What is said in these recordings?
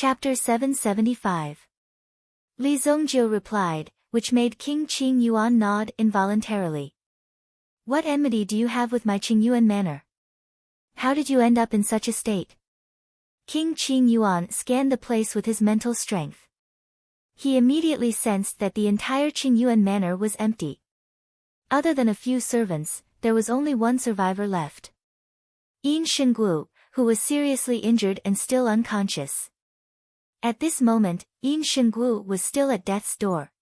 Chapter 775. Li Zongjiu replied, which made King Qing Yuan nod involuntarily. What enmity do you have with my Qingyuan manor? How did you end up in such a state? King Qing Yuan scanned the place with his mental strength. He immediately sensed that the entire Qingyuan manor was empty. Other than a few servants, there was only one survivor left. Yin Shenggu, who was seriously injured and still unconscious. At this moment, Yin Shenggu was still at death's door.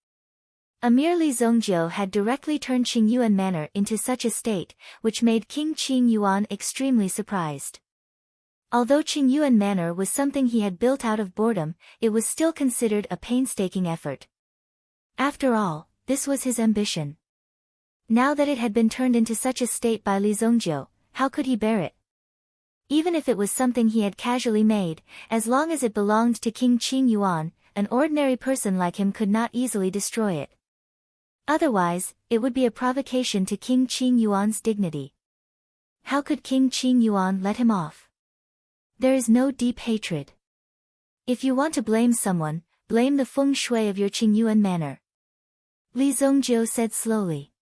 Emir Li Zongjiu had directly turned Qingyuan manor into such a state, which made King Qing Yuan extremely surprised. Although Qingyuan manor was something he had built out of boredom, it was still considered a painstaking effort. After all, this was his ambition. Now that it had been turned into such a state by Li Zongjiu, how could he bear it? Even if it was something he had casually made, as long as it belonged to King Qing Yuan, an ordinary person like him could not easily destroy it. Otherwise, it would be a provocation to King Qing Yuan's dignity. How could King Qing Yuan let him off? There is no deep hatred. If you want to blame someone, blame the feng shui of your Qingyuan manor. Li Zongjiu said slowly.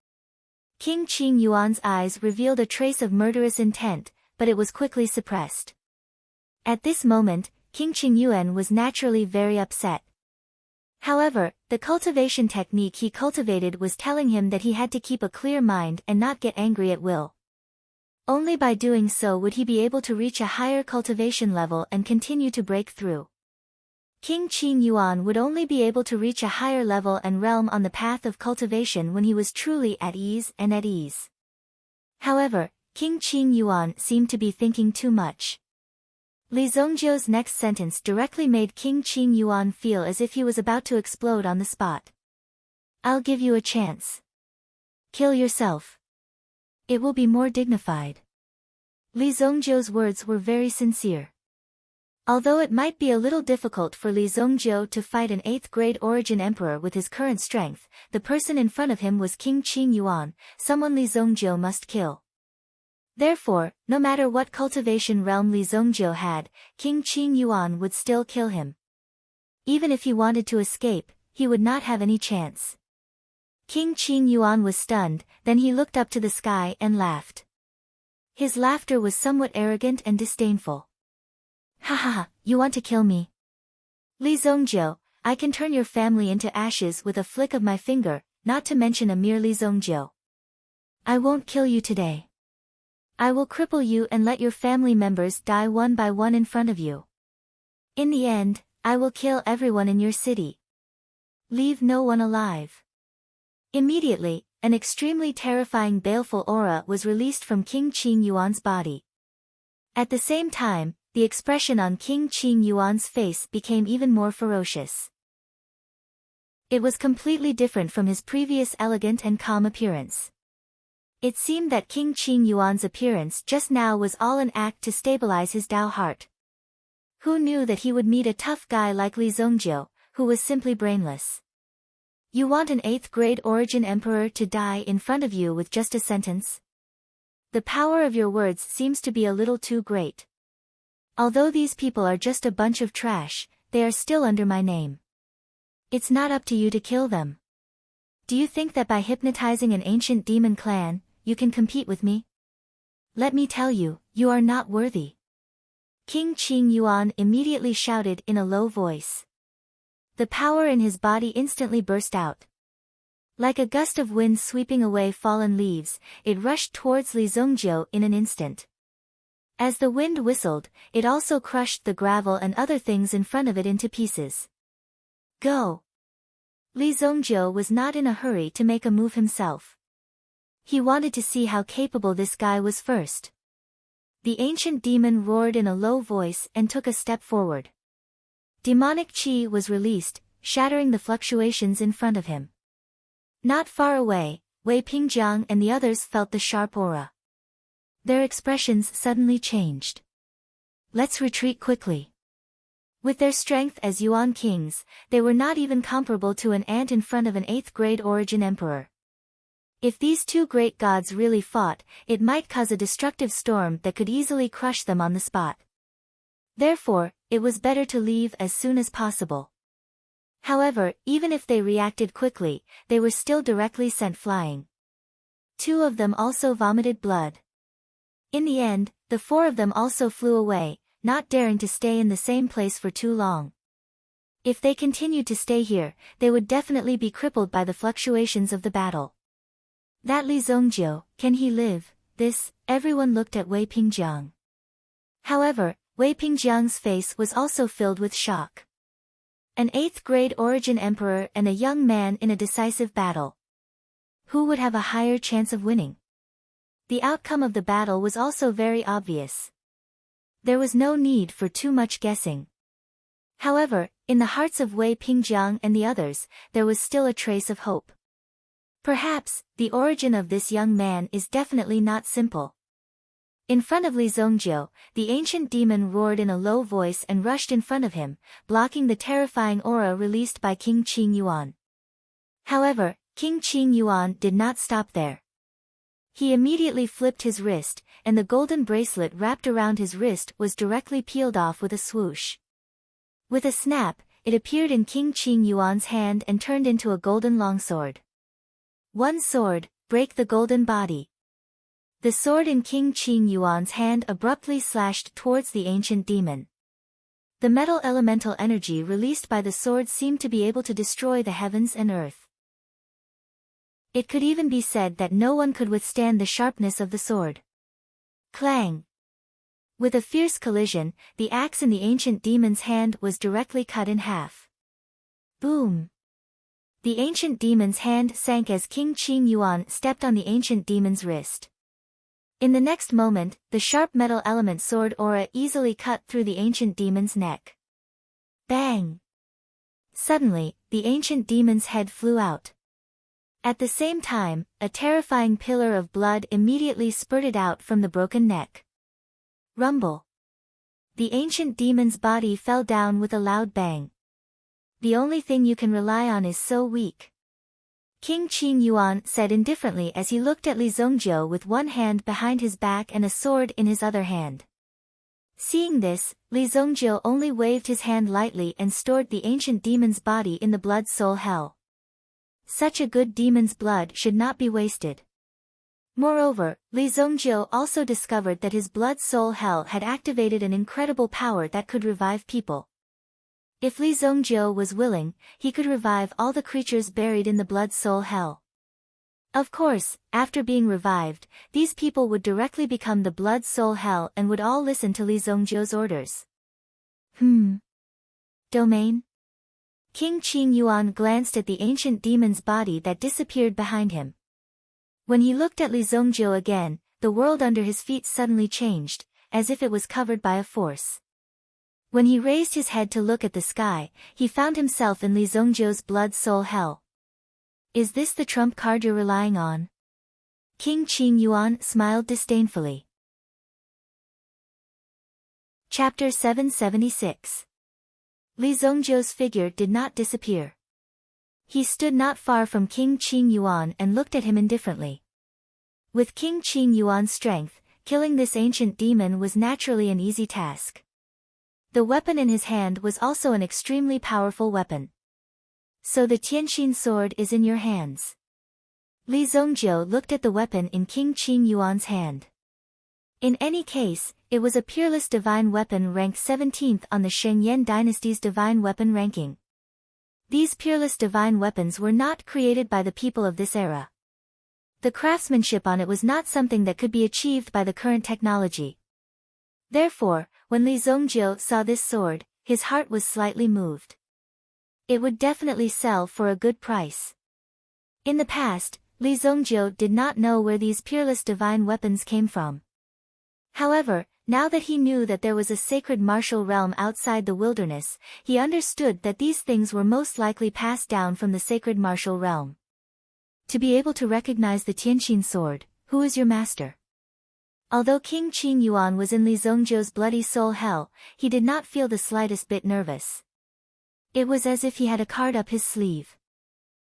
King Qing Yuan's eyes revealed a trace of murderous intent, but it was quickly suppressed. At this moment, King Qingyuan was naturally very upset. However, the cultivation technique he cultivated was telling him that he had to keep a clear mind and not get angry at will. Only by doing so would he be able to reach a higher cultivation level and continue to break through. King Qing Yuan would only be able to reach a higher level and realm on the path of cultivation when he was truly at ease. However, King Qing Yuan seemed to be thinking too much. Li Zongjiu's next sentence directly made King Qing Yuan feel as if he was about to explode on the spot. I'll give you a chance. Kill yourself. It will be more dignified. Li Zongjiu's words were very sincere. Although it might be a little difficult for Li Zongjiu to fight an 8th-grade origin emperor with his current strength, the person in front of him was King Qing Yuan, someone Li Zongjiu must kill. Therefore, no matter what cultivation realm Li Zongjiu had, King Qing Yuan would still kill him. Even if he wanted to escape, he would not have any chance. King Qing Yuan was stunned, then he looked up to the sky and laughed. His laughter was somewhat arrogant and disdainful. Ha ha ha, you want to kill me? Li Zongjiu, I can turn your family into ashes with a flick of my finger, not to mention Emir Li Zongjiu. I won't kill you today. I will cripple you and let your family members die one by one in front of you. In the end, I will kill everyone in your city. Leave no one alive. Immediately, an extremely terrifying baleful aura was released from King Qing Yuan's body. At the same time, the expression on King Qing Yuan's face became even more ferocious. It was completely different from his previous elegant and calm appearance. It seemed that King Qing Yuan's appearance just now was all an act to stabilize his Dao heart. Who knew that he would meet a tough guy like Li Zongjiu, who was simply brainless? You want an 8th-grade origin emperor to die in front of you with just a sentence? The power of your words seems to be a little too great. Although these people are just a bunch of trash, they are still under my name. It's not up to you to kill them. Do you think that by hypnotizing an ancient demon clan, you can compete with me? Let me tell you, you are not worthy. King Qing Yuan immediately shouted in a low voice. The power in his body instantly burst out. Like a gust of wind sweeping away fallen leaves, it rushed towards Li Zongjiu in an instant. As the wind whistled, it also crushed the gravel and other things in front of it into pieces. Go! Li Zongjiu was not in a hurry to make a move himself. He wanted to see how capable this guy was first. The ancient demon roared in a low voice and took a step forward. Demonic qi was released, shattering the fluctuations in front of him. Not far away, Wei Pingjiang and the others felt the sharp aura. Their expressions suddenly changed. Let's retreat quickly. With their strength as Yuan kings, they were not even comparable to an ant in front of an 8th-grade origin emperor. If these two great gods really fought, it might cause a destructive storm that could easily crush them on the spot. Therefore, it was better to leave as soon as possible. However, even if they reacted quickly, they were still directly sent flying. 2 of them also vomited blood. In the end, the 4 of them also flew away, not daring to stay in the same place for too long. If they continued to stay here, they would definitely be crippled by the fluctuations of the battle. That Li Zongjiu, can he live? Everyone looked at Wei Pingjiang. However, Wei Pingjiang's face was also filled with shock. An 8th-grade origin emperor and a young man in a decisive battle. Who would have a higher chance of winning? The outcome of the battle was also very obvious. There was no need for too much guessing. However, in the hearts of Wei Pingjiang and the others, there was still a trace of hope. Perhaps, the origin of this young man is definitely not simple. In front of Li Zongjiu, the ancient demon roared in a low voice and rushed in front of him, blocking the terrifying aura released by King Qing Yuan. However, King Qing Yuan did not stop there. He immediately flipped his wrist, and the golden bracelet wrapped around his wrist was directly peeled off with a swoosh. With a snap, it appeared in King Qing Yuan's hand and turned into a golden longsword. One sword, break the golden body. The sword in King Qing Yuan's hand abruptly slashed towards the ancient demon. The metal elemental energy released by the sword seemed to be able to destroy the heavens and earth. It could even be said that no one could withstand the sharpness of the sword. Clang! With a fierce collision, the axe in the ancient demon's hand was directly cut in half. Boom! The ancient demon's hand sank as King Qing Yuan stepped on the ancient demon's wrist. In the next moment, the sharp metal element sword aura easily cut through the ancient demon's neck. Bang! Suddenly, the ancient demon's head flew out. At the same time, a terrifying pillar of blood immediately spurted out from the broken neck. Rumble! The ancient demon's body fell down with a loud bang. The only thing you can rely on is so weak. King Qing Yuan said indifferently as he looked at Li Zongjiu with one hand behind his back and a sword in his other hand. Seeing this, Li Zongjiu only waved his hand lightly and stored the ancient demon's body in the blood soul hell. Such a good demon's blood should not be wasted. Moreover, Li Zongjiu also discovered that his blood soul hell had activated an incredible power that could revive people. If Li Zongjiu was willing, he could revive all the creatures buried in the blood soul hell. Of course, after being revived, these people would directly become the blood soul hell and would all listen to Li Zongjiu's orders. Domain? King Qing Yuan glanced at the ancient demon's body that disappeared behind him. When he looked at Li Zongjiu again, the world under his feet suddenly changed, as if it was covered by a force. When he raised his head to look at the sky, he found himself in Li Zongjiu's blood soul hell. Is this the trump card you're relying on? King Qing Yuan smiled disdainfully. Chapter 776. Li Zongjiu's figure did not disappear. He stood not far from King Qing Yuan and looked at him indifferently. With King Qing Yuan's strength, killing this ancient demon was naturally an easy task. The weapon in his hand was also an extremely powerful weapon. So the Tianxin sword is in your hands. Li Zongjiu looked at the weapon in King Qing Yuan's hand. In any case, it was a peerless divine weapon ranked 17th on the Shengyan dynasty's divine weapon ranking. These peerless divine weapons were not created by the people of this era. The craftsmanship on it was not something that could be achieved by the current technology. Therefore, when Li Zongjiu saw this sword, his heart was slightly moved. It would definitely sell for a good price. In the past, Li Zongjiu did not know where these peerless divine weapons came from. However, now that he knew that there was a sacred martial realm outside the wilderness, he understood that these things were most likely passed down from the sacred martial realm. To be able to recognize the Tianxin sword, who is your master? Although King Qing Yuan was in Li Zongjiu's bloody soul hell, he did not feel the slightest bit nervous. It was as if he had a card up his sleeve.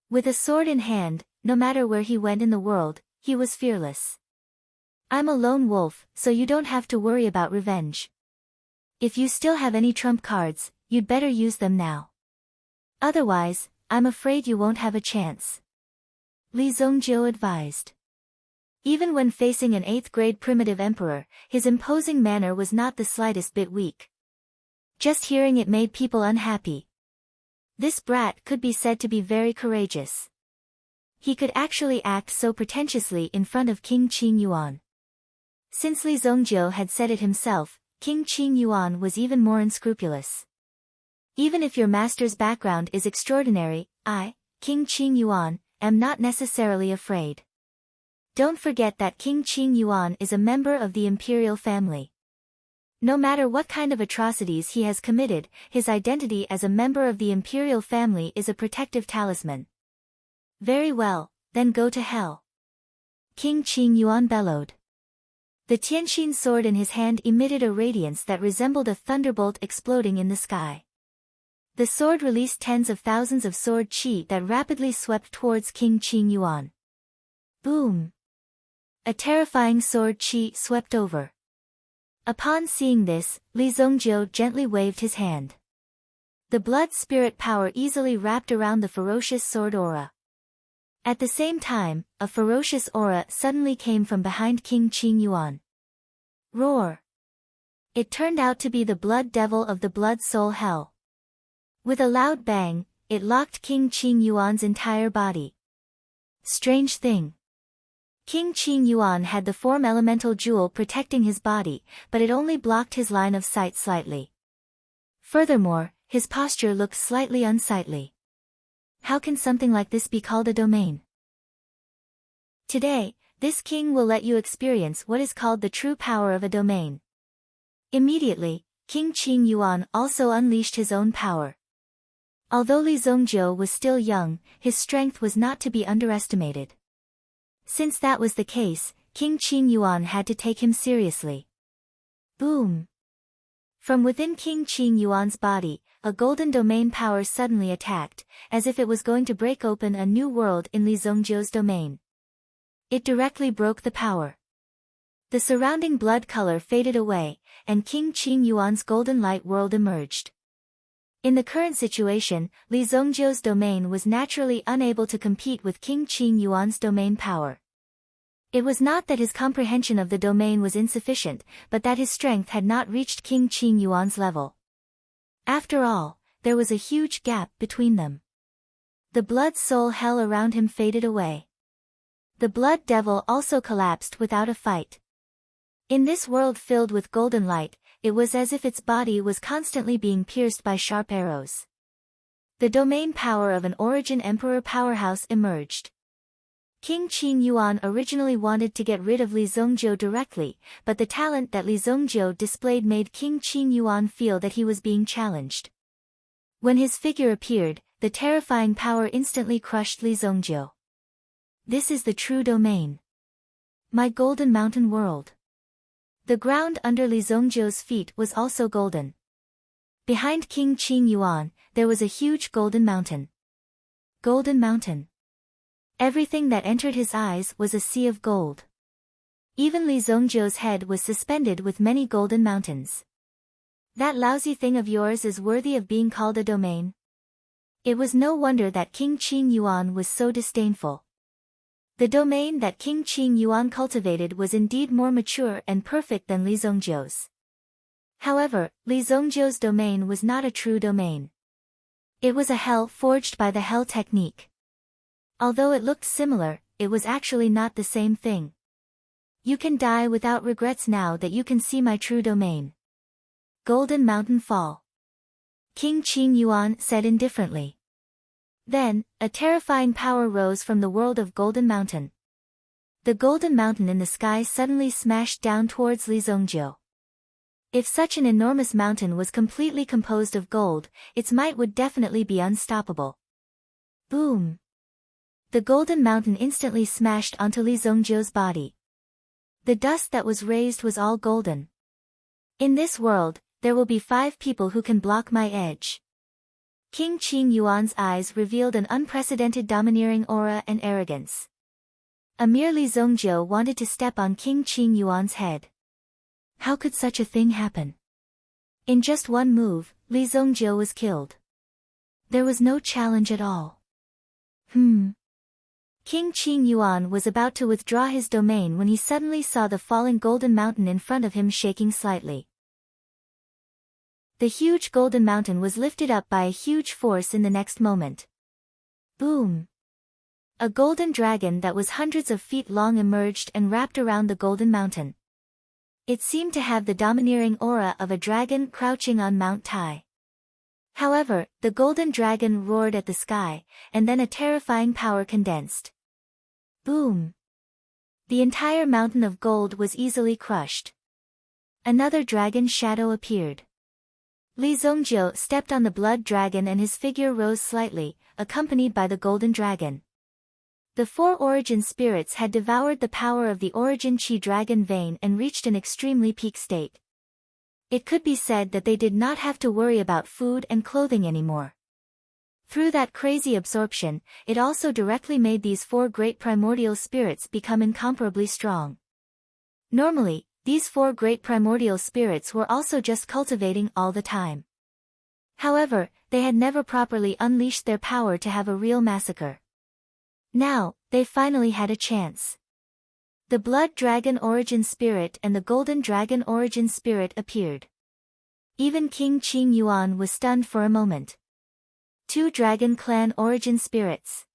With a sword in hand, no matter where he went in the world, he was fearless. I'm a lone wolf, so you don't have to worry about revenge. If you still have any trump cards, you'd better use them now. Otherwise, I'm afraid you won't have a chance. Li Zongjiu advised. Even when facing an 8th-grade primitive emperor, his imposing manner was not the slightest bit weak. Just hearing it made people unhappy. This brat could be said to be very courageous. He could actually act so pretentiously in front of King Qing Yuan. Since Li Zongjiu had said it himself, King Qing Yuan was even more unscrupulous. Even if your master's background is extraordinary, I, King Qing Yuan, am not necessarily afraid. Don't forget that King Qing Yuan is a member of the imperial family. No matter what kind of atrocities he has committed, his identity as a member of the imperial family is a protective talisman. Very well, then go to hell. King Qing Yuan bellowed. The Tianxin sword in his hand emitted a radiance that resembled a thunderbolt exploding in the sky. The sword released tens of thousands of sword qi that rapidly swept towards King Qing Yuan. Boom! A terrifying sword qi swept over. Upon seeing this, Li Zongjiu gently waved his hand. The blood spirit power easily wrapped around the ferocious sword aura. At the same time, a ferocious aura suddenly came from behind King Qing Yuan. Roar! It turned out to be the blood devil of the blood soul hell. With a loud bang, it locked King Qing Yuan's entire body. Strange thing. King Qing Yuan had the form elemental jewel protecting his body, but it only blocked his line of sight slightly. Furthermore, his posture looked slightly unsightly. How can something like this be called a domain? Today, this king will let you experience what is called the true power of a domain. Immediately, King Qing Yuan also unleashed his own power. Although Li Zongjiu was still young, his strength was not to be underestimated. Since that was the case, King Qing Yuan had to take him seriously. Boom! From within King Qing Yuan's body, a golden domain power suddenly attacked, as if it was going to break open a new world in Li Zongjiu's domain. It directly broke the power. The surrounding blood color faded away, and King Qing Yuan's golden light world emerged. In the current situation, Li Zongjiu's domain was naturally unable to compete with King Qing Yuan's domain power. It was not that his comprehension of the domain was insufficient, but that his strength had not reached King Qing Yuan's level. After all, there was a huge gap between them. The blood soul hell around him faded away. The blood devil also collapsed without a fight. In this world filled with golden light, it was as if its body was constantly being pierced by sharp arrows. The domain power of an origin emperor powerhouse emerged. King Qing Yuan originally wanted to get rid of Li Zongjiu directly, but the talent that Li Zongjiu displayed made King Qing Yuan feel that he was being challenged. When his figure appeared, the terrifying power instantly crushed Li Zongjiu. This is the true domain. My golden mountain world. The ground under Li Zongjiu's feet was also golden. Behind King Qing Yuan, there was a huge golden mountain. Golden mountain. Everything that entered his eyes was a sea of gold. Even Li Zongjiu's head was suspended with many golden mountains. That lousy thing of yours is worthy of being called a domain? It was no wonder that King Qing Yuan was so disdainful. The domain that King Qing Yuan cultivated was indeed more mature and perfect than Li Zongjiu's. However, Li Zongjiu's domain was not a true domain. It was a hell forged by the hell technique. Although it looked similar, it was actually not the same thing. You can die without regrets now that you can see my true domain. Golden Mountain Fall. King Qing Yuan said indifferently. Then, a terrifying power rose from the world of Golden Mountain. The Golden Mountain in the sky suddenly smashed down towards Li Zongjiu. If such an enormous mountain was completely composed of gold, its might would definitely be unstoppable. Boom! The Golden Mountain instantly smashed onto Li Zongjiu's body. The dust that was raised was all golden. In this world, there will be 5 people who can block my edge. King Qing Yuan's eyes revealed an unprecedented domineering aura and arrogance. A mere Li Zongjiu wanted to step on King Qing Yuan's head. How could such a thing happen? In just one move, Li Zongjiu was killed. There was no challenge at all. King Qing Yuan was about to withdraw his domain when he suddenly saw the falling golden mountain in front of him shaking slightly. The huge golden mountain was lifted up by a huge force in the next moment. Boom! A golden dragon that was hundreds of feet long emerged and wrapped around the golden mountain. It seemed to have the domineering aura of a dragon crouching on Mount Tai. However, the golden dragon roared at the sky, and then a terrifying power condensed. Boom! The entire mountain of gold was easily crushed. Another dragon shadow appeared. Li Zongjiu stepped on the blood dragon and his figure rose slightly, accompanied by the golden dragon. The 4 origin spirits had devoured the power of the origin Qi dragon vein and reached an extremely peak state. It could be said that they did not have to worry about food and clothing anymore. Through that crazy absorption, it also directly made these 4 great primordial spirits become incomparably strong. Normally, these 4 great primordial spirits were also just cultivating all the time. However, they had never properly unleashed their power to have a real massacre. Now, they finally had a chance. The Blood Dragon Origin Spirit and the Golden Dragon Origin Spirit appeared. Even King Qing Yuan was stunned for a moment. 2 Dragon Clan Origin Spirits.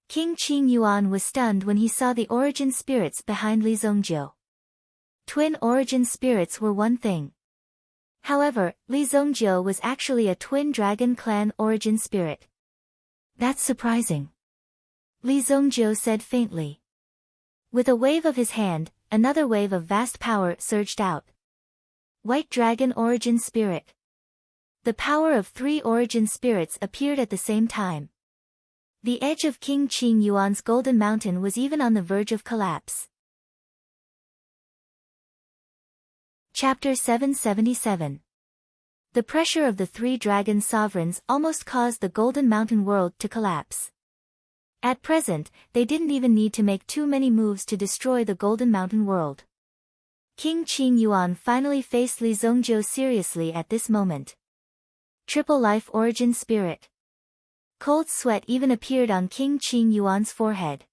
King Qing Yuan was stunned when he saw the origin spirits behind Li Zongjiu. Twin origin spirits were one thing. However, Li Zongjiu was actually a twin Dragon Clan origin spirit. That's surprising. Li Zongjiu said faintly. With a wave of his hand, another wave of vast power surged out. White Dragon Origin Spirit. The power of 3 origin spirits appeared at the same time. The edge of King Qing Yuan's golden mountain was even on the verge of collapse. Chapter 777. The pressure of the 3 dragon sovereigns almost caused the Golden Mountain world to collapse. At present, they didn't even need to make too many moves to destroy the Golden Mountain world. King Qing Yuan finally faced Li Zongjiu seriously at this moment. Triple Life Origin Spirit. Cold sweat even appeared on King Qing Yuan's forehead.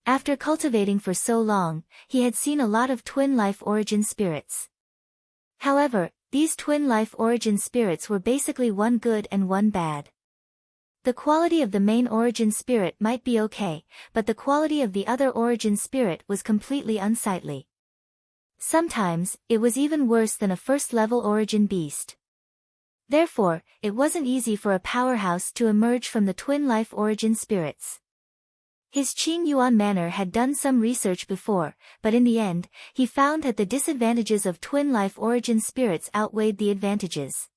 After cultivating for so long, he had seen a lot of twin life origin spirits. However, these twin life origin spirits were basically one good and one bad. The quality of the main origin spirit might be okay, but the quality of the other origin spirit was completely unsightly. Sometimes, it was even worse than a first-level origin beast. Therefore, it wasn't easy for a powerhouse to emerge from the twin life origin spirits. His Qing Yuan manor had done some research before, but in the end, he found that the disadvantages of twin life origin spirits outweighed the advantages.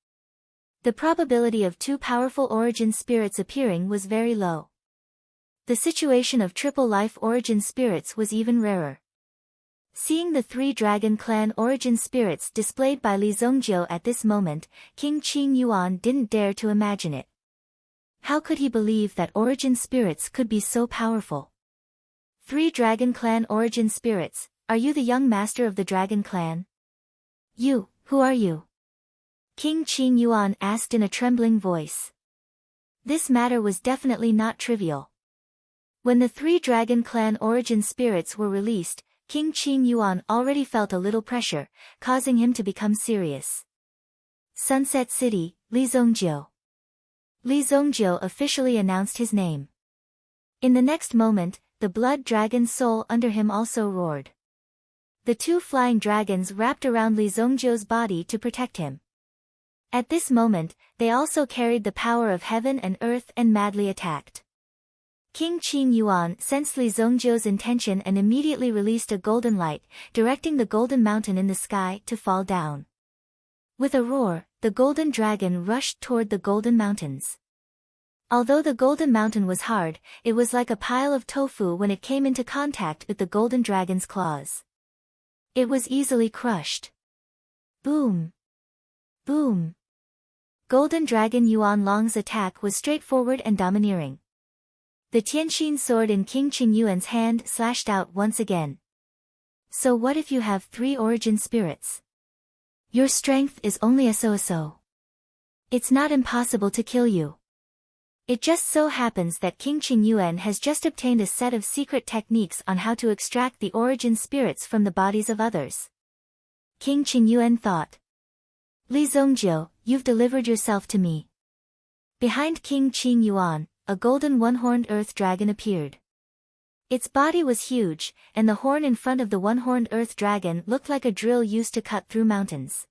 The probability of 2 powerful origin spirits appearing was very low. The situation of triple life origin spirits was even rarer. Seeing the 3 Dragon Clan origin spirits displayed by Li Zongjiu at this moment, King Qing Yuan didn't dare to imagine it. How could he believe that origin spirits could be so powerful? 3 Dragon Clan origin spirits, are you the young master of the Dragon Clan? You, who are you? King Qing Yuan asked in a trembling voice. This matter was definitely not trivial. When the 3 Dragon Clan origin spirits were released, King Qing Yuan already felt a little pressure, causing him to become serious. Sunset City, Li Zongjiu. Li Zongjiu officially announced his name. In the next moment, the blood dragon soul under him also roared. The 2 flying dragons wrapped around Li Zongjiu's body to protect him. At this moment, they also carried the power of heaven and earth and madly attacked. King Qing Yuan sensed Li Zongjiu's intention and immediately released a golden light, directing the golden mountain in the sky to fall down. With a roar, the golden dragon rushed toward the golden mountains. Although the golden mountain was hard, it was like a pile of tofu when it came into contact with the golden dragon's claws. It was easily crushed. Boom! Boom! Golden Dragon Yuan Long's attack was straightforward and domineering. The Tianxin sword in King Qing Yuan's hand slashed out once again. So what if you have 3 origin spirits? Your strength is only a so-so. It's not impossible to kill you. It just so happens that King Qingyuan has just obtained a set of secret techniques on how to extract the origin spirits from the bodies of others. King Qingyuan thought. Li Zongjiu, you've delivered yourself to me. Behind King Qingyuan, a golden one-horned earth dragon appeared. Its body was huge, and the horn in front of the one-horned earth dragon looked like a drill used to cut through mountains.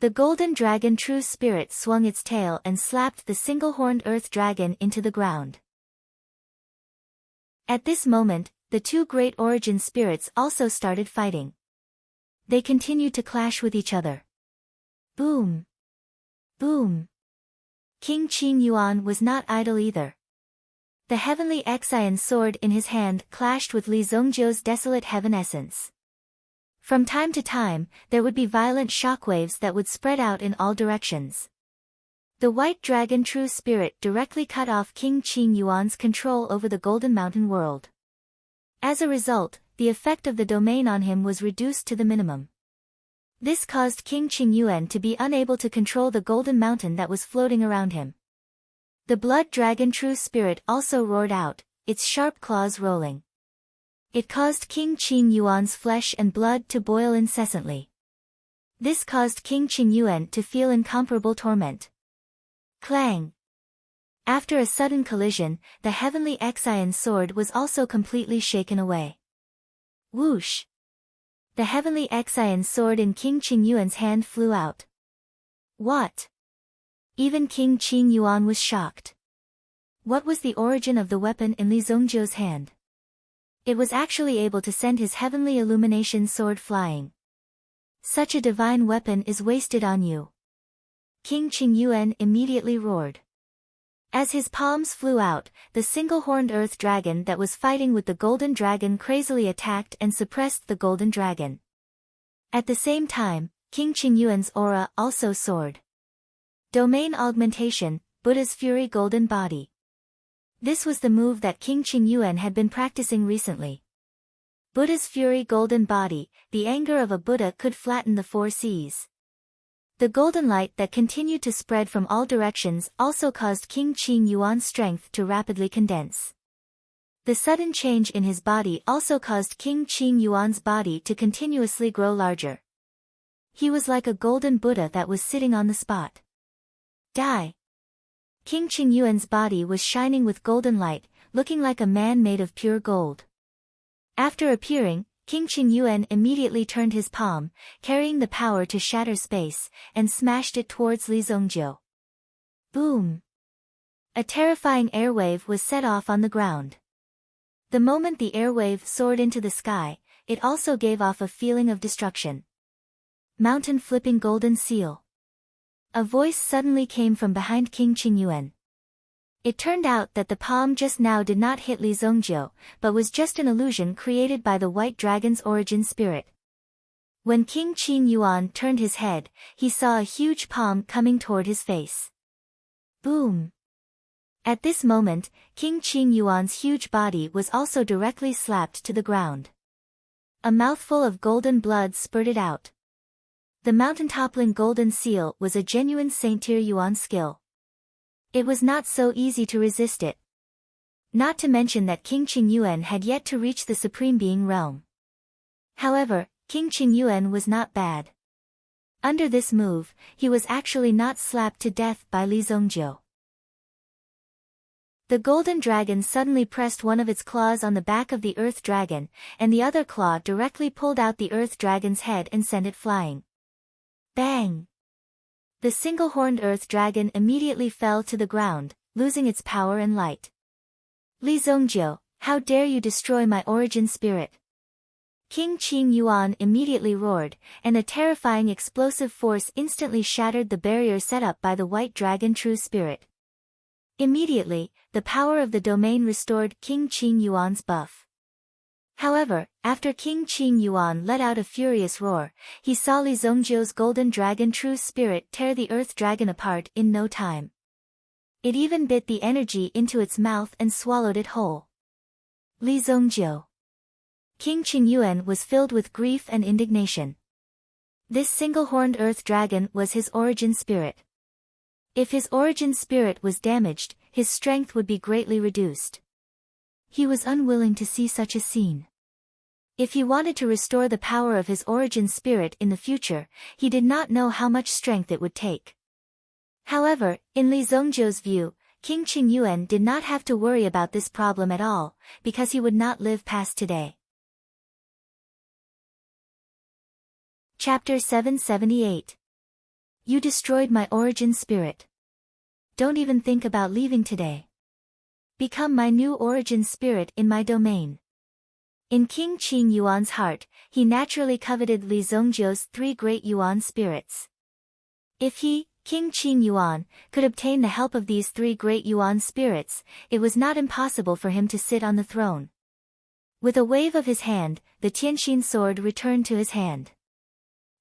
The golden dragon true spirit swung its tail and slapped the single-horned earth dragon into the ground. At this moment, the two great origin spirits also started fighting. They continued to clash with each other. Boom! Boom! King Qingyuan was not idle either. The heavenly Xian sword in his hand clashed with Li Zongjiu's desolate heaven essence. From time to time, there would be violent shockwaves that would spread out in all directions. The white dragon true spirit directly cut off King Qingyuan's control over the Golden Mountain world. As a result, the effect of the domain on him was reduced to the minimum. This caused King Qingyuan to be unable to control the Golden Mountain that was floating around him. The blood dragon true spirit also roared out, its sharp claws rolling. It caused King Qingyuan's flesh and blood to boil incessantly. This caused King Qingyuan to feel incomparable torment. Clang! After a sudden collision, the heavenly Xian sword was also completely shaken away. Whoosh! The heavenly Xian sword in King Qingyuan's hand flew out. What? Even King Qingyuan was shocked. What was the origin of the weapon in Li Zongjiu's hand? It was actually able to send his heavenly illumination sword flying. Such a divine weapon is wasted on you. King Qingyuan immediately roared. As his palms flew out, the single-horned earth dragon that was fighting with the golden dragon crazily attacked and suppressed the golden dragon. At the same time, King Qingyuan's aura also soared. Domain augmentation, Buddha's Fury Golden Body. This was the move that King Qingyuan had been practicing recently. Buddha's Fury Golden Body, the anger of a Buddha could flatten the four seas. The golden light that continued to spread from all directions also caused King Qingyuan's strength to rapidly condense. The sudden change in his body also caused King Qingyuan's body to continuously grow larger. He was like a golden Buddha that was sitting on the spot. Die! King Qingyuan's body was shining with golden light, looking like a man made of pure gold. After appearing, King Qingyuan immediately turned his palm, carrying the power to shatter space, and smashed it towards Li Zongjiu. Boom! A terrifying airwave was set off on the ground. The moment the airwave soared into the sky, it also gave off a feeling of destruction. Mountain flipping golden seal. A voice suddenly came from behind King Qingyuan. It turned out that the palm just now did not hit Li Zongjiu, but was just an illusion created by the white dragon's origin spirit. When King Qingyuan turned his head, he saw a huge palm coming toward his face. Boom! At this moment, King Qingyuan's huge body was also directly slapped to the ground. A mouthful of golden blood spurted out. The mountain-toppling golden seal was a genuine Saint Tier Yuan skill. It was not so easy to resist it. Not to mention that King Qingyuan had yet to reach the Supreme Being realm. However, King Qingyuan was not bad. Under this move, he was actually not slapped to death by Li Zongjiu. The golden dragon suddenly pressed one of its claws on the back of the earth dragon, and the other claw directly pulled out the earth dragon's head and sent it flying. Bang! The single-horned earth dragon immediately fell to the ground, losing its power and light. Li Zongjiu, how dare you destroy my origin spirit? King Qingyuan immediately roared, and a terrifying explosive force instantly shattered the barrier set up by the white dragon true spirit. Immediately, the power of the domain restored King Qingyuan's buff. However, after King Qingyuan let out a furious roar, he saw Li Zongjiu's golden dragon true spirit tear the earth dragon apart in no time. It even bit the energy into its mouth and swallowed it whole. Li Zongjiu. King Qingyuan was filled with grief and indignation. This single-horned earth dragon was his origin spirit. If his origin spirit was damaged, his strength would be greatly reduced. He was unwilling to see such a scene. If he wanted to restore the power of his origin spirit in the future, he did not know how much strength it would take. However, in Li Zongjiu's view, King Qingyuan did not have to worry about this problem at all, because he would not live past today. Chapter 778. You destroyed my origin spirit. Don't even think about leaving today. Become my new origin spirit in my domain. In King Qingyuan's heart, he naturally coveted Li Zongjiu's 3 great yuan spirits. If he, King Qingyuan, could obtain the help of these 3 great yuan spirits, it was not impossible for him to sit on the throne. With a wave of his hand, the Tianxin sword returned to his hand.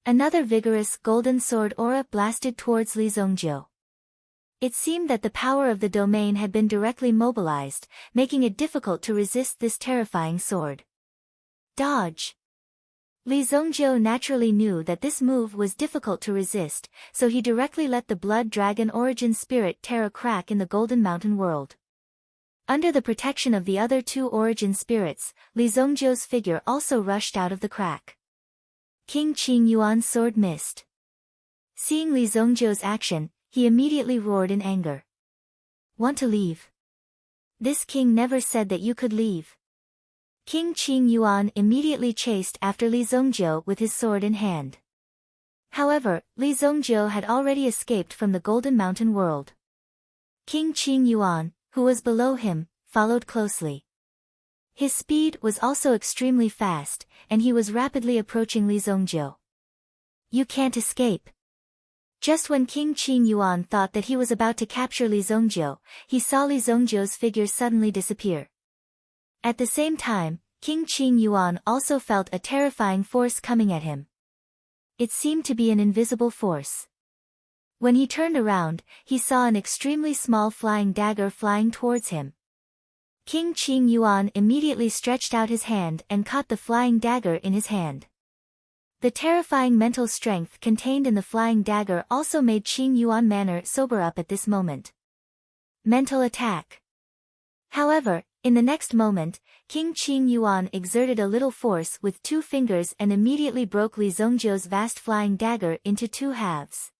Another vigorous golden sword aura blasted towards Li Zongjiu. It seemed that the power of the domain had been directly mobilized, making it difficult to resist this terrifying sword. Dodge! Li Zongjiu naturally knew that this move was difficult to resist, so he directly let the blood dragon origin spirit tear a crack in the Golden Mountain world. Under the protection of the other 2 origin spirits, Li Zongjiu's figure also rushed out of the crack. King Qingyuan's sword missed. Seeing Li Zongjiu's action, he immediately roared in anger. Want to leave? This king never said that you could leave. King Qingyuan immediately chased after Li Zongjiu with his sword in hand. However, Li Zongjiu had already escaped from the Golden Mountain world. King Qingyuan, who was below him, followed closely. His speed was also extremely fast, and he was rapidly approaching Li Zongjiu. You can't escape. Just when King Qingyuan thought that he was about to capture Li Zongjiu, he saw Li Zongjiu's figure suddenly disappear. At the same time, King Qingyuan also felt a terrifying force coming at him. It seemed to be an invisible force. When he turned around, he saw an extremely small flying dagger flying towards him. King Qingyuan immediately stretched out his hand and caught the flying dagger in his hand. The terrifying mental strength contained in the flying dagger also made Qingyuan manner sober up at this moment. Mental attack. However, in the next moment, King Qingyuan exerted a little force with 2 fingers and immediately broke Li Zongjiu's vast flying dagger into 2 halves.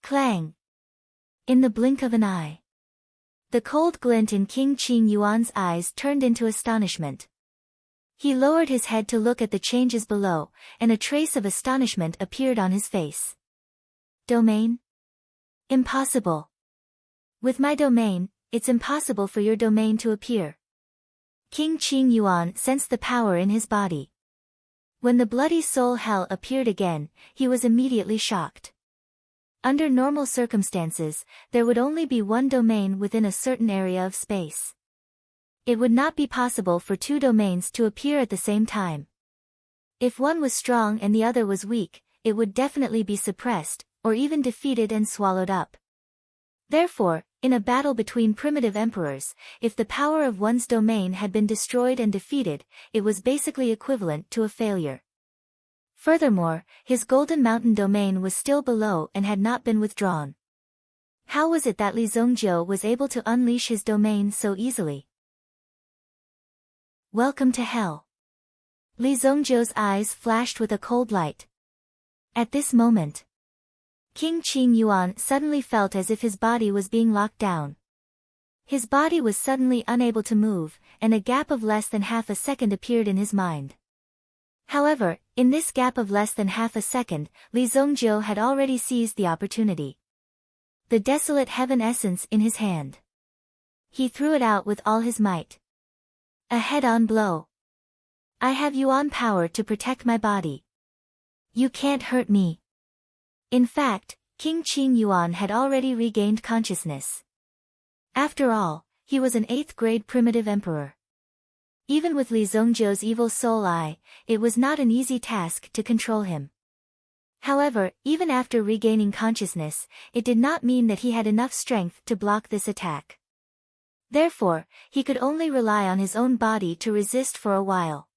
Clang! In the blink of an eye. The cold glint in King Qingyuan's eyes turned into astonishment. He lowered his head to look at the changes below, and a trace of astonishment appeared on his face. Domain? Impossible. With my domain, it's impossible for your domain to appear. King Qingyuan sensed the power in his body. When the bloody soul hell appeared again, he was immediately shocked. Under normal circumstances, there would only be 1 domain within a certain area of space. It would not be possible for 2 domains to appear at the same time. If one was strong and the other was weak, it would definitely be suppressed, or even defeated and swallowed up. Therefore, in a battle between primitive emperors, if the power of one's domain had been destroyed and defeated, it was basically equivalent to a failure. Furthermore, his Golden Mountain domain was still below and had not been withdrawn. How was it that Li Zongjiu was able to unleash his domain so easily? Welcome to hell. Li Zongjiu's eyes flashed with a cold light. At this moment, King Qingyuan suddenly felt as if his body was being locked down. His body was suddenly unable to move, and a gap of less than half a second appeared in his mind. However, in this gap of less than half a second, Li Zongjiu had already seized the opportunity. The desolate heaven essence in his hand. He threw it out with all his might. A head-on blow. I have yuan power to protect my body. You can't hurt me. In fact, King Qingyuan had already regained consciousness. After all, he was an 8th grade primitive emperor. Even with Li Zongjiu's evil soul eye, it was not an easy task to control him. However, even after regaining consciousness, it did not mean that he had enough strength to block this attack. Therefore, he could only rely on his own body to resist for a while.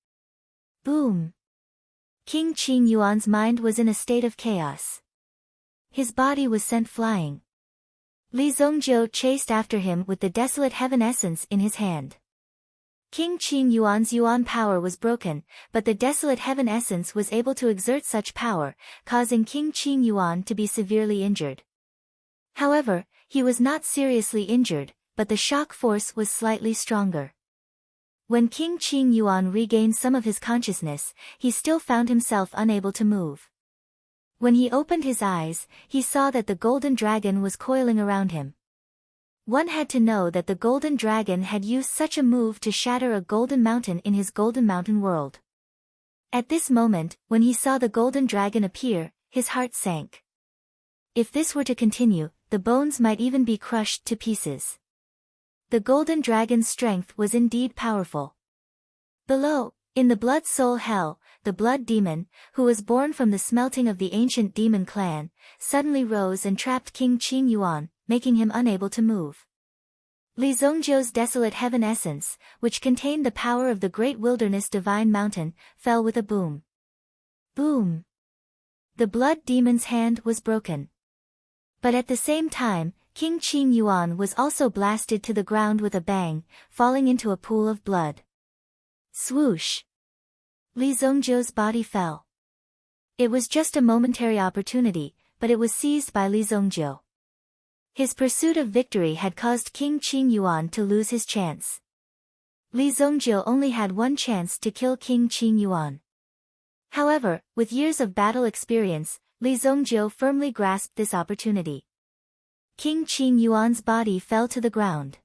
Boom! King Qing Yuan's mind was in a state of chaos. His body was sent flying. Li Zongjiu chased after him with the desolate heaven essence in his hand. King Qing Yuan's yuan power was broken, but the desolate heaven essence was able to exert such power, causing King Qing Yuan to be severely injured. However, he was not seriously injured, but the shock force was slightly stronger. When King Qing Yuan regained some of his consciousness, he still found himself unable to move. When he opened his eyes, he saw that the golden dragon was coiling around him. One had to know that the golden dragon had used such a move to shatter a golden mountain in his golden mountain world. At this moment, when he saw the golden dragon appear, his heart sank. If this were to continue, the bones might even be crushed to pieces. The golden dragon's strength was indeed powerful. Below, in the blood soul hell, the blood demon, who was born from the smelting of the ancient demon clan, suddenly rose and trapped King Qing Yuan, making him unable to move. Li Zongjiu's desolate heaven essence, which contained the power of the great wilderness divine mountain, fell with a boom. Boom! The blood demon's hand was broken. But at the same time, King Qing Yuan was also blasted to the ground with a bang, falling into a pool of blood. Swoosh! Li Zongjiu's body fell. It was just a momentary opportunity, but it was seized by Li Zongjiu. His pursuit of victory had caused King Qing Yuan to lose his chance. Li Zongjiu only had one chance to kill King Qing Yuan. However, with years of battle experience, Li Zongjiu firmly grasped this opportunity. King Qing Yuan's body fell to the ground.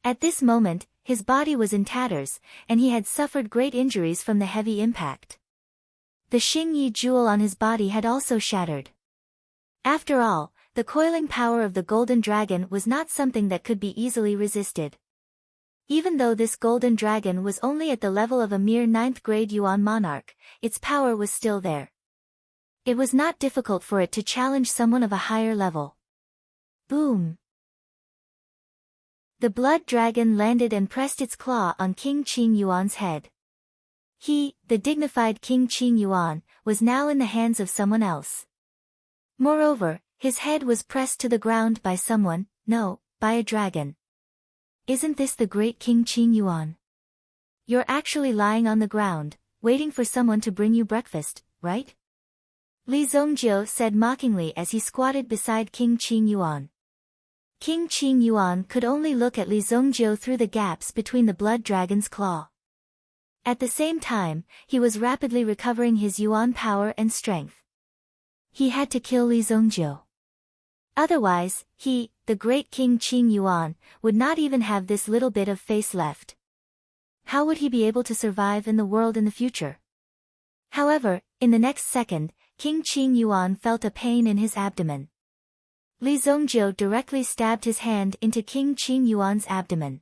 At this moment, his body was in tatters, and he had suffered great injuries from the heavy impact. The Xingyi jewel on his body had also shattered. After all, the coiling power of the golden dragon was not something that could be easily resisted. Even though this golden dragon was only at the level of a mere 9th grade Yuan monarch, its power was still there. It was not difficult for it to challenge someone of a higher level. Boom! The blood dragon landed and pressed its claw on King Qing Yuan's head. He, the dignified King Qing Yuan, was now in the hands of someone else. Moreover, his head was pressed to the ground by someone, no, by a dragon. Isn't this the great King Qing Yuan? You're actually lying on the ground, waiting for someone to bring you breakfast, right? Li Zongjiu said mockingly as he squatted beside King Qing Yuan. King Qing Yuan could only look at Li Zongjiu through the gaps between the blood dragon's claw. At the same time, he was rapidly recovering his yuan power and strength. He had to kill Li Zongjiu. Otherwise, he, the great King Qing Yuan, would not even have this little bit of face left. How would he be able to survive in the world in the future? However, in the next second, King Qing Yuan felt a pain in his abdomen. Li Zongjiu directly stabbed his hand into King Qing Yuan's abdomen.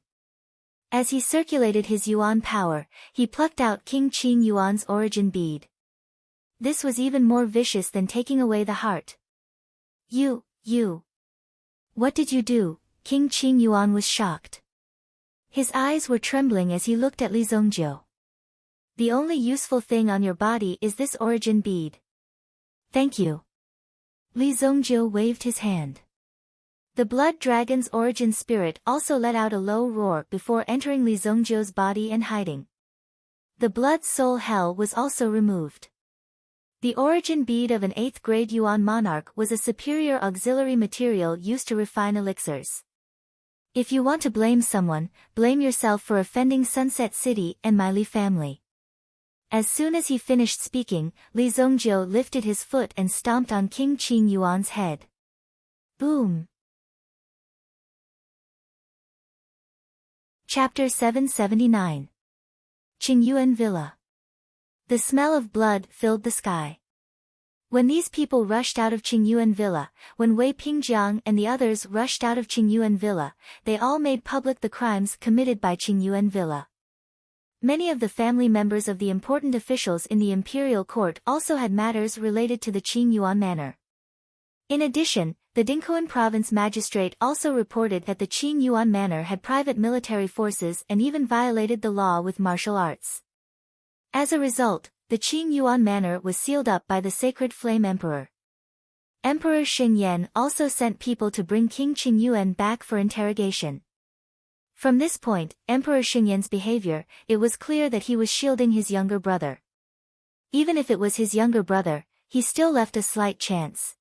As he circulated his yuan power, he plucked out King Qing Yuan's origin bead. This was even more vicious than taking away the heart. You. What did you do? King Qing Yuan was shocked. His eyes were trembling as he looked at Li Zongjiu. The only useful thing on your body is this origin bead. Thank you. Li Zongjiu waved his hand. The blood dragon's origin spirit also let out a low roar before entering Li Zongjiu's body and hiding. The blood soul hell was also removed. The origin bead of an 8th grade Yuan monarch was a superior auxiliary material used to refine elixirs. If you want to blame someone, blame yourself for offending Sunset City and my Li family. As soon as he finished speaking, Li Zongjiu lifted his foot and stomped on King Qing Yuan's head. Boom! Chapter 779. Qingyuan Villa. The smell of blood filled the sky. When these people rushed out of Qingyuan Villa, when Wei Pingjiang and the others rushed out of Qingyuan Villa, they all made public the crimes committed by Qingyuan Villa. Many of the family members of the important officials in the imperial court also had matters related to the Qingyuan manor. In addition, the Dinghuan province magistrate also reported that the Qingyuan manor had private military forces and even violated the law with martial arts. As a result, the Qing Yuan manor was sealed up by the Sacred Flame Emperor. Emperor Xing Yan also sent people to bring King Qing Yuan back for interrogation. From this point, Emperor Xing Yan's behavior, it was clear that he was shielding his younger brother. Even if it was his younger brother, he still left a slight chance.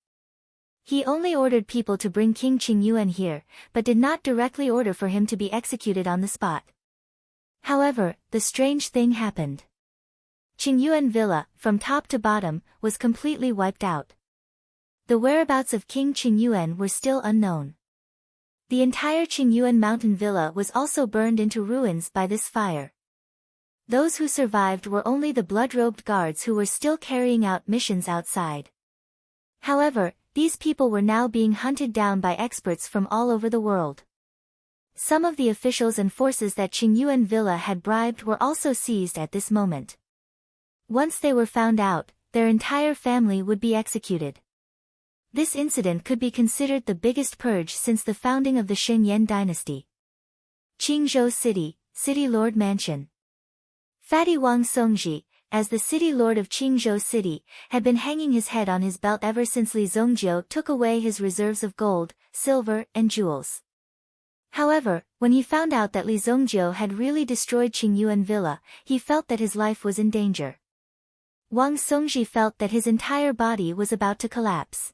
He only ordered people to bring King Qing Yuan here, but did not directly order for him to be executed on the spot. However, the strange thing happened. Qing Yuan Villa, from top to bottom, was completely wiped out. The whereabouts of King Qing Yuan were still unknown. The entire Qing Yuan mountain villa was also burned into ruins by this fire. Those who survived were only the blood-robed guards who were still carrying out missions outside. However, these people were now being hunted down by experts from all over the world. Some of the officials and forces that Qing Yuan Villa had bribed were also seized at this moment. Once they were found out, their entire family would be executed. This incident could be considered the biggest purge since the founding of the Sheng Yan dynasty. Qingzhou City, City Lord Mansion. Fatty Wang Songji, as the city lord of Qingzhou City, had been hanging his head on his belt ever since Li Zongjiu took away his reserves of gold, silver, and jewels. However, when he found out that Li Zongjiu had really destroyed Qing Yuan Villa, he felt that his life was in danger. Wang Songji felt that his entire body was about to collapse.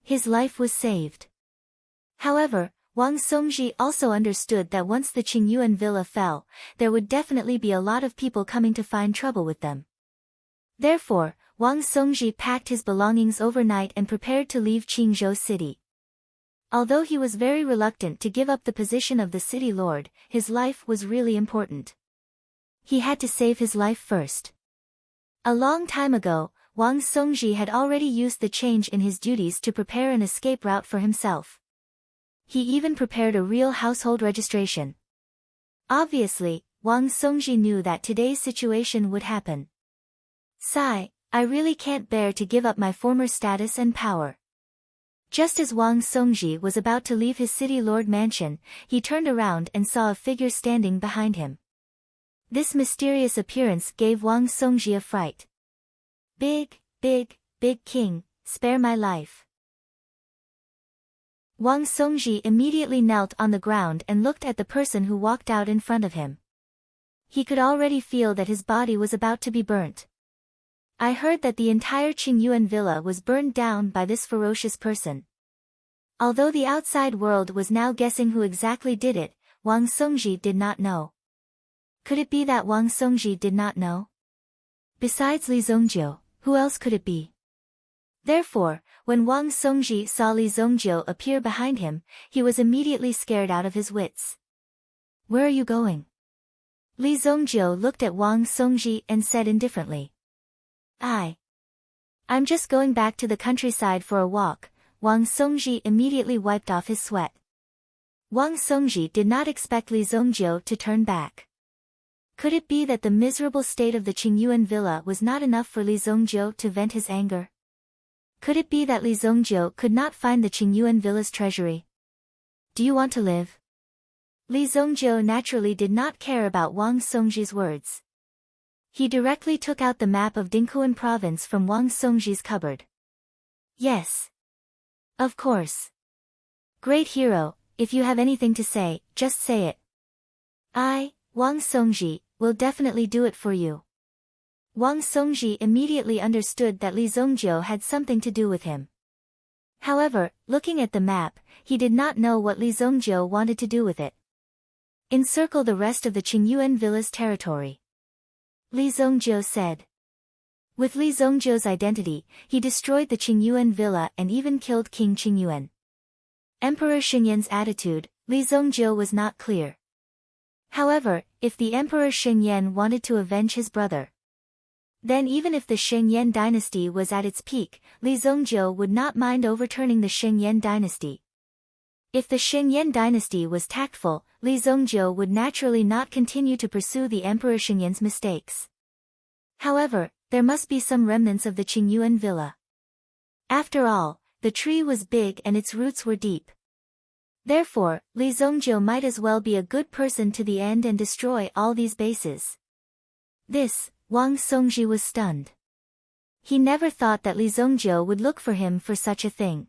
His life was saved. However, Wang Songji also understood that once the Qing Yuan Villa fell, there would definitely be a lot of people coming to find trouble with them. Therefore, Wang Songji packed his belongings overnight and prepared to leave Qingzhou City. Although he was very reluctant to give up the position of the city lord, his life was really important. He had to save his life first. A long time ago, Wang Songji had already used the change in his duties to prepare an escape route for himself. He even prepared a real household registration. Obviously, Wang Songji knew that today's situation would happen. Sigh, I really can't bear to give up my former status and power. Just as Wang Songji was about to leave his city lord mansion, he turned around and saw a figure standing behind him. This mysterious appearance gave Wang Songji a fright. Big king, spare my life. Wang Songji immediately knelt on the ground and looked at the person who walked out in front of him. He could already feel that his body was about to be burnt. I heard that the entire Qing Yuan Villa was burned down by this ferocious person. Although the outside world was now guessing who exactly did it, Wang Songji did not know. Could it be that Wang Songji did not know? Besides Li Zongjiu, who else could it be? Therefore, when Wang Songji saw Li Zongjiu appear behind him, he was immediately scared out of his wits. Where are you going? Li Zongjiu looked at Wang Songji and said indifferently. I'm just going back to the countryside for a walk. Wang Songji immediately wiped off his sweat. Wang Songji did not expect Li Zongjiu to turn back. Could it be that the miserable state of the Qing Yuan Villa was not enough for Li Zongjiu to vent his anger? Could it be that Li Zongjiu could not find the Qing Yuan Villa's treasury? Do you want to live? Li Zongjiu naturally did not care about Wang Songji's words. He directly took out the map of Dingquan province from Wang Songji's cupboard. Yes. Of course. Great hero, if you have anything to say, just say it. Wang Songji, will definitely do it for you. Wang Songji immediately understood that Li Zongjiu had something to do with him. However, looking at the map, he did not know what Li Zongjiu wanted to do with it. Encircle the rest of the Qing Yuan Villa's territory. Li Zongjiu said. With Li Zongjiu's identity, he destroyed the Qing Yuan Villa and even killed King Qing Yuan. Emperor Xing Yan's attitude, Li Zongjiu was not clear. However, if the Emperor Xing Yan wanted to avenge his brother, then even if the Sheng Yan dynasty was at its peak, Li Zongjiu would not mind overturning the Sheng Yan dynasty. If the Sheng Yan dynasty was tactful, Li Zongjiu would naturally not continue to pursue the Emperor Xing Yan's mistakes. However, there must be some remnants of the Qing Yuan Villa. After all, the tree was big and its roots were deep. Therefore, Li Zongjiu might as well be a good person to the end and destroy all these bases. This Wang Songji was stunned. He never thought that Li Zongjiu would look for him for such a thing.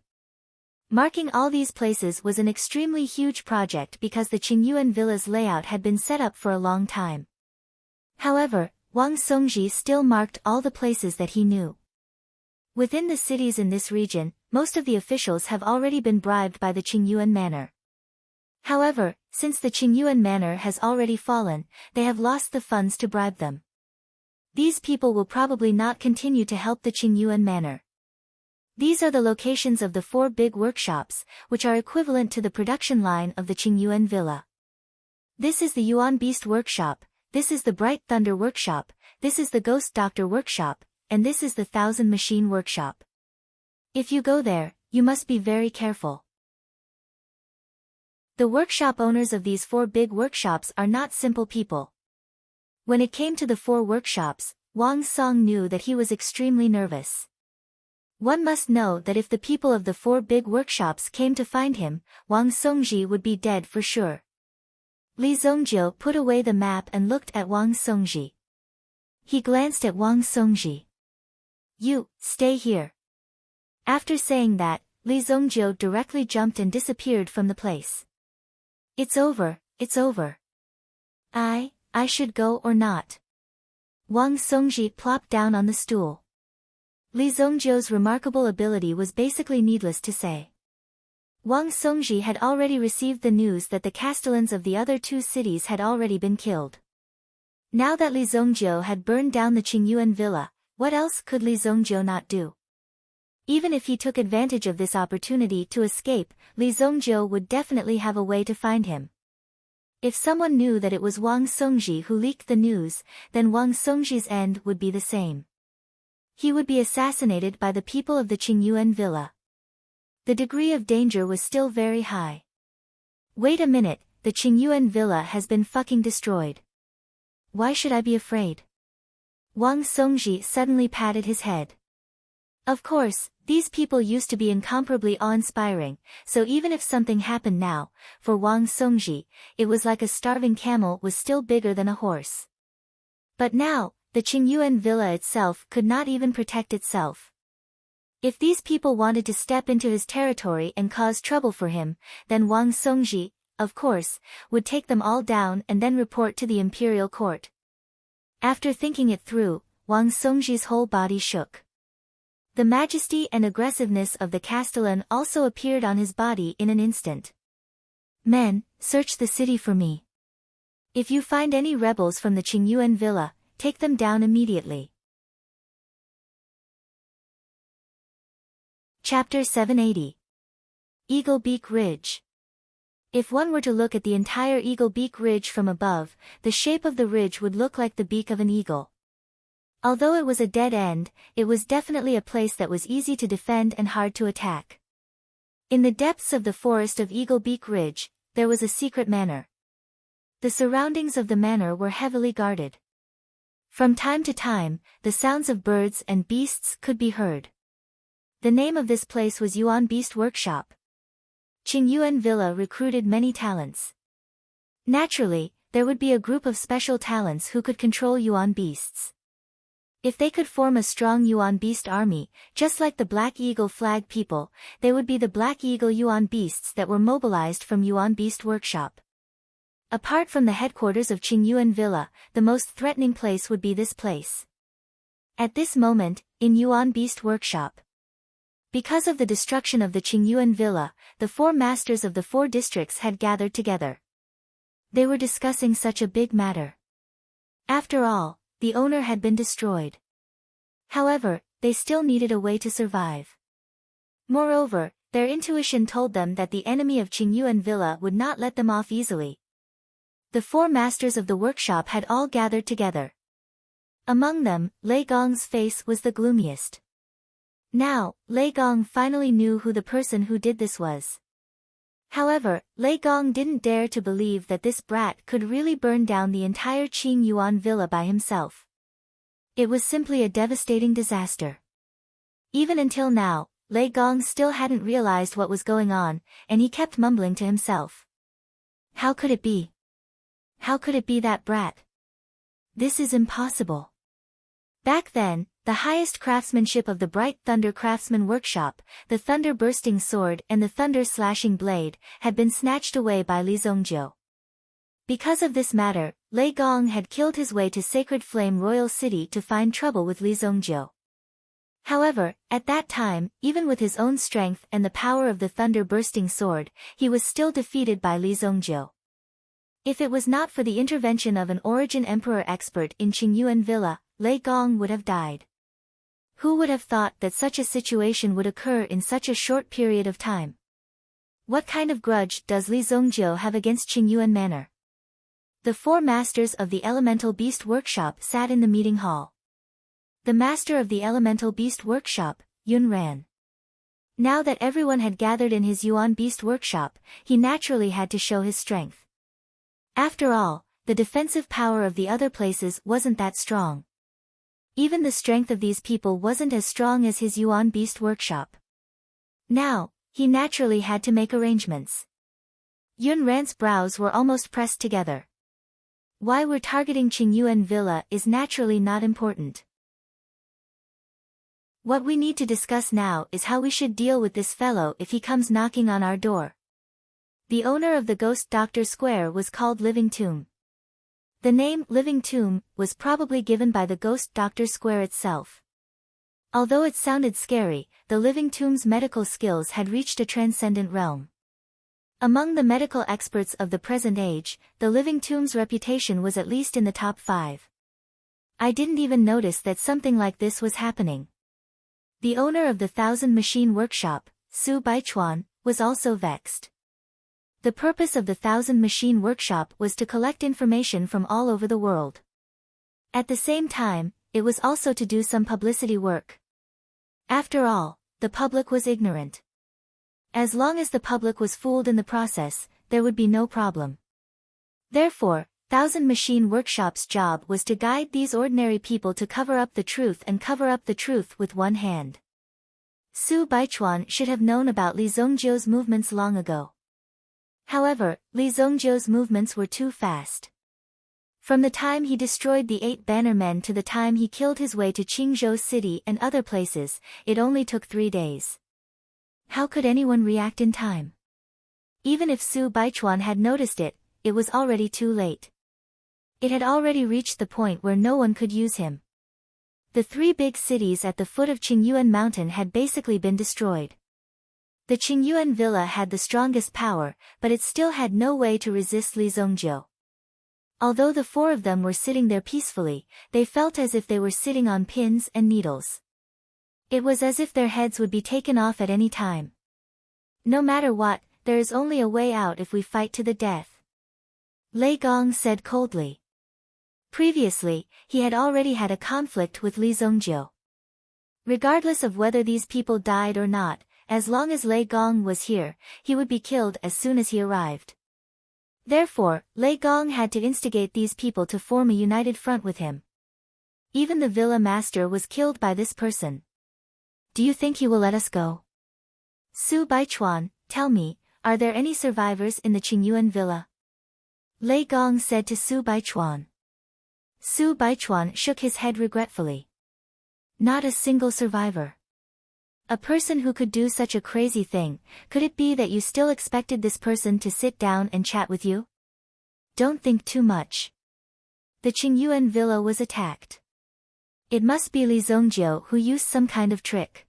Marking all these places was an extremely huge project because the Qingyuan villa's layout had been set up for a long time. However, Wang Songji still marked all the places that he knew. Within the cities in this region, most of the officials have already been bribed by the Qingyuan manor. However, since the Qingyuan manor has already fallen, they have lost the funds to bribe them. These people will probably not continue to help the Qingyuan manor. These are the locations of the 4 big workshops, which are equivalent to the production line of the Qingyuan villa. This is the Yuan Beast Workshop, this is the Bright Thunder Workshop, this is the Ghost Doctor Workshop, and this is the Thousand Machine Workshop. If you go there, you must be very careful. The workshop owners of these 4 big workshops are not simple people. When it came to the 4 workshops, Wang Song knew that he was extremely nervous. One must know that if the people of the 4 big workshops came to find him, Wang Songji would be dead for sure. Li Zongjiu put away the map and looked at Wang Songji. He glanced at Wang Songji. "You, stay here." After saying that, Li Zongjiu directly jumped and disappeared from the place. It's over, it's over. I should go or not? Wang Songji plopped down on the stool. Li Zongjiu's remarkable ability was basically needless to say. Wang Songji had already received the news that the castellans of the other 2 cities had already been killed. Now that Li Zongjiu had burned down the Qingyuan villa, what else could Li Zongjiu not do? Even if he took advantage of this opportunity to escape, Li Zongjiu would definitely have a way to find him. If someone knew that it was Wang Songji who leaked the news, then Wang Songji's end would be the same. He would be assassinated by the people of the Qingyuan villa. The degree of danger was still very high. Wait a minute, the Qingyuan villa has been fucking destroyed. Why should I be afraid? Wang Songji suddenly patted his head. Of course, these people used to be incomparably awe-inspiring, so even if something happened now, for Wang Songji, it was like a starving camel was still bigger than a horse. But now, the Qingyuan villa itself could not even protect itself. If these people wanted to step into his territory and cause trouble for him, then Wang Songji, of course, would take them all down and then report to the imperial court. After thinking it through, Wang Songji's whole body shook. The majesty and aggressiveness of the castellan also appeared on his body in an instant. Men, search the city for me. If you find any rebels from the Qingyuan villa, take them down immediately. Chapter 780. Eagle Beak Ridge. If one were to look at the entire Eagle Beak Ridge from above, the shape of the ridge would look like the beak of an eagle. Although it was a dead end, it was definitely a place that was easy to defend and hard to attack. In the depths of the forest of Eagle Beak Ridge, there was a secret manor. The surroundings of the manor were heavily guarded. From time to time, the sounds of birds and beasts could be heard. The name of this place was Yuan Beast Workshop. Qingyuan Villa recruited many talents. Naturally, there would be a group of special talents who could control Yuan beasts. If they could form a strong Yuan Beast army, just like the Black Eagle flag people, they would be the Black Eagle Yuan Beasts that were mobilized from Yuan Beast Workshop. Apart from the headquarters of Qingyuan Villa, the most threatening place would be this place. At this moment, in Yuan Beast Workshop. Because of the destruction of the Qingyuan Villa, the 4 masters of the 4 districts had gathered together. They were discussing such a big matter. After all, the owner had been destroyed. However, they still needed a way to survive. Moreover, their intuition told them that the enemy of Qingyuan Villa would not let them off easily. The 4 masters of the workshop had all gathered together. Among them, Lei Gong's face was the gloomiest. Now, Lei Gong finally knew who the person who did this was. However, Lei Gong didn't dare to believe that this brat could really burn down the entire Qingyuan Villa by himself. It was simply a devastating disaster. Even until now, Lei Gong still hadn't realized what was going on, and he kept mumbling to himself. How could it be? How could it be that brat? This is impossible. Back then, the highest craftsmanship of the Bright Thunder Craftsman Workshop, the thunder-bursting sword and the thunder-slashing blade, had been snatched away by Li Zongjiu. Because of this matter, Lei Gong had killed his way to Sacred Flame Royal City to find trouble with Li Zongjiu. However, at that time, even with his own strength and the power of the thunder-bursting sword, he was still defeated by Li Zongjiu. If it was not for the intervention of an Origin Emperor expert in Qingyuan Villa, Lei Gong would have died. Who would have thought that such a situation would occur in such a short period of time? What kind of grudge does Li Zongjiu have against Qingyuan Manor? The 4 masters of the Elemental Beast Workshop sat in the meeting hall. The master of the Elemental Beast Workshop, Yun Ran. Now that everyone had gathered in his Yuan Beast Workshop, he naturally had to show his strength. After all, the defensive power of the other places wasn't that strong. Even the strength of these people wasn't as strong as his Yuan Beast Workshop. Now, he naturally had to make arrangements. Yun Ran's brows were almost pressed together. Why we're targeting Qingyuan Villa is naturally not important. What we need to discuss now is how we should deal with this fellow if he comes knocking on our door. The owner of the Ghost Doctor Square was called Living Tomb. The name Living Tomb was probably given by the Ghost Doctor Square itself. Although it sounded scary, the Living Tomb's medical skills had reached a transcendent realm. Among the medical experts of the present age, the Living Tomb's reputation was at least in the top 5. I didn't even notice that something like this was happening. The owner of the 1000 Machine Workshop, Su Baichuan, was also vexed. The purpose of the 1000 Machine Workshop was to collect information from all over the world. At the same time, it was also to do some publicity work. After all, the public was ignorant. As long as the public was fooled in the process, there would be no problem. Therefore, 1000 Machine Workshop's job was to guide these ordinary people to cover up the truth and cover up the truth with one hand. Su Baichuan should have known about Li Zongjiu's movements long ago. However, Li Zongjiu's movements were too fast. From the time he destroyed the 8 banner men to the time he killed his way to Qingzhou City and other places, it only took 3 days. How could anyone react in time? Even if Su Baichuan had noticed it, it was already too late. It had already reached the point where no one could use him. The 3 big cities at the foot of Qingyuan Mountain had basically been destroyed. The Qingyuan Villa had the strongest power, but it still had no way to resist Li Zongjiu. Although the 4 of them were sitting there peacefully, they felt as if they were sitting on pins and needles. It was as if their heads would be taken off at any time. No matter what, there is only a way out if we fight to the death. Lei Gong said coldly. Previously, he had already had a conflict with Li Zongjiu. Regardless of whether these people died or not, as long as Lei Gong was here, he would be killed as soon as he arrived. Therefore, Lei Gong had to instigate these people to form a united front with him. Even the villa master was killed by this person. Do you think he will let us go? Su Baichuan, tell me, are there any survivors in the Qingyuan villa? Lei Gong said to Su Baichuan. Su Baichuan shook his head regretfully. Not a single survivor. A person who could do such a crazy thing, could it be that you still expected this person to sit down and chat with you? Don't think too much. The Qingyuan villa was attacked. It must be Li Zongjiu who used some kind of trick.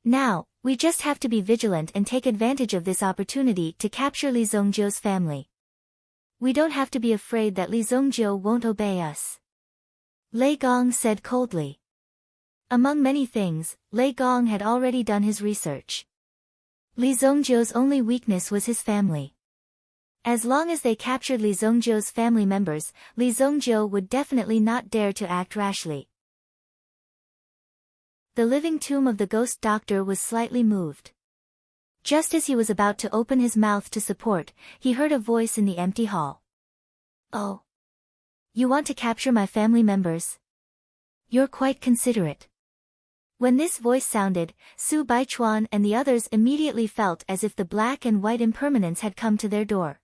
Now, we just have to be vigilant and take advantage of this opportunity to capture Li Zongjiu's family. We don't have to be afraid that Li Zongjiu won't obey us. Lei Gong said coldly. Among many things, Lei Gong had already done his research. Li Zongjiu's only weakness was his family. As long as they captured Li Zongjiu's family members, Li Zongjiu would definitely not dare to act rashly. The living tomb of the ghost doctor was slightly moved. Just as he was about to open his mouth to support, he heard a voice in the empty hall. Oh. You want to capture my family members? You're quite considerate. When this voice sounded, Su Baichuan and the others immediately felt as if the black and white impermanence had come to their door.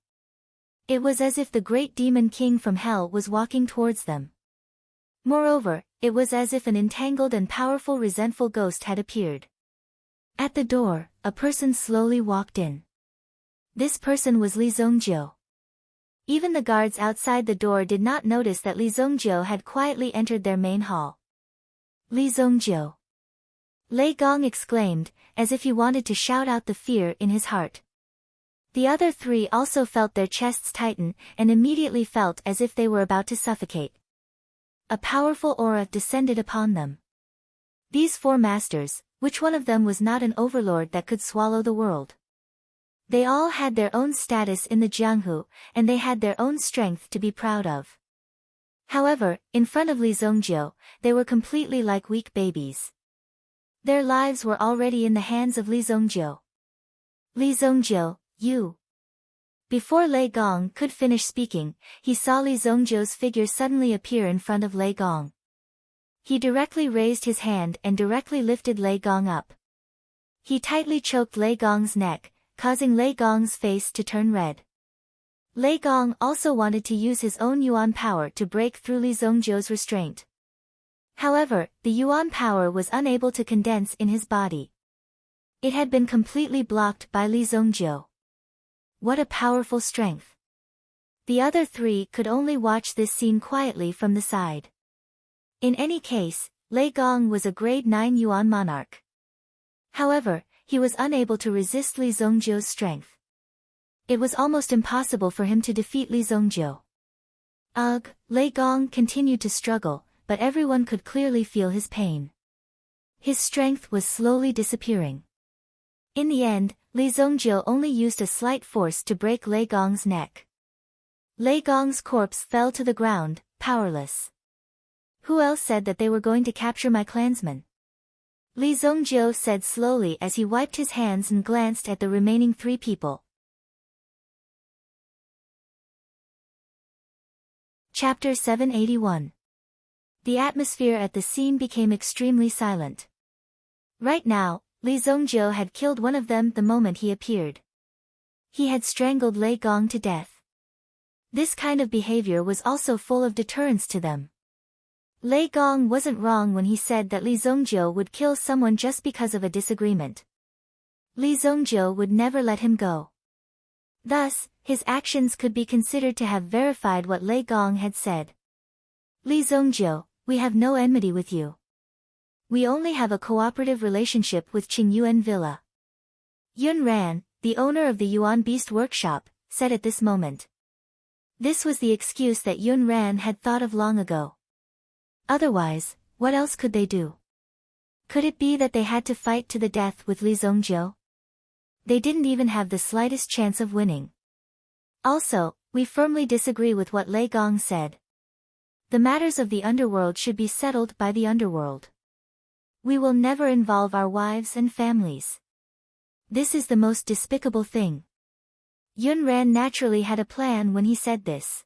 It was as if the great demon king from hell was walking towards them. Moreover, it was as if an entangled and powerful resentful ghost had appeared. At the door, a person slowly walked in. This person was Li Zongjiu. Even the guards outside the door did not notice that Li Zongjiu had quietly entered their main hall. Li Zongjiu! Lei Gong exclaimed, as if he wanted to shout out the fear in his heart. The other three also felt their chests tighten, and immediately felt as if they were about to suffocate. A powerful aura descended upon them. These four masters, which one of them was not an overlord that could swallow the world? They all had their own status in the Jianghu, and they had their own strength to be proud of. However, in front of Li Zongjiu, they were completely like weak babies. Their lives were already in the hands of Li Zongjiu. Li Zongjiu, you. Before Lei Gong could finish speaking, he saw Li Zongjiu's figure suddenly appear in front of Lei Gong. He directly raised his hand and directly lifted Lei Gong up. He tightly choked Lei Gong's neck, causing Lei Gong's face to turn red. Lei Gong also wanted to use his own Yuan power to break through Li Zongjiu's restraint. However, the Yuan power was unable to condense in his body. It had been completely blocked by Li Zongjiu. What a powerful strength! The other three could only watch this scene quietly from the side. In any case, Lei Gong was a grade 9 Yuan monarch. However, he was unable to resist Li Zongjiu's strength. It was almost impossible for him to defeat Li Zongjiu. Ugh, Lei Gong continued to struggle, but everyone could clearly feel his pain. His strength was slowly disappearing. In the end, Li Zongjiu only used a slight force to break Lei Gong's neck. Lei Gong's corpse fell to the ground, powerless. Who else said that they were going to capture my clansmen? Li Zongjiu said slowly as he wiped his hands and glanced at the remaining three people. Chapter 781. The atmosphere at the scene became extremely silent. Right now, Li Zongjiu had killed one of them the moment he appeared. He had strangled Lei Gong to death. This kind of behavior was also full of deterrence to them. Lei Gong wasn't wrong when he said that Li Zongjiu would kill someone just because of a disagreement. Li Zongjiu would never let him go. Thus, his actions could be considered to have verified what Lei Gong had said. Li Zongjiu, we have no enmity with you. We only have a cooperative relationship with Qingyuan Villa. Yun Ran, the owner of the Yuan Beast Workshop, said at this moment. This was the excuse that Yun Ran had thought of long ago. Otherwise, what else could they do? Could it be that they had to fight to the death with Li Zongjiu? They didn't even have the slightest chance of winning. Also, we firmly disagree with what Lei Gong said. The matters of the underworld should be settled by the underworld. We will never involve our wives and families. This is the most despicable thing. Yun Ran naturally had a plan when he said this.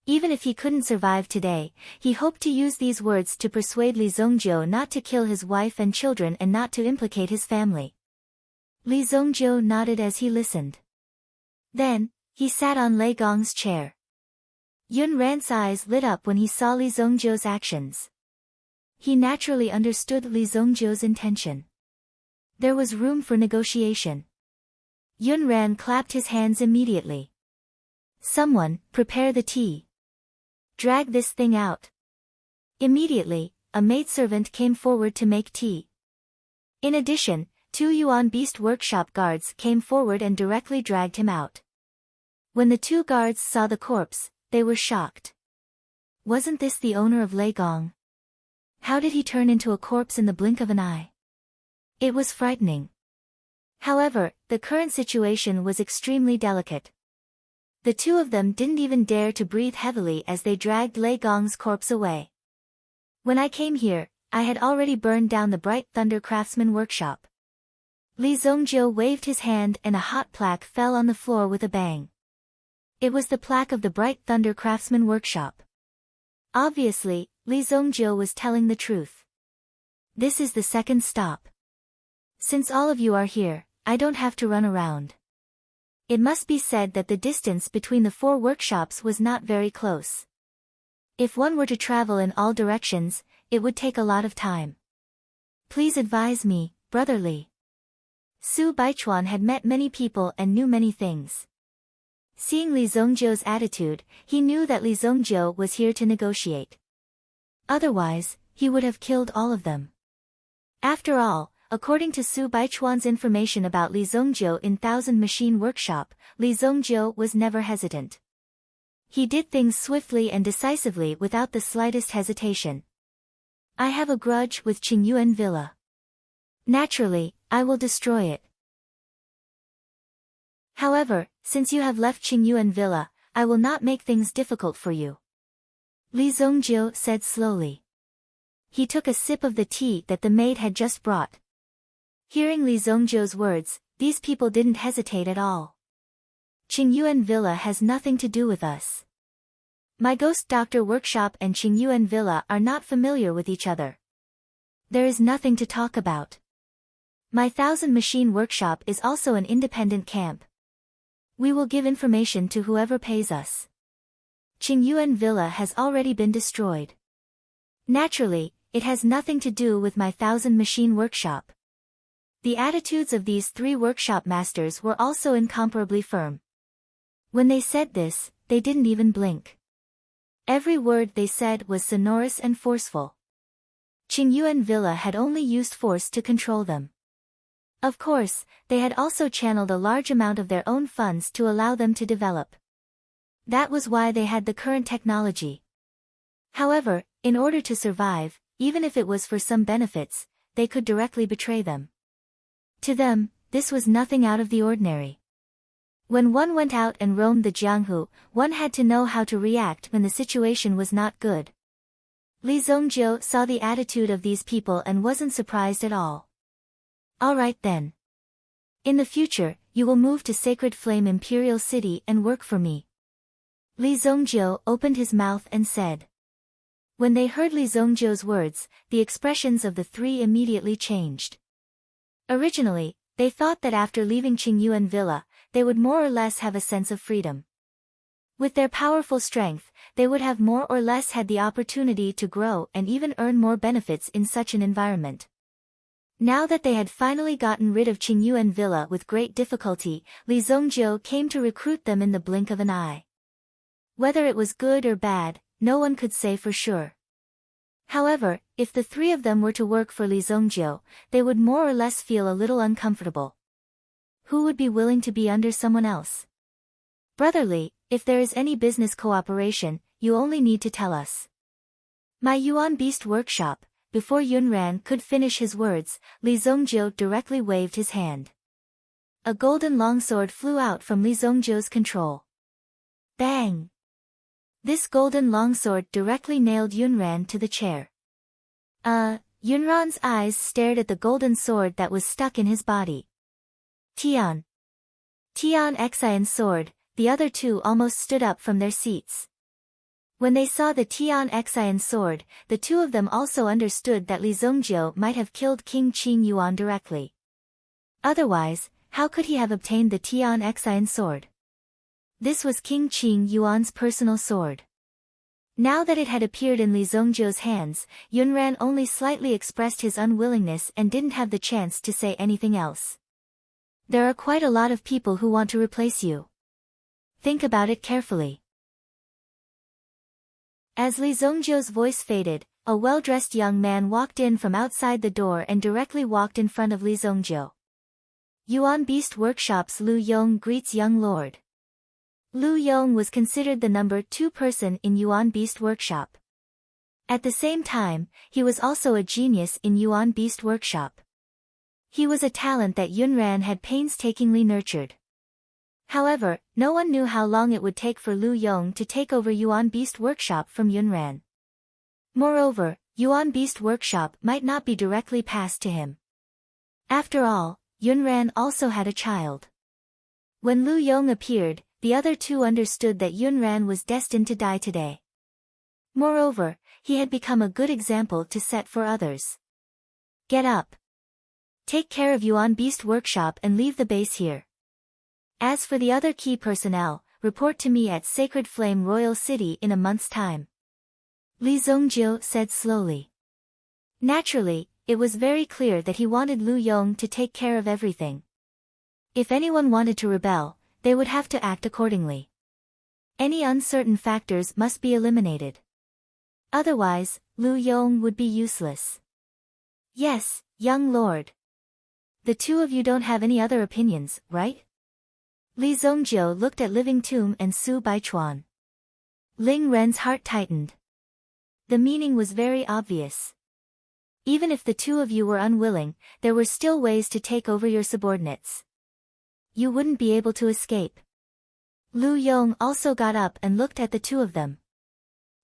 Even if he couldn't survive today, he hoped to use these words to persuade Li Zongjiu not to kill his wife and children and not to implicate his family. Li Zongjiu nodded as he listened. Then, he sat on Lei Gong's chair. Yun Ran's eyes lit up when he saw Li Zongjiu's actions. He naturally understood Li Zongjiu's intention. There was room for negotiation. Yun Ran clapped his hands immediately. Someone, prepare the tea. Drag this thing out. Immediately, a maidservant came forward to make tea. In addition, 2 Yuan Beast Workshop guards came forward and directly dragged him out. When the 2 guards saw the corpse, they were shocked. Wasn't this the owner of Lei Gong? How did he turn into a corpse in the blink of an eye? It was frightening. However, the current situation was extremely delicate. The 2 of them didn't even dare to breathe heavily as they dragged Lei Gong's corpse away. When I came here, I had already burned down the Bright Thunder Craftsman Workshop. Li Zongjiu waved his hand and a hot plaque fell on the floor with a bang. It was the plaque of the Bright Thunder Craftsman Workshop. Obviously, Li Zongjiu was telling the truth. This is the second stop. Since all of you are here, I don't have to run around. It must be said that the distance between the 4 workshops was not very close. If one were to travel in all directions, it would take a lot of time. Please advise me, Brother Li. Su Baichuan had met many people and knew many things. Seeing Li Zongjiu's attitude, he knew that Li Zongjiu was here to negotiate. Otherwise, he would have killed all of them. After all, according to Su Baichuan's information about Li Zongjiu in Thousand Machine Workshop, Li Zongjiu was never hesitant. He did things swiftly and decisively without the slightest hesitation. I have a grudge with Qingyuan Villa. Naturally, I will destroy it. However, since you have left Qingyuan Villa, I will not make things difficult for you. Li Zongjiu said slowly. He took a sip of the tea that the maid had just brought. Hearing Li Zongjiu's words, these people didn't hesitate at all. Qingyuan Villa has nothing to do with us. My ghost doctor workshop and Qingyuan Villa are not familiar with each other. There is nothing to talk about. My Thousand Machine Workshop is also an independent camp. We will give information to whoever pays us. Qingyuan Villa has already been destroyed. Naturally, it has nothing to do with my Thousand Machine Workshop. The attitudes of these three workshop masters were also incomparably firm. When they said this, they didn't even blink. Every word they said was sonorous and forceful. Qingyuan Villa had only used force to control them. Of course, they had also channeled a large amount of their own funds to allow them to develop. That was why they had the current technology. However, in order to survive, even if it was for some benefits, they could directly betray them. To them, this was nothing out of the ordinary. When one went out and roamed the Jianghu, one had to know how to react when the situation was not good. Li Zongjiu saw the attitude of these people and wasn't surprised at all. All right then. In the future, you will move to Sacred Flame Imperial City and work for me. Li Zongjiu opened his mouth and said. When they heard Li Zongjiu's words, the expressions of the three immediately changed. Originally, they thought that after leaving Qingyuan Villa, they would more or less have a sense of freedom. With their powerful strength, they would have more or less had the opportunity to grow and even earn more benefits in such an environment. Now that they had finally gotten rid of Qingyuan Villa with great difficulty, Li Zongjiu came to recruit them in the blink of an eye. Whether it was good or bad, no one could say for sure. However, if the three of them were to work for Li Zongjiu, they would more or less feel a little uncomfortable. Who would be willing to be under someone else? Brother Li, if there is any business cooperation, you only need to tell us. My Yuan Beast Workshop. Before Yunran could finish his words, Li Zongjiu directly waved his hand. A golden longsword flew out from Li Zongjiu's control. Bang! This golden longsword directly nailed Yunran to the chair. Yunran's eyes stared at the golden sword that was stuck in his body. Tian Xian's sword, the other two almost stood up from their seats. When they saw the Tian Xian's sword, the two of them also understood that Li Zongjiu might have killed King Qing Yuan directly. Otherwise, how could he have obtained the Tian Xian's sword? This was King Qing Yuan's personal sword. Now that it had appeared in Li Zongjiu's hands, Yunran only slightly expressed his unwillingness and didn't have the chance to say anything else. There are quite a lot of people who want to replace you. Think about it carefully. As Li Zongjiu's voice faded, a well-dressed young man walked in from outside the door and directly walked in front of Li Zongjiu. Yuan Beast Workshop's Lu Yong greets young lord. Lu Yong was considered the number 2 person in Yuan Beast Workshop. At the same time, he was also a genius in Yuan Beast Workshop. He was a talent that Yunran had painstakingly nurtured. However, no one knew how long it would take for Lu Yong to take over Yuan Beast Workshop from Yunran. Moreover, Yuan Beast Workshop might not be directly passed to him. After all, Yunran also had a child. When Lu Yong appeared, the other two understood that Yunran was destined to die today. Moreover, he had become a good example to set for others. Get up. Take care of Yuan Beast Workshop and leave the base here. As for the other key personnel, report to me at Sacred Flame Royal City in a month's time. Li Zongjiu said slowly. Naturally, it was very clear that he wanted Lu Yong to take care of everything. If anyone wanted to rebel, they would have to act accordingly. Any uncertain factors must be eliminated. Otherwise, Lu Yong would be useless. Yes, young lord. The two of you don't have any other opinions, right? Li Zongjiu looked at Living Tomb and Su Baichuan. Ling Ren's heart tightened. The meaning was very obvious. Even if the two of you were unwilling, there were still ways to take over your subordinates. You wouldn't be able to escape. Lu Yong also got up and looked at the two of them.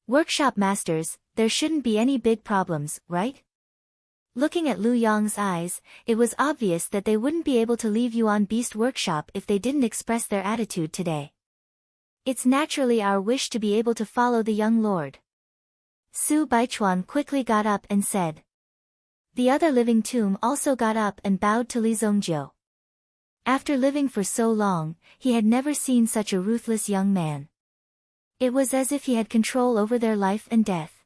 Workshop masters, there shouldn't be any big problems, right? Looking at Lu Yong's eyes, it was obvious that they wouldn't be able to leave Yuan Beast Workshop if they didn't express their attitude today. It's naturally our wish to be able to follow the young lord. Su Baichuan quickly got up and said. The other Living Tomb also got up and bowed to Li Zongjiu. After living for so long, he had never seen such a ruthless young man. It was as if he had control over their life and death.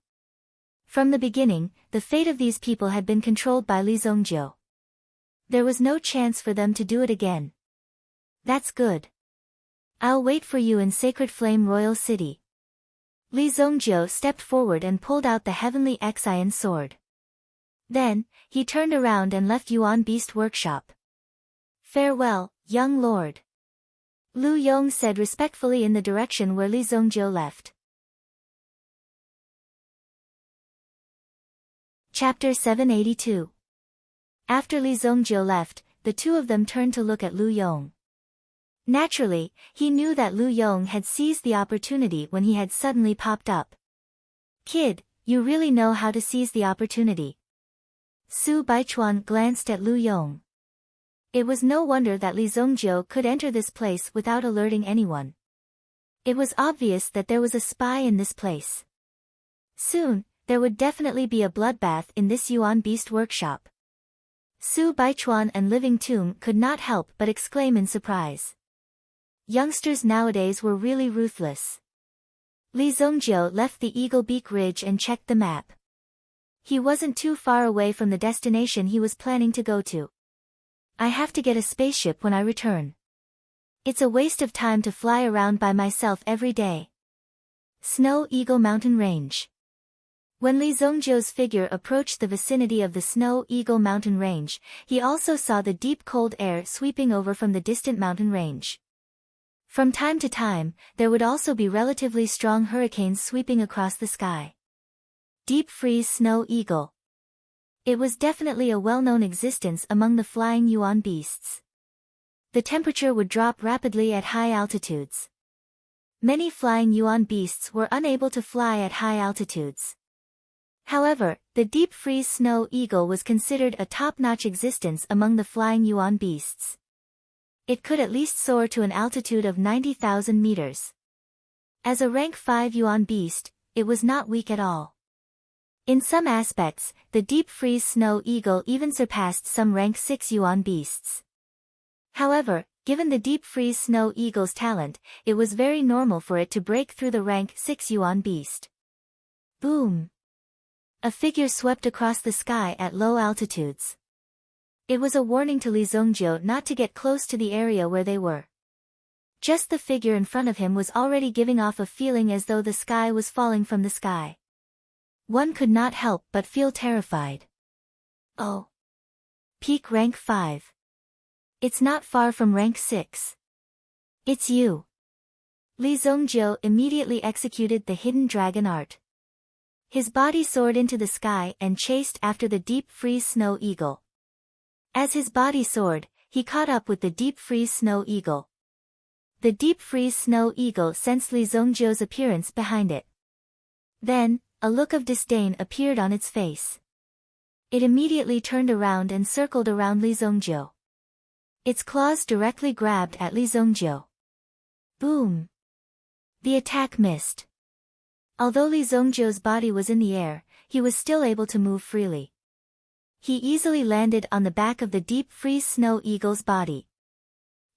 From the beginning, the fate of these people had been controlled by Li Zongjiu. There was no chance for them to do it again. That's good. I'll wait for you in Sacred Flame Royal City. Li Zongjiu stepped forward and pulled out the Heavenly Xian sword. Then, he turned around and left Yuan Beast Workshop. Farewell, young lord. Lu Yong said respectfully in the direction where Li Zongjiu left. Chapter 782. After Li Zongjiu left, the two of them turned to look at Lu Yong. Naturally, he knew that Lu Yong had seized the opportunity when he had suddenly popped up. Kid, you really know how to seize the opportunity. Su Baichuan glanced at Lu Yong. It was no wonder that Li Zongjiu could enter this place without alerting anyone. It was obvious that there was a spy in this place. Soon, there would definitely be a bloodbath in this Yuan Beast Workshop. Su Baichuan and Living Tomb could not help but exclaim in surprise. Youngsters nowadays were really ruthless. Li Zongjiu left the Eagle Beak Ridge and checked the map. He wasn't too far away from the destination he was planning to go to. I have to get a spaceship when I return. It's a waste of time to fly around by myself every day. Snow Eagle Mountain Range. When Li Zongjiu's figure approached the vicinity of the Snow Eagle Mountain Range, he also saw the deep cold air sweeping over from the distant mountain range. From time to time, there would also be relatively strong hurricanes sweeping across the sky. Deep Freeze Snow Eagle. It was definitely a well-known existence among the flying Yuan beasts. The temperature would drop rapidly at high altitudes. Many flying Yuan beasts were unable to fly at high altitudes. However, the Deep Freeze Snow Eagle was considered a top-notch existence among the flying Yuan beasts. It could at least soar to an altitude of 90,000 meters. As a rank 5 Yuan beast, it was not weak at all. In some aspects, the Deep Freeze Snow Eagle even surpassed some rank 6 Yuan beasts. However, given the Deep Freeze Snow Eagle's talent, it was very normal for it to break through the rank 6 Yuan beast. Boom! A figure swept across the sky at low altitudes. It was a warning to Li Zongjiu not to get close to the area where they were. Just the figure in front of him was already giving off a feeling as though the sky was falling from the sky. One could not help but feel terrified. Oh! Peak rank 5. It's not far from rank 6. It's you. Li Zongjiu immediately executed the hidden dragon art. His body soared into the sky and chased after the Deep Freeze Snow Eagle. As his body soared, he caught up with the Deep Freeze Snow Eagle. The Deep Freeze Snow Eagle sensed Li Zongjiu's appearance behind it. Then, a look of disdain appeared on its face. It immediately turned around and circled around Li Zongjiu. Its claws directly grabbed at Li Zongjiu. Boom! The attack missed. Although Li Zongjiu's body was in the air, he was still able to move freely. He easily landed on the back of the Deep Freeze Snow Eagle's body.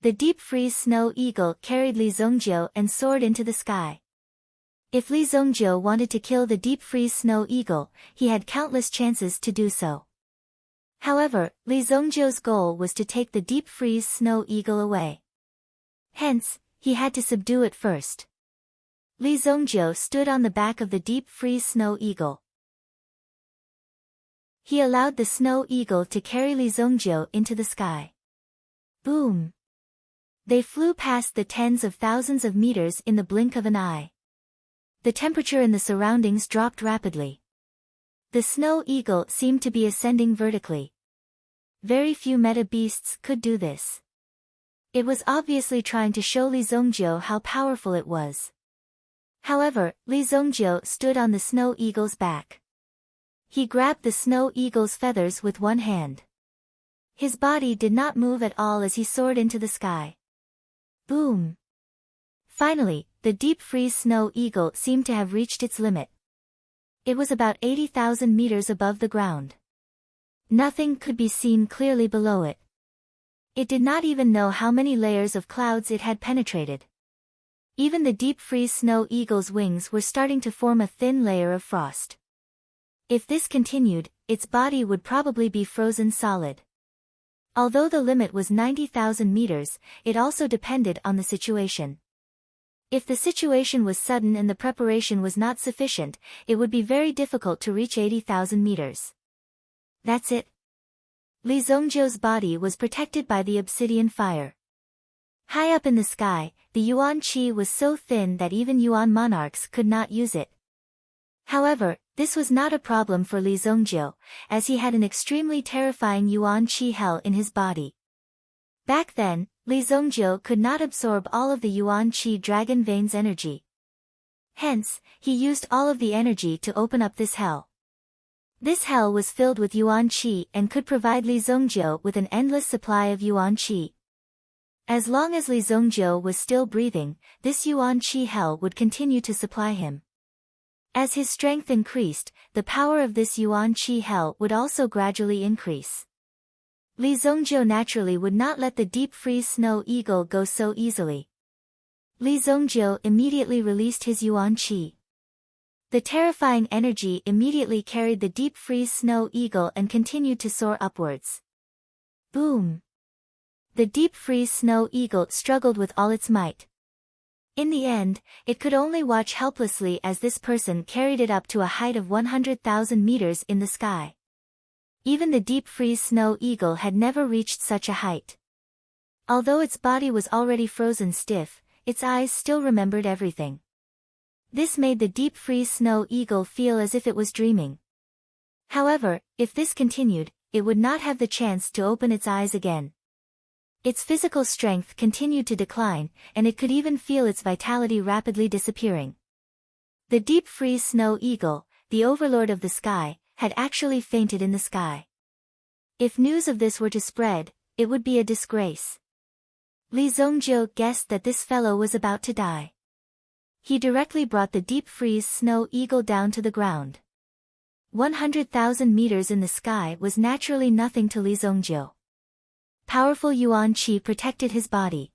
The Deep Freeze Snow Eagle carried Li Zongjiu and soared into the sky. If Li Zongjiu wanted to kill the deep freeze snow eagle, he had countless chances to do so. However, Li Zongjiu's goal was to take the deep freeze snow eagle away. Hence, he had to subdue it first. Li Zongjiu stood on the back of the deep freeze snow eagle. He allowed the snow eagle to carry Li Zongjiu into the sky. Boom! They flew past the tens of thousands of meters in the blink of an eye. The temperature in the surroundings dropped rapidly. The snow eagle seemed to be ascending vertically. Very few meta beasts could do this. It was obviously trying to show Li Zongjiu how powerful it was. However, Li Zongjiu stood on the snow eagle's back. He grabbed the snow eagle's feathers with one hand. His body did not move at all as he soared into the sky. Boom! Finally, the deep freeze snow eagle seemed to have reached its limit. It was about 80,000 meters above the ground. Nothing could be seen clearly below it. It did not even know how many layers of clouds it had penetrated. Even the deep freeze snow eagle's wings were starting to form a thin layer of frost. If this continued, its body would probably be frozen solid. Although the limit was 90,000 meters, it also depended on the situation. If the situation was sudden and the preparation was not sufficient, it would be very difficult to reach 80,000 meters. That's it. Li Zongjiu's body was protected by the obsidian fire. High up in the sky, the yuan qi was so thin that even yuan monarchs could not use it. However, this was not a problem for Li Zongjiu, as he had an extremely terrifying yuan qi hell in his body. Back then, Li Zongjiu could not absorb all of the yuan qi dragon vein's energy. Hence, he used all of the energy to open up this hell. This hell was filled with yuan qi and could provide Li Zongjiu with an endless supply of yuan qi. As long as Li Zongjiu was still breathing, this yuan qi hell would continue to supply him. As his strength increased, the power of this yuan qi hell would also gradually increase. Li Zongjiu naturally would not let the deep freeze snow eagle go so easily. Li Zongjiu immediately released his yuan qi. The terrifying energy immediately carried the deep freeze snow eagle and continued to soar upwards. Boom! The deep freeze snow eagle struggled with all its might. In the end, it could only watch helplessly as this person carried it up to a height of 100,000 meters in the sky. Even the deep freeze snow eagle had never reached such a height. Although its body was already frozen stiff, its eyes still remembered everything. This made the deep freeze snow eagle feel as if it was dreaming. However, if this continued, it would not have the chance to open its eyes again. Its physical strength continued to decline, and it could even feel its vitality rapidly disappearing. The deep freeze snow eagle, the overlord of the sky, had actually fainted in the sky. If news of this were to spread, it would be a disgrace. Li Zongjiu guessed that this fellow was about to die. He directly brought the deep freeze snow eagle down to the ground. 100,000 meters in the sky was naturally nothing to Li Zongjiu. Powerful yuan qi protected his body.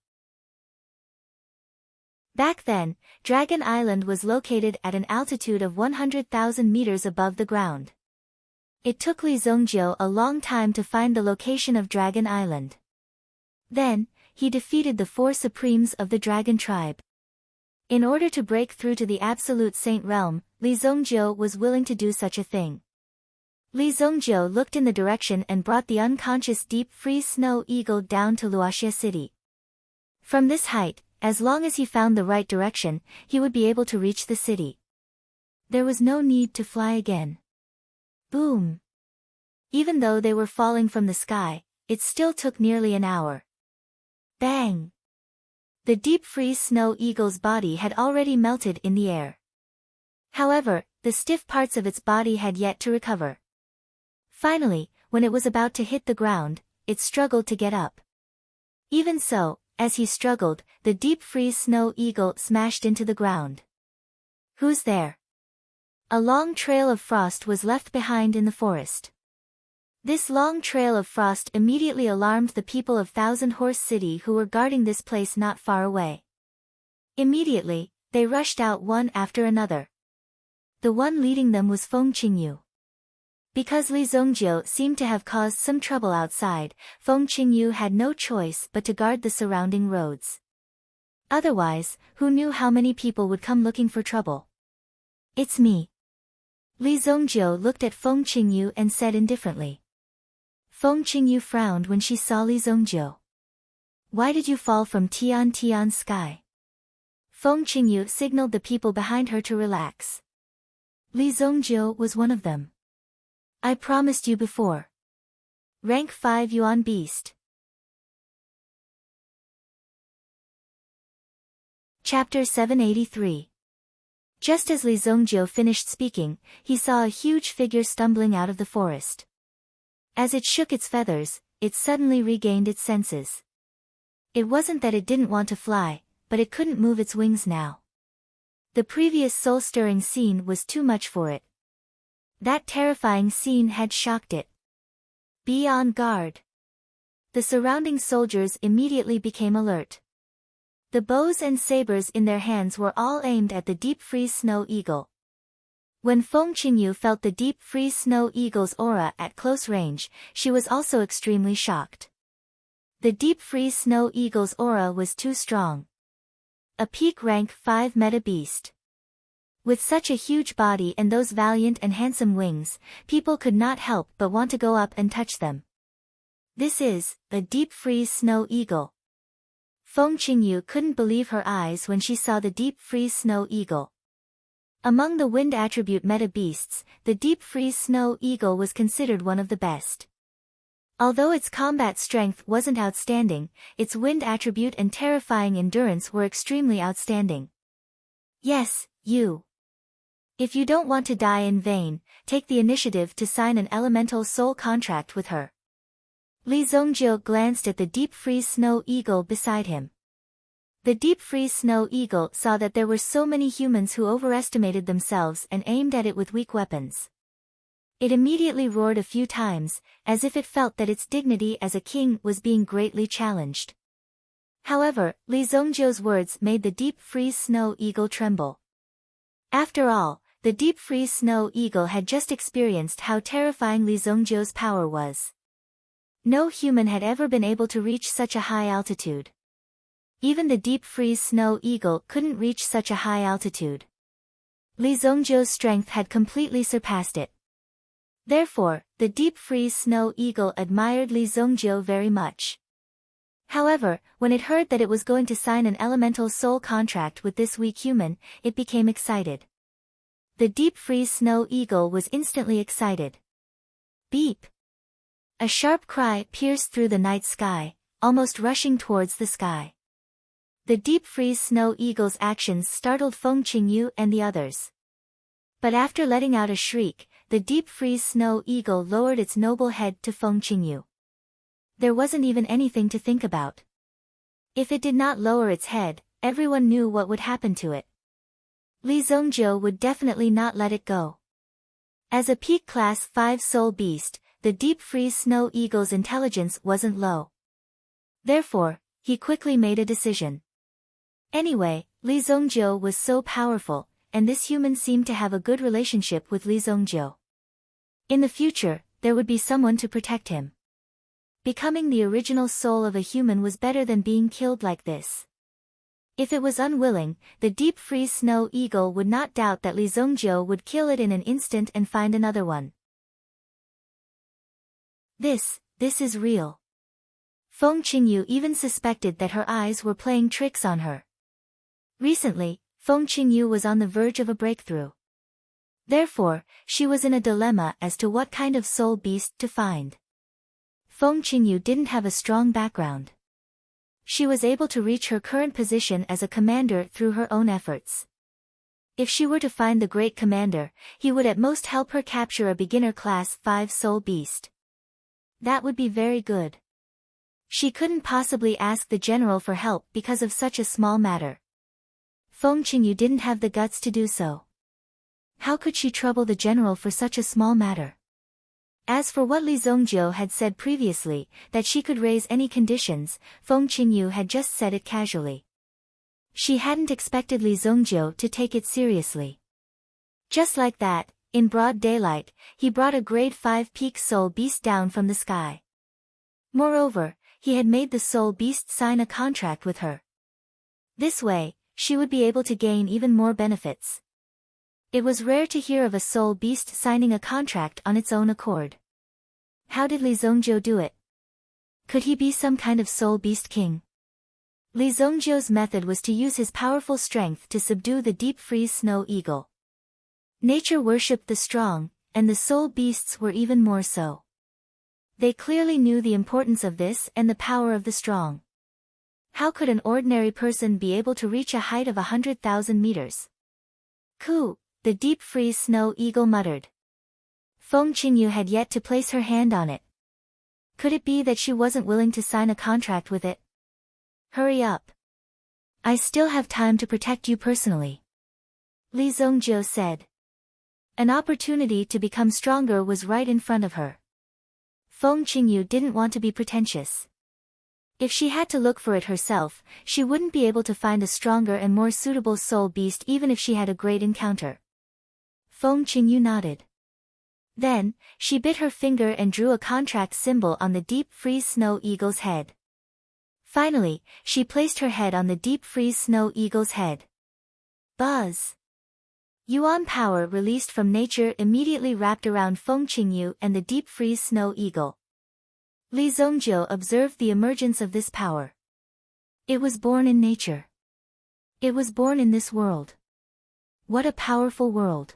Back then, Dragon Island was located at an altitude of 100,000 meters above the ground. It took Li Zongjiu a long time to find the location of Dragon Island. Then, he defeated the 4 supremes of the dragon tribe. In order to break through to the absolute saint realm, Li Zongjiu was willing to do such a thing. Li Zongjiu looked in the direction and brought the unconscious deep freeze snow eagle down to Luoxia City. From this height, as long as he found the right direction, he would be able to reach the city. There was no need to fly again. Boom! Even though they were falling from the sky, it still took nearly an hour. Bang! The deep freeze snow eagle's body had already melted in the air. However, the stiff parts of its body had yet to recover. Finally, when it was about to hit the ground, it struggled to get up. Even so, as he struggled, the deep freeze snow eagle smashed into the ground. Who's there? A long trail of frost was left behind in the forest. This long trail of frost immediately alarmed the people of Thousand Horse City who were guarding this place not far away. Immediately, They rushed out one after another. The one leading them was Feng Qingyu. Because Li Zongjiu seemed to have caused some trouble outside, Feng Qingyu had no choice but to guard the surrounding roads. Otherwise, who knew how many people would come looking for trouble? It's me. Li Zongjiu looked at Feng Qingyu and said indifferently. Feng Qingyu frowned when she saw Li Zongjiu. Why did you fall from Tian's sky? Feng Qingyu signaled the people behind her to relax. Li Zongjiu was one of them. I promised you before. Rank 5 Yuan Beast. Chapter 783. Just as Li Zongjiu finished speaking, he saw a huge figure stumbling out of the forest. As it shook its feathers, it suddenly regained its senses. It wasn't that it didn't want to fly, but it couldn't move its wings now. The previous soul-stirring scene was too much for it. That terrifying scene had shocked it. Be on guard. The surrounding soldiers immediately became alert. The bows and sabers in their hands were all aimed at the deep freeze snow eagle. When Feng Qingyu felt the deep freeze snow eagle's aura at close range, she was also extremely shocked. The deep freeze snow eagle's aura was too strong. A peak rank 5 meta beast. With such a huge body and those valiant and handsome wings, people could not help but want to go up and touch them. This is a deep freeze snow eagle. Feng Qingyu couldn't believe her eyes when she saw the deep freeze snow eagle. Among the wind attribute meta beasts, the deep freeze snow eagle was considered one of the best. Although its combat strength wasn't outstanding, its wind attribute and terrifying endurance were extremely outstanding. Yes, you. If you don't want to die in vain, take the initiative to sign an elemental soul contract with her. Li Zongjiu glanced at the deep freeze snow eagle beside him. The deep freeze snow eagle saw that there were so many humans who overestimated themselves and aimed at it with weak weapons. It immediately roared a few times, as if it felt that its dignity as a king was being greatly challenged. However, Li Zongjiu's words made the deep freeze snow eagle tremble. After all, the deep freeze snow eagle had just experienced how terrifying Li Zongjiu's power was. No human had ever been able to reach such a high altitude. Even the deep freeze snow eagle couldn't reach such a high altitude. Li Zongjiu's strength had completely surpassed it. Therefore, the deep freeze snow eagle admired Li Zongjiu very much. However, when it heard that it was going to sign an elemental soul contract with this weak human, it became excited. The deep freeze snow eagle was instantly excited. Beep! A sharp cry pierced through the night sky, almost rushing towards the sky. The deep freeze snow eagle's actions startled Feng Qingyu and the others. But after letting out a shriek, the deep freeze snow eagle lowered its noble head to Feng Qingyu. There wasn't even anything to think about. If it did not lower its head, everyone knew what would happen to it. Li Zongjiu would definitely not let it go. As a peak class 5 soul beast, the deep freeze snow eagle's intelligence wasn't low. Therefore, he quickly made a decision. Anyway, Li Zongjiu was so powerful, and this human seemed to have a good relationship with Li Zongjiu. In the future, there would be someone to protect him. Becoming the original soul of a human was better than being killed like this. If it was unwilling, the deep freeze snow eagle would not doubt that Li Zongjiu would kill it in an instant and find another one. This is real. Feng Qingyu even suspected that her eyes were playing tricks on her. Recently, Feng Qingyu was on the verge of a breakthrough. Therefore, she was in a dilemma as to what kind of soul beast to find. Feng Qingyu didn't have a strong background. She was able to reach her current position as a commander through her own efforts. If she were to find the great commander, he would at most help her capture a beginner class 5 soul beast. That would be very good. She couldn't possibly ask the general for help because of such a small matter. Feng Qingyu didn't have the guts to do so. How could she trouble the general for such a small matter? As for what Li Zongjiu had said previously, that she could raise any conditions, Feng Qingyu had just said it casually. She hadn't expected Li Zongjiu to take it seriously. Just like that, in broad daylight, he brought a grade 5 peak soul beast down from the sky. Moreover, he had made the soul beast sign a contract with her. This way, she would be able to gain even more benefits. It was rare to hear of a soul beast signing a contract on its own accord. How did Li Zongjiu do it? Could he be some kind of soul beast king? Li Zongjiu's method was to use his powerful strength to subdue the deep freeze snow eagle. Nature worshipped the strong, and the soul beasts were even more so. They clearly knew the importance of this and the power of the strong. How could an ordinary person be able to reach a height of 100,000 meters? "Ku," the deep freeze snow eagle muttered. Feng Qingyu had yet to place her hand on it. Could it be that she wasn't willing to sign a contract with it? "Hurry up. I still have time to protect you personally," Li Zongjiu said. An opportunity to become stronger was right in front of her. Feng Qingyu didn't want to be pretentious. If she had to look for it herself, she wouldn't be able to find a stronger and more suitable soul beast even if she had a great encounter. Feng Qingyu nodded. Then, she bit her finger and drew a contract symbol on the deep freeze snow eagle's head. Finally, she placed her head on the deep freeze snow eagle's head. Buzz! Yuan power released from nature immediately wrapped around Feng Qingyu and the deep freeze snow eagle. Li Zongjiu observed the emergence of this power. It was born in nature. It was born in this world. What a powerful world!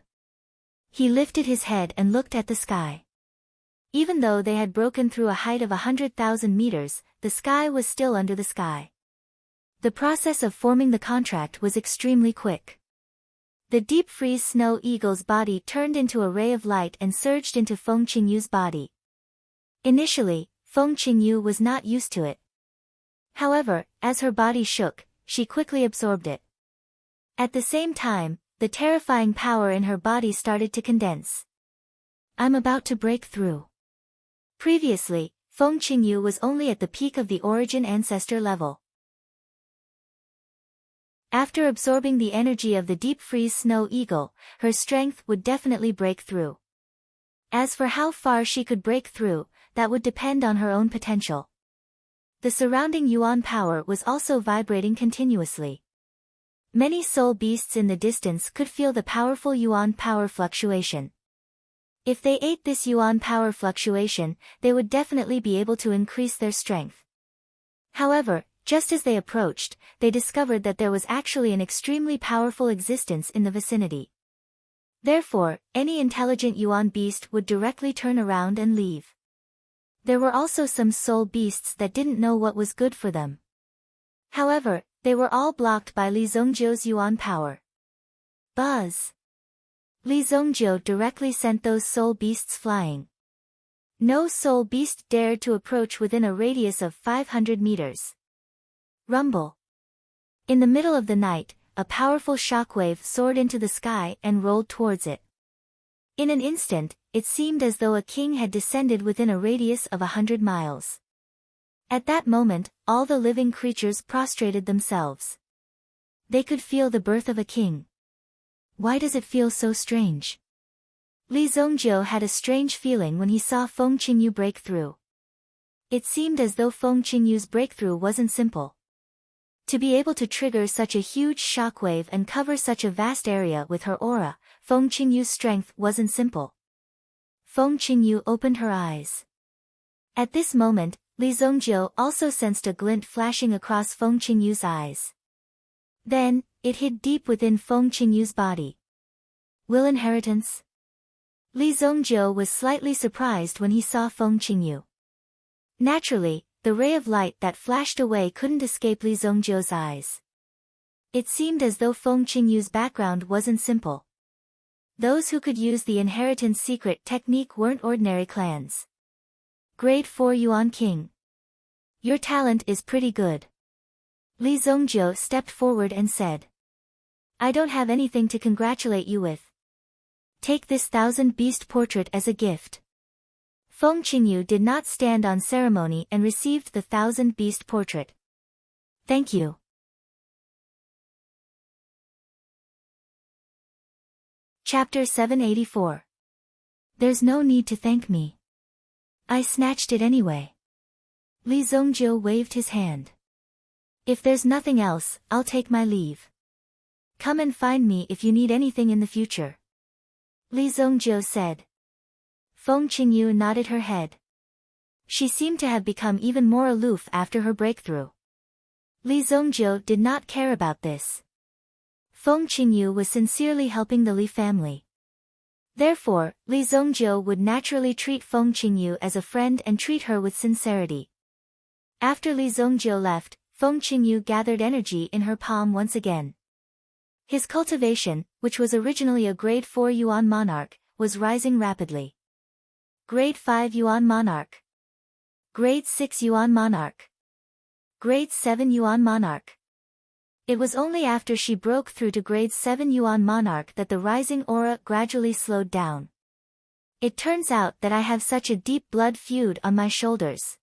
He lifted his head and looked at the sky. Even though they had broken through a height of 100,000 meters, the sky was still under the sky. The process of forming the contract was extremely quick. The deep freeze snow eagle's body turned into a ray of light and surged into Feng Qingyu's body. Initially, Feng Qingyu was not used to it. However, as her body shook, she quickly absorbed it. At the same time, the terrifying power in her body started to condense. "I'm about to break through." Previously, Feng Qingyu was only at the peak of the origin ancestor level. After absorbing the energy of the deep freeze snow eagle, her strength would definitely break through. As for how far she could break through, that would depend on her own potential. The surrounding Yuan power was also vibrating continuously. Many soul beasts in the distance could feel the powerful Yuan power fluctuation. If they ate this Yuan power fluctuation, they would definitely be able to increase their strength. However, just as they approached, they discovered that there was actually an extremely powerful existence in the vicinity. Therefore, any intelligent Yuan beast would directly turn around and leave. There were also some soul beasts that didn't know what was good for them. However, they were all blocked by Li Zongjiu's Yuan power. Buzz! Li Zongjiu directly sent those soul beasts flying. No soul beast dared to approach within a radius of 500 meters. Rumble! In the middle of the night, a powerful shockwave soared into the sky and rolled towards it. In an instant, it seemed as though a king had descended within a radius of 100 miles. At that moment, all the living creatures prostrated themselves. They could feel the birth of a king. Why does it feel so strange? Li Zongjiu had a strange feeling when he saw Feng Qingyu break through. It seemed as though Feng Qingyu's breakthrough wasn't simple. To be able to trigger such a huge shockwave and cover such a vast area with her aura, Feng Qingyu's strength wasn't simple. Feng Qingyu opened her eyes. At this moment, Li Zongjiu also sensed a glint flashing across Feng Qingyu's eyes. Then, it hid deep within Feng Qingyu's body. Will inheritance? Li Zongjiu was slightly surprised when he saw Feng Qingyu. Naturally, the ray of light that flashed away couldn't escape Li Zongjiu's eyes. It seemed as though Feng Qingyu's background wasn't simple. Those who could use the inheritance secret technique weren't ordinary clans. Grade 4 Yuan King. Your talent is pretty good. Li Zongjiu stepped forward and said. I don't have anything to congratulate you with. Take this 1,000 beast portrait as a gift. Feng Qingyu did not stand on ceremony and received the 1,000 beast portrait. Thank you. Chapter 784. There's no need to thank me. I snatched it anyway. Li Zongjiu waved his hand. If there's nothing else, I'll take my leave. Come and find me if you need anything in the future. Li Zongjiu said. Feng Qingyu nodded her head. She seemed to have become even more aloof after her breakthrough. Li Zongjiu did not care about this. Feng Qingyu was sincerely helping the Li family. Therefore, Li Zongjiu would naturally treat Feng Qingyu as a friend and treat her with sincerity. After Li Zongjiu left, Feng Qingyu gathered energy in her palm once again. His cultivation, which was originally a grade 4 Yuan monarch, was rising rapidly. Grade 5 Yuan monarch. Grade 6 Yuan monarch. Grade 7 Yuan monarch. It was only after she broke through to grade 7 Yuan monarch that the rising aura gradually slowed down. It turns out that I have such a deep blood feud on my shoulders.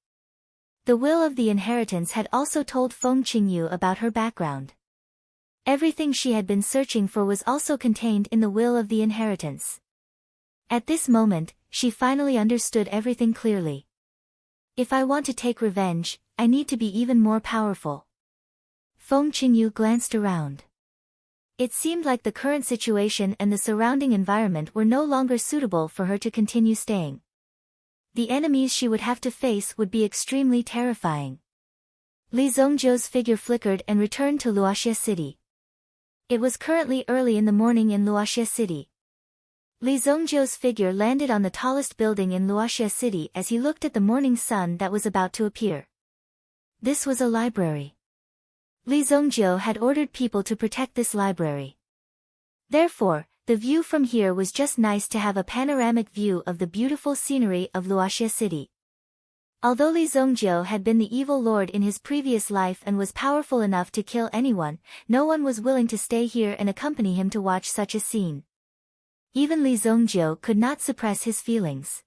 The will of the inheritance had also told Feng Qingyu about her background. Everything she had been searching for was also contained in the will of the inheritance. At this moment, she finally understood everything clearly. If I want to take revenge, I need to be even more powerful. Feng Qingyu glanced around. It seemed like the current situation and the surrounding environment were no longer suitable for her to continue staying. The enemies she would have to face would be extremely terrifying. Li Zongjiu's figure flickered and returned to Luoxia City. It was currently early in the morning in Luoxia City. Li Zongjiu's figure landed on the tallest building in Luoxia City as he looked at the morning sun that was about to appear. This was a library. Li Zongjiu had ordered people to protect this library. Therefore, the view from here was just nice to have a panoramic view of the beautiful scenery of Luoxia City. Although Li Zongjiu had been the evil lord in his previous life and was powerful enough to kill anyone, no one was willing to stay here and accompany him to watch such a scene. Even Li Zongjiu could not suppress his feelings.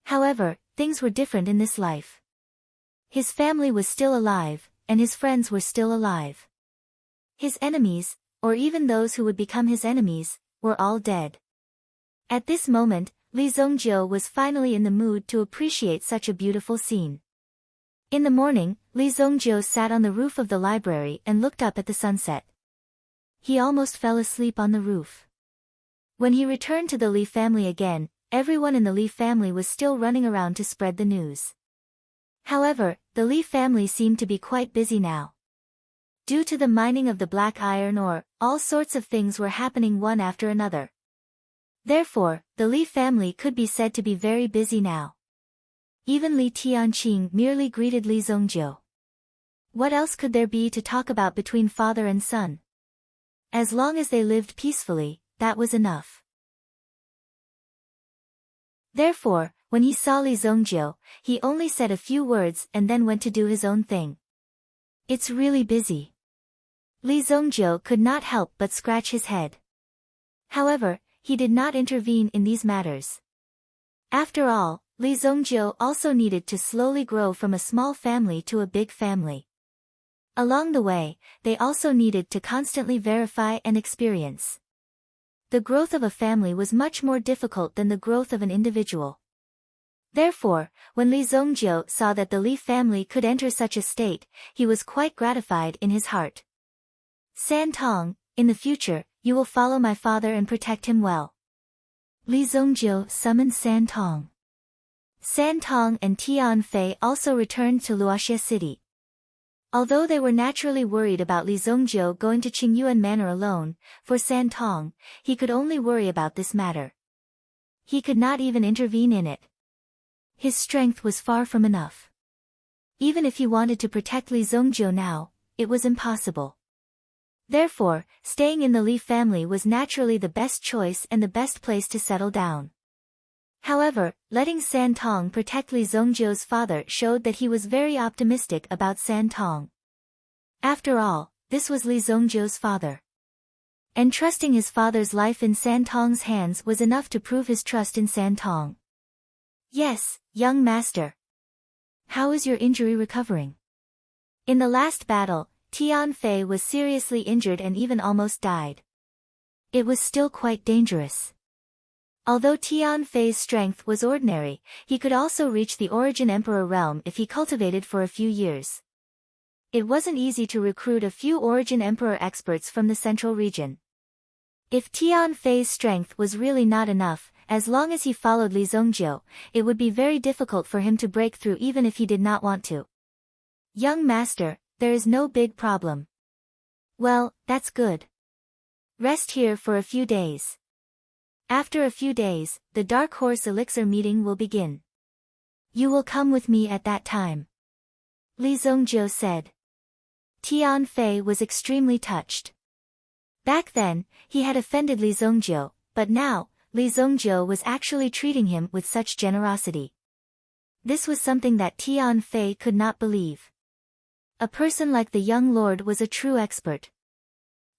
However, things were different in this life. His family was still alive, and his friends were still alive. His enemies, or even those who would become his enemies, were all dead. At this moment, Li Zongjiu was finally in the mood to appreciate such a beautiful scene. In the morning, Li Zongjiu sat on the roof of the library and looked up at the sunset. He almost fell asleep on the roof. When he returned to the Li family again, everyone in the Li family was still running around to spread the news. However, the Li family seemed to be quite busy now. Due to the mining of the black iron ore, all sorts of things were happening one after another. Therefore, the Li family could be said to be very busy now. Even Li Tianqing merely greeted Li Zongjiu. What else could there be to talk about between father and son? As long as they lived peacefully, that was enough. Therefore, when he saw Li Zongjiu, he only said a few words and then went to do his own thing. It's really busy. Li Zongjiu could not help but scratch his head. However, he did not intervene in these matters. After all, Li Zongjiu also needed to slowly grow from a small family to a big family. Along the way, they also needed to constantly verify and experience. The growth of a family was much more difficult than the growth of an individual. Therefore, when Li Zongjiu saw that the Li family could enter such a state, he was quite gratified in his heart. San Tong, in the future, you will follow my father and protect him well. Li Zongjiu summoned San Tong. San Tong and Tian Fei also returned to Luoxia City. Although they were naturally worried about Li Zongjiu going to Qingyuan Manor alone, for San Tong, he could only worry about this matter. He could not even intervene in it. His strength was far from enough. Even if he wanted to protect Li Zongjiu now, it was impossible. Therefore, staying in the Li family was naturally the best choice and the best place to settle down. However, letting San Tong protect Li Zongjiu's father showed that he was very optimistic about San Tong. After all, this was Li Zongjiu's father. Entrusting his father's life in San Tong's hands was enough to prove his trust in San Tong. Yes, young master. How is your injury recovering? In the last battle, Tian Fei was seriously injured and even almost died. It was still quite dangerous. Although Tian Fei's strength was ordinary, he could also reach the Origin Emperor realm if he cultivated for a few years. It wasn't easy to recruit a few Origin Emperor experts from the central region. If Tian Fei's strength was really not enough, as long as he followed Li Zongjiu, it would be very difficult for him to break through even if he did not want to. Young master, there is no big problem. Well, that's good. Rest here for a few days. After a few days, the Dark Horse Elixir meeting will begin. You will come with me at that time. Li Zongjiu said. Tian Fei was extremely touched. Back then, he had offended Li Zongjiu, but now, Li Zongjiu was actually treating him with such generosity. This was something that Tian Fei could not believe. A person like the young lord was a true expert.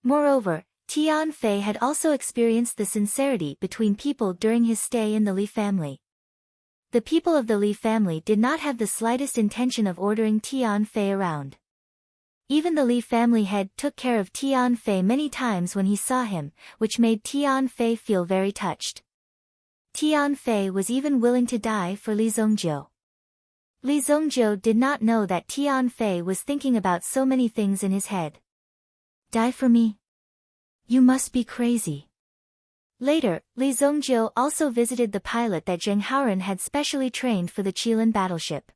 Moreover, Tian Fei had also experienced the sincerity between people during his stay in the Li family. The people of the Li family did not have the slightest intention of ordering Tian Fei around. Even the Li family head took care of Tian Fei many times when he saw him, which made Tian Fei feel very touched. Tian Fei was even willing to die for Li Zongjiu. Li Zongjiu did not know that Tian Fei was thinking about so many things in his head. Die for me? You must be crazy. Later, Li Zongjiu also visited the pilot that Zheng Haoren had specially trained for the Qilin battleship.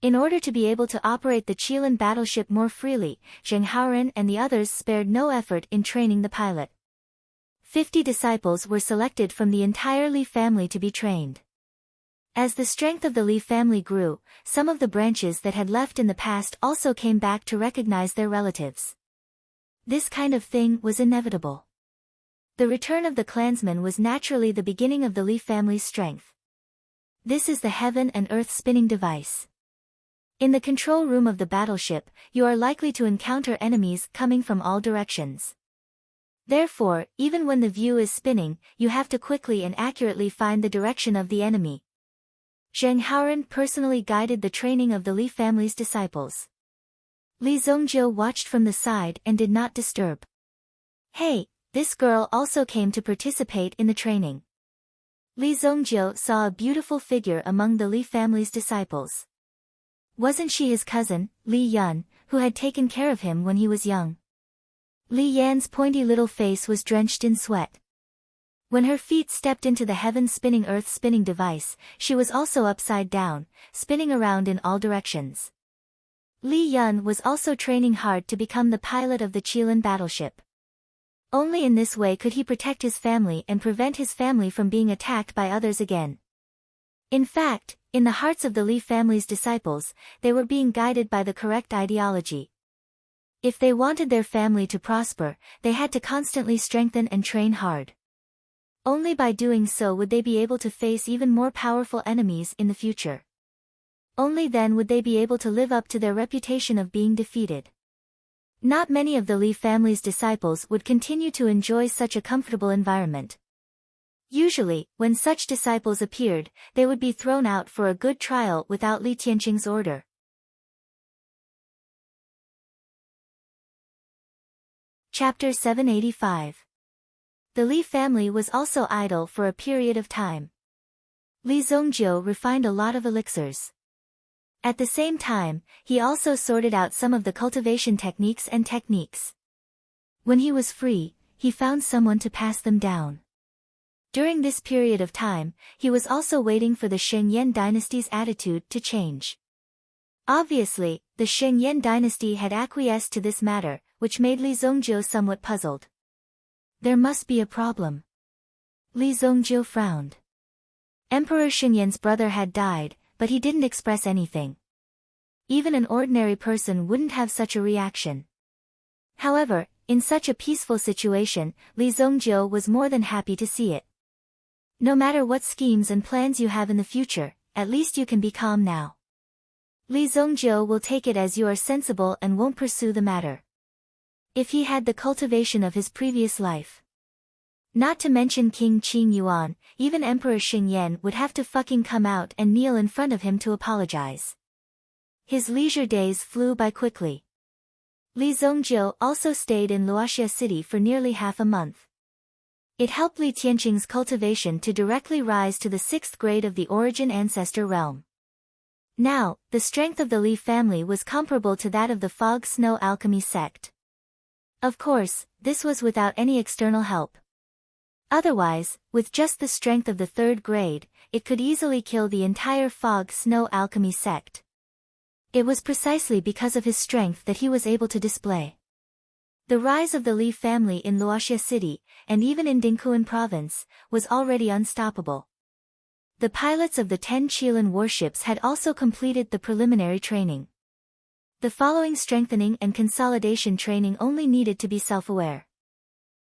In order to be able to operate the Qilin battleship more freely, Zheng Haoren and the others spared no effort in training the pilot. 50 disciples were selected from the entire Li family to be trained. As the strength of the Li family grew, some of the branches that had left in the past also came back to recognize their relatives. This kind of thing was inevitable. The return of the clansmen was naturally the beginning of the Li family's strength. This is the heaven and earth spinning device. In the control room of the battleship, you are likely to encounter enemies coming from all directions. Therefore, even when the view is spinning, you have to quickly and accurately find the direction of the enemy. Zheng Haoren personally guided the training of the Li family's disciples. Li Zongjiu watched from the side and did not disturb. Hey, this girl also came to participate in the training. Li Zongjiu saw a beautiful figure among the Li family's disciples. Wasn't she his cousin, Li Yan, who had taken care of him when he was young? Li Yan's pointy little face was drenched in sweat. When her feet stepped into the heaven-spinning earth-spinning device, she was also upside down, spinning around in all directions. Li Yan was also training hard to become the pilot of the Qilin battleship. Only in this way could he protect his family and prevent his family from being attacked by others again. In fact, in the hearts of the Li family's disciples, they were being guided by the correct ideology. If they wanted their family to prosper, they had to constantly strengthen and train hard. Only by doing so would they be able to face even more powerful enemies in the future. Only then would they be able to live up to their reputation of being defeated. Not many of the Li family's disciples would continue to enjoy such a comfortable environment. Usually, when such disciples appeared, they would be thrown out for a good trial without Li Tianqing's order. Chapter 785. The Li family was also idle for a period of time. Li Zongjiu refined a lot of elixirs. At the same time, he also sorted out some of the cultivation techniques. When he was free, he found someone to pass them down. During this period of time, he was also waiting for the Shengyan dynasty's attitude to change. Obviously, the Shengyan dynasty had acquiesced to this matter, which made Li Zongjiu somewhat puzzled. There must be a problem. Li Zongjiu frowned. Emperor Shengyan's brother had died, but he didn't express anything. Even an ordinary person wouldn't have such a reaction. However, in such a peaceful situation, Li Zongjiu was more than happy to see it. No matter what schemes and plans you have in the future, at least you can be calm now. Li Zongjiu will take it as you are sensible and won't pursue the matter. If he had the cultivation of his previous life. Not to mention King Qing Yuan, even Emperor Shengyan would have to fucking come out and kneel in front of him to apologize. His leisure days flew by quickly. Li Zongjiu also stayed in Luoxia City for nearly half a month. It helped Li Tianqing's cultivation to directly rise to the 6th grade of the Origin Ancestor realm. Now, the strength of the Li family was comparable to that of the Fog Snow Alchemy sect. Of course, this was without any external help. Otherwise, with just the strength of the 3rd grade, it could easily kill the entire Fog Snow Alchemy sect. It was precisely because of his strength that he was able to display. The rise of the Li family in Luoxia City, and even in Dinghuan province, was already unstoppable. The pilots of the 10 Qilin warships had also completed the preliminary training. The following strengthening and consolidation training only needed to be self-aware.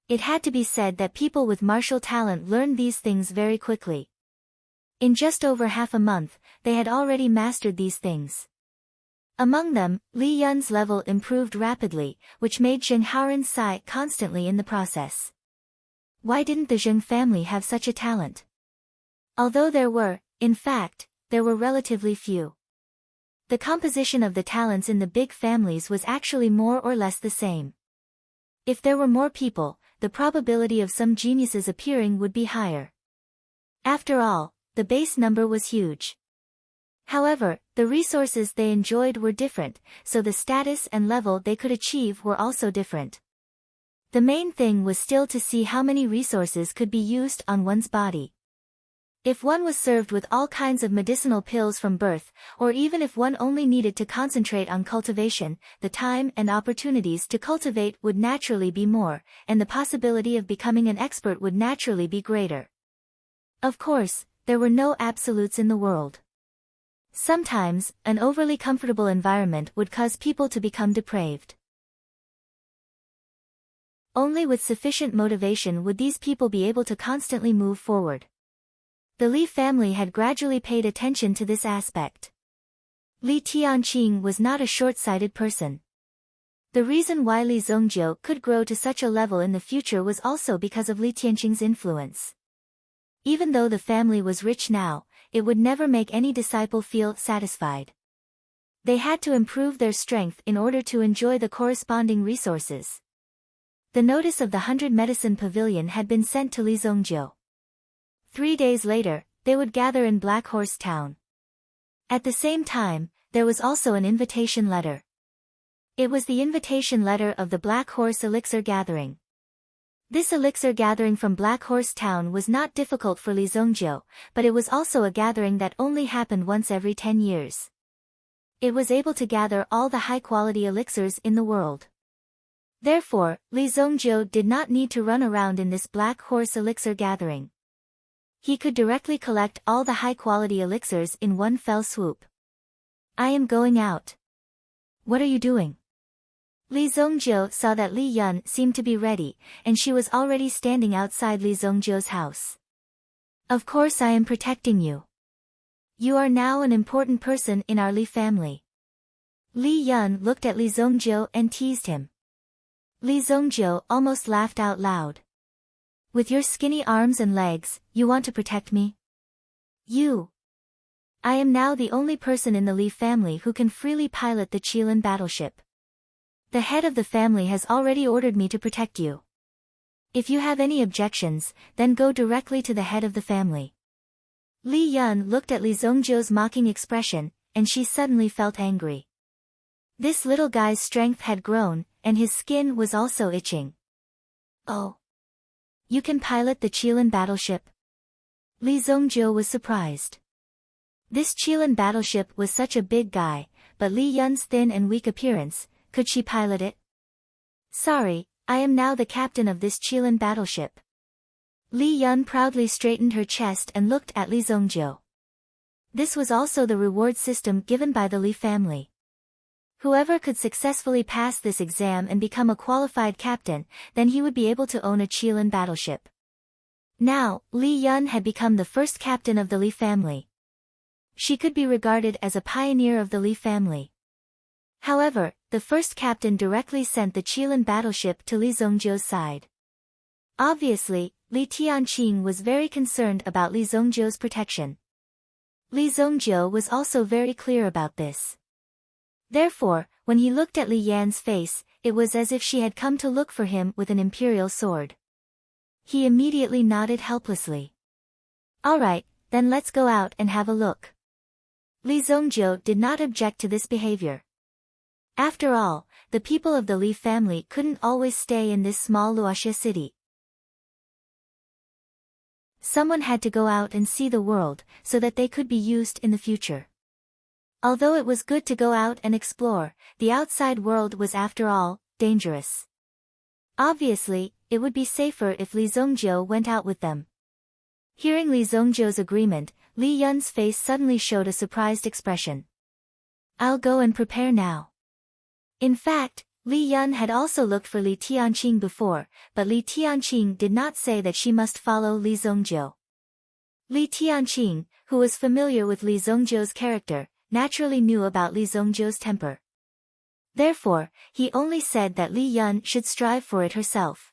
It had to be said that people with martial talent learned these things very quickly. In just over half a month, they had already mastered these things. Among them, Li Yun's level improved rapidly, which made Zheng Haoren sigh constantly in the process. Why didn't the Zheng family have such a talent? Although there were, in fact, there were relatively few. The composition of the talents in the big families was actually more or less the same. If there were more people, the probability of some geniuses appearing would be higher. After all, the base number was huge. However, the resources they enjoyed were different, so the status and level they could achieve were also different. The main thing was still to see how many resources could be used on one's body. If one was served with all kinds of medicinal pills from birth, or even if one only needed to concentrate on cultivation, the time and opportunities to cultivate would naturally be more, and the possibility of becoming an expert would naturally be greater. Of course, there were no absolutes in the world. Sometimes, an overly comfortable environment would cause people to become depraved. Only with sufficient motivation would these people be able to constantly move forward. The Li family had gradually paid attention to this aspect. Li Tianqing was not a short-sighted person. The reason why Li Zongjiu could grow to such a level in the future was also because of Li Tianqing's influence. Even though the family was rich now, it would never make any disciple feel satisfied. They had to improve their strength in order to enjoy the corresponding resources. The notice of the 100 Medicine Pavilion had been sent to Li Zongjiu. 3 days later, they would gather in Black Horse Town. At the same time, there was also an invitation letter. It was the invitation letter of the Black Horse Elixir Gathering. This elixir gathering from Black Horse Town was not difficult for Li Zongjiu, but it was also a gathering that only happened once every 10 years. It was able to gather all the high-quality elixirs in the world. Therefore, Li Zongjiu did not need to run around in this Black Horse Elixir Gathering. He could directly collect all the high-quality elixirs in one fell swoop. I am going out. What are you doing? Li Zongjiu saw that Li Yun seemed to be ready, and she was already standing outside Li Zongjiu's house. Of course I am protecting you. You are now an important person in our Li family. Li Yun looked at Li Zongjiu and teased him. Li Zongjiu almost laughed out loud. With your skinny arms and legs, you want to protect me? You. I am now the only person in the Li family who can freely pilot the Qilin battleship. The head of the family has already ordered me to protect you. If you have any objections, then go directly to the head of the family. Li Yun looked at Li Zongjiu's mocking expression, and she suddenly felt angry. This little guy's strength had grown, and his skin was also itching. Oh. You can pilot the Qilin battleship? Li Zongjiu was surprised. This Qilin battleship was such a big guy, but Li Yun's thin and weak appearance, could she pilot it? Sorry, I am now the captain of this Qilin battleship. Li Yun proudly straightened her chest and looked at Li Zongjiu. This was also the reward system given by the Li family. Whoever could successfully pass this exam and become a qualified captain, then he would be able to own a Qilin battleship. Now, Li Yun had become the first captain of the Li family. She could be regarded as a pioneer of the Li family. However, the first captain directly sent the Qilin battleship to Li Zongjiu's side. Obviously, Li Tianqing was very concerned about Li Zongjiu's protection. Li Zongjiu was also very clear about this. Therefore, when he looked at Li Yan's face, it was as if she had come to look for him with an imperial sword. He immediately nodded helplessly. All right, then let's go out and have a look. Li Zhongjiu did not object to this behavior. After all, the people of the Li family couldn't always stay in this small Luoxia city. Someone had to go out and see the world, so that they could be used in the future. Although it was good to go out and explore, the outside world was after all, dangerous. Obviously, it would be safer if Li Zhongjiu went out with them. Hearing Li Zhongjiu's agreement, Li Yun's face suddenly showed a surprised expression. I'll go and prepare now. In fact, Li Yun had also looked for Li Tianqing before, but Li Tianqing did not say that she must follow Li Zhongjiu. Li Tianqing, who was familiar with Li Zhongjiu's character, naturally knew about Li Zhongjiu's temper. Therefore, he only said that Li Yun should strive for it herself.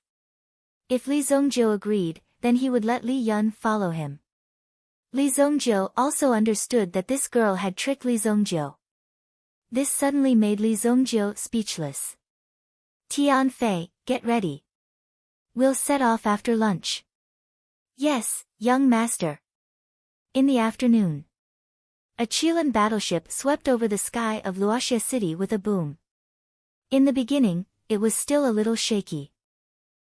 If Li Zhongjiu agreed, then he would let Li Yun follow him. Li Zhongjiu also understood that this girl had tricked Li Zhongjiu. This suddenly made Li Zhongjiu speechless. Tian Fei, get ready. We'll set off after lunch. Yes, young master. In the afternoon. A Qilin battleship swept over the sky of Luoxia City with a boom. In the beginning, it was still a little shaky.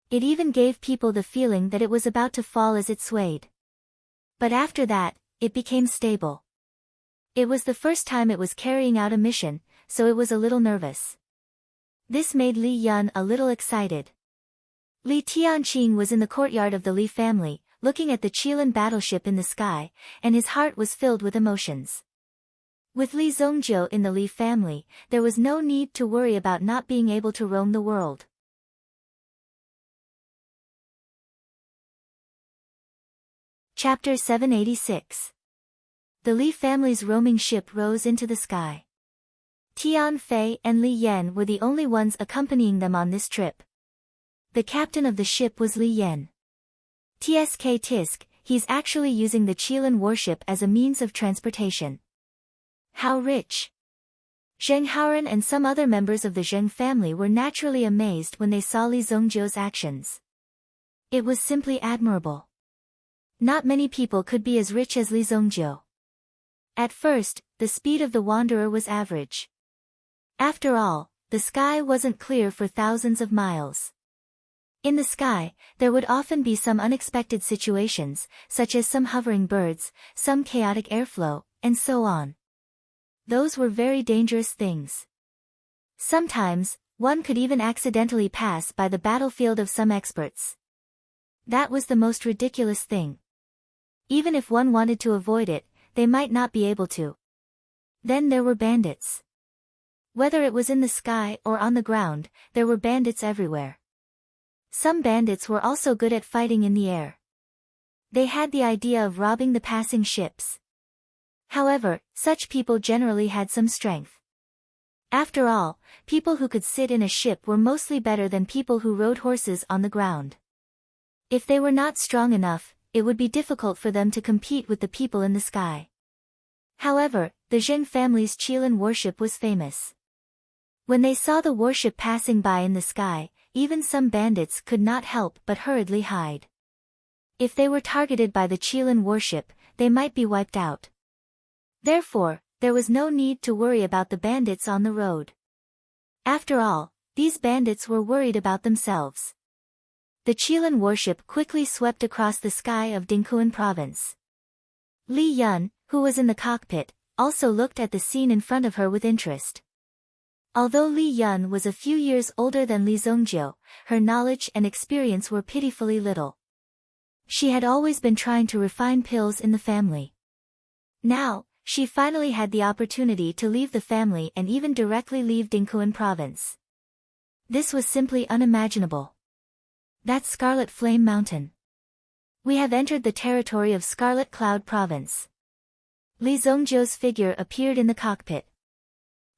It even gave people the feeling that it was about to fall as it swayed. But after that, it became stable. It was the first time it was carrying out a mission, so it was a little nervous. This made Li Yun a little excited. Li Tianqing was in the courtyard of the Li family, looking at the Qilin battleship in the sky, and his heart was filled with emotions. With Li Zhongjiu in the Li family, there was no need to worry about not being able to roam the world. Chapter 786. The Li family's roaming ship rose into the sky. Tian Fei and Li Yan were the only ones accompanying them on this trip. The captain of the ship was Li Yan. Tsk Tisk, he's actually using the Qilin warship as a means of transportation. How rich! Zheng Haoran and some other members of the Zheng family were naturally amazed when they saw Li Zhongjiu's actions. It was simply admirable. Not many people could be as rich as Li Zhongjiu. At first, the speed of the wanderer was average. After all, the sky wasn't clear for thousands of miles. In the sky, there would often be some unexpected situations, such as some hovering birds, some chaotic airflow, and so on. Those were very dangerous things. Sometimes, one could even accidentally pass by the battlefield of some experts. That was the most ridiculous thing. Even if one wanted to avoid it, they might not be able to. Then there were bandits. Whether it was in the sky or on the ground, there were bandits everywhere. Some bandits were also good at fighting in the air. They had the idea of robbing the passing ships. However, such people generally had some strength. After all, people who could sit in a ship were mostly better than people who rode horses on the ground. If they were not strong enough, it would be difficult for them to compete with the people in the sky. However, the Zheng family's Qilin warship was famous. When they saw the warship passing by in the sky, even some bandits could not help but hurriedly hide. If they were targeted by the Qilin warship, they might be wiped out. Therefore, there was no need to worry about the bandits on the road. After all, these bandits were worried about themselves. The Qilin warship quickly swept across the sky of Dingkuan province. Li Yun, who was in the cockpit, also looked at the scene in front of her with interest. Although Li Yun was a few years older than Li Zhongjiu, her knowledge and experience were pitifully little. She had always been trying to refine pills in the family. Now, she finally had the opportunity to leave the family and even directly leave Dingkuan province. This was simply unimaginable. That's Scarlet Flame Mountain. We have entered the territory of Scarlet Cloud province. Li Zhongjiu's figure appeared in the cockpit.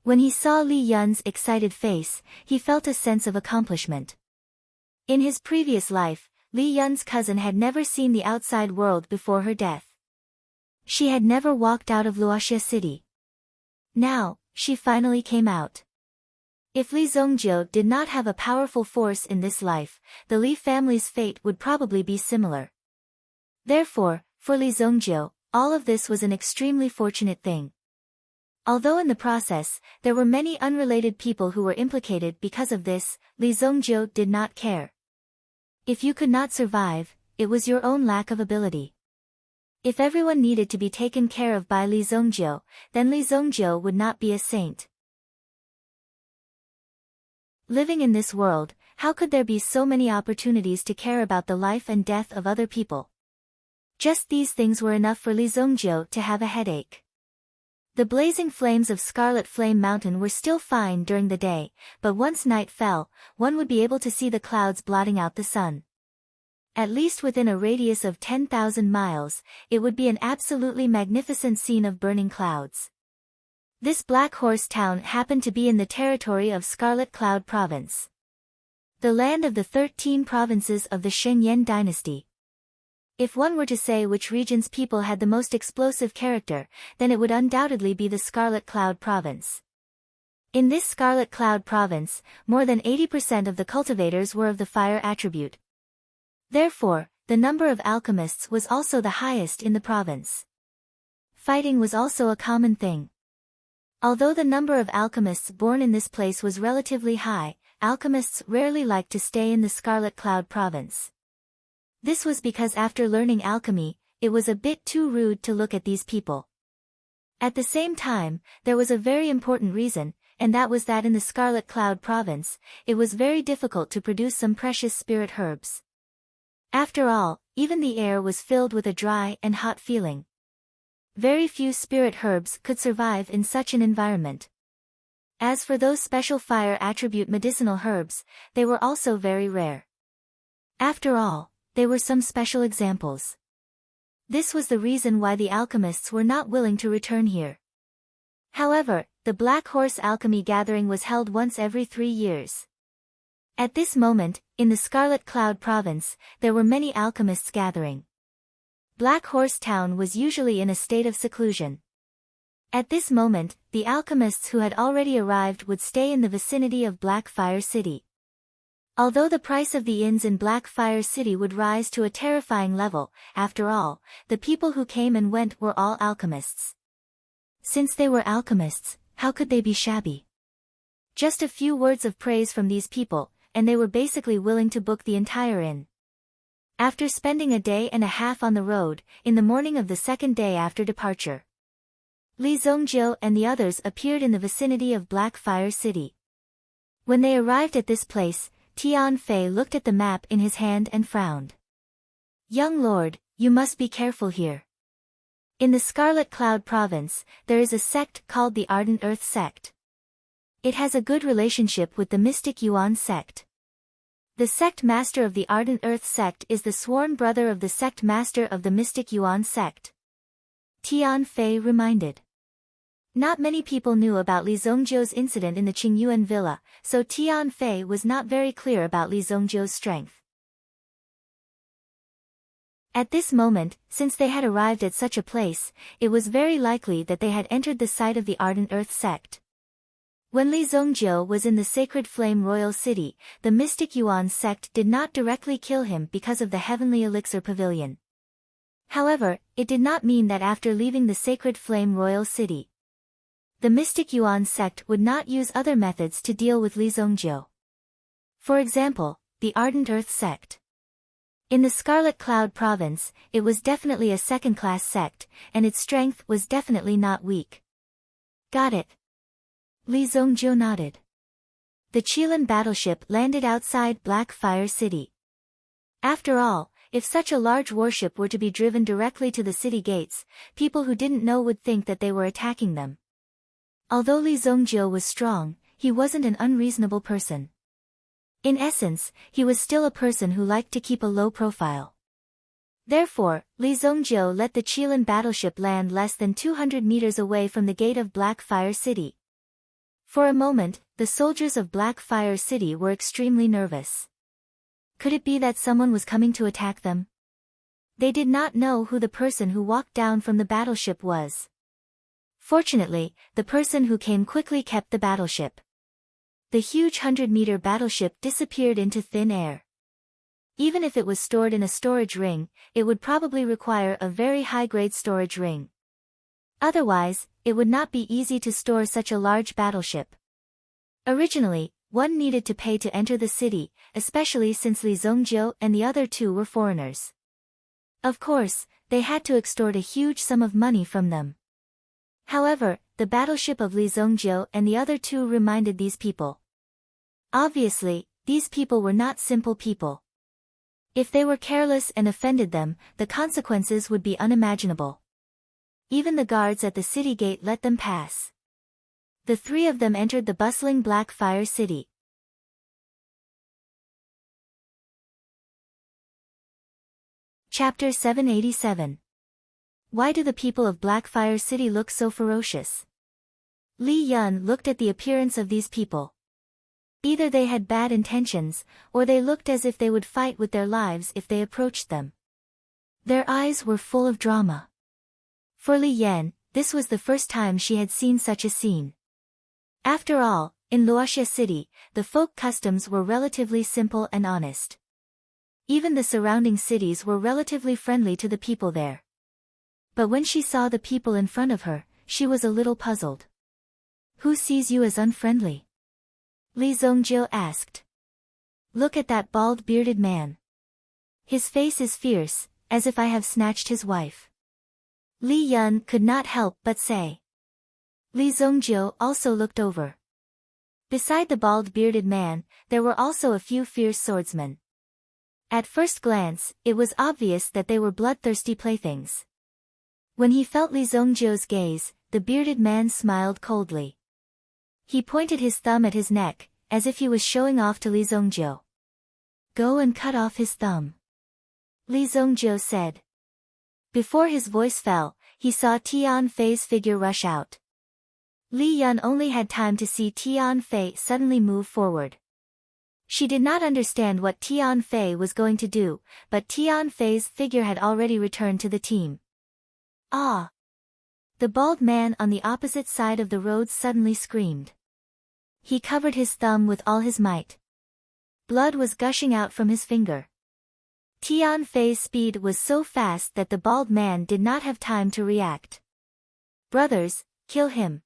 When he saw Li Yun's excited face, he felt a sense of accomplishment. In his previous life, Li Yun's cousin had never seen the outside world before her death. She had never walked out of Luoxia City. Now, she finally came out. If Li Zongjiu did not have a powerful force in this life, the Li family's fate would probably be similar. Therefore, for Li Zongjiu, all of this was an extremely fortunate thing. Although in the process, there were many unrelated people who were implicated because of this, Li Zongjiu did not care. If you could not survive, it was your own lack of ability. If everyone needed to be taken care of by Li Zongjiu, then Li Zongjiu would not be a saint. Living in this world, how could there be so many opportunities to care about the life and death of other people? Just these things were enough for Li Zongjiu to have a headache. The blazing flames of Scarlet Flame Mountain were still fine during the day, but once night fell, one would be able to see the clouds blotting out the sun. At least within a radius of 10,000 miles, it would be an absolutely magnificent scene of burning clouds. This Black Horse town happened to be in the territory of Scarlet Cloud Province, the land of the 13 provinces of the Shenyan dynasty. If one were to say which region's people had the most explosive character, then it would undoubtedly be the Scarlet Cloud Province. In this Scarlet Cloud Province, more than 80% of the cultivators were of the fire attribute. Therefore, the number of alchemists was also the highest in the province. Fighting was also a common thing. Although the number of alchemists born in this place was relatively high, alchemists rarely liked to stay in the Scarlet Cloud Province. This was because after learning alchemy, it was a bit too rude to look at these people. At the same time, there was a very important reason, and that was that in the Scarlet Cloud Province, it was very difficult to produce some precious spirit herbs. After all, even the air was filled with a dry and hot feeling. Very few spirit herbs could survive in such an environment. As for those special fire attribute medicinal herbs, they were also very rare. After all, they were some special examples. This was the reason why the alchemists were not willing to return here. However, the Black Horse Alchemy Gathering was held once every 3 years. At this moment, in the Scarlet Cloud Province, there were many alchemists gathering. Black Horse Town was usually in a state of seclusion. At this moment, the alchemists who had already arrived would stay in the vicinity of Blackfire City. Although the price of the inns in Blackfire City would rise to a terrifying level, after all, the people who came and went were all alchemists. Since they were alchemists, how could they be shabby? Just a few words of praise from these people, and they were basically willing to book the entire inn. After spending a day and a half on the road, in the morning of the second day after departure, Li Zongjiu and the others appeared in the vicinity of Blackfire City. When they arrived at this place, Tian Fei looked at the map in his hand and frowned. "Young lord, you must be careful here. In the Scarlet Cloud Province, there is a sect called the Ardent Earth Sect. It has a good relationship with the Mystic Yuan sect. The sect master of the Ardent Earth sect is the sworn brother of the sect master of the Mystic Yuan sect," Tian Fei reminded. Not many people knew about Li Zongjiu's incident in the Qingyuan villa, so Tian Fei was not very clear about Li Zongjiu's strength. At this moment, since they had arrived at such a place, it was very likely that they had entered the site of the Ardent Earth sect. When Li Zongjiu was in the Sacred Flame Royal City, the Mystic Yuan sect did not directly kill him because of the Heavenly Elixir Pavilion. However, it did not mean that after leaving the Sacred Flame Royal City, the Mystic Yuan sect would not use other methods to deal with Li Zongjiu. For example, the Ardent Earth sect. In the Scarlet Cloud Province, it was definitely a second-class sect, and its strength was definitely not weak. Got it. Li Zongjiu nodded. The Qilin battleship landed outside Blackfire City. After all, if such a large warship were to be driven directly to the city gates, people who didn't know would think that they were attacking them. Although Li Zongjiu was strong, he wasn't an unreasonable person. In essence, he was still a person who liked to keep a low profile. Therefore, Li Zongjiu let the Qilin battleship land less than 200 meters away from the gate of Blackfire City. For a moment, the soldiers of Blackfire City were extremely nervous. Could it be that someone was coming to attack them? They did not know who the person who walked down from the battleship was. Fortunately, the person who came quickly kept the battleship. The huge 100-meter battleship disappeared into thin air. Even if it was stored in a storage ring, it would probably require a very high-grade storage ring. Otherwise, it would not be easy to store such a large battleship. Originally, one needed to pay to enter the city, especially since Li Zongjiu and the other two were foreigners. Of course, they had to extort a huge sum of money from them. However, the battleship of Li Zongjiu and the other two reminded these people. Obviously, these people were not simple people. If they were careless and offended them, the consequences would be unimaginable. Even the guards at the city gate let them pass. The three of them entered the bustling Blackfire city. Chapter 787. Why do the people of Blackfire City look so ferocious? Li Yun looked at the appearance of these people. Either they had bad intentions, or they looked as if they would fight with their lives if they approached them. Their eyes were full of drama. For Li Yan, this was the first time she had seen such a scene. After all, in Luoxia City, the folk customs were relatively simple and honest. Even the surrounding cities were relatively friendly to the people there. But when she saw the people in front of her, she was a little puzzled. Who sees you as unfriendly? Li Zongjiu asked. Look at that bald-bearded man. His face is fierce, as if I have snatched his wife. Li Yun could not help but say. Li Zongjiu also looked over. Beside the bald-bearded man, there were also a few fierce swordsmen. At first glance, it was obvious that they were bloodthirsty playthings. When he felt Li Zongjiu's gaze, the bearded man smiled coldly. He pointed his thumb at his neck, as if he was showing off to Li Zongjiu. Go and cut off his thumb. Li Zongjiu said. Before his voice fell, he saw Tian Fei's figure rush out. Li Yun only had time to see Tian Fei suddenly move forward. She did not understand what Tian Fei was going to do, but Tian Fei's figure had already returned to the team. Ah! The bald man on the opposite side of the road suddenly screamed. He covered his thumb with all his might. Blood was gushing out from his finger. Tian Fei's speed was so fast that the bald man did not have time to react. Brothers, kill him.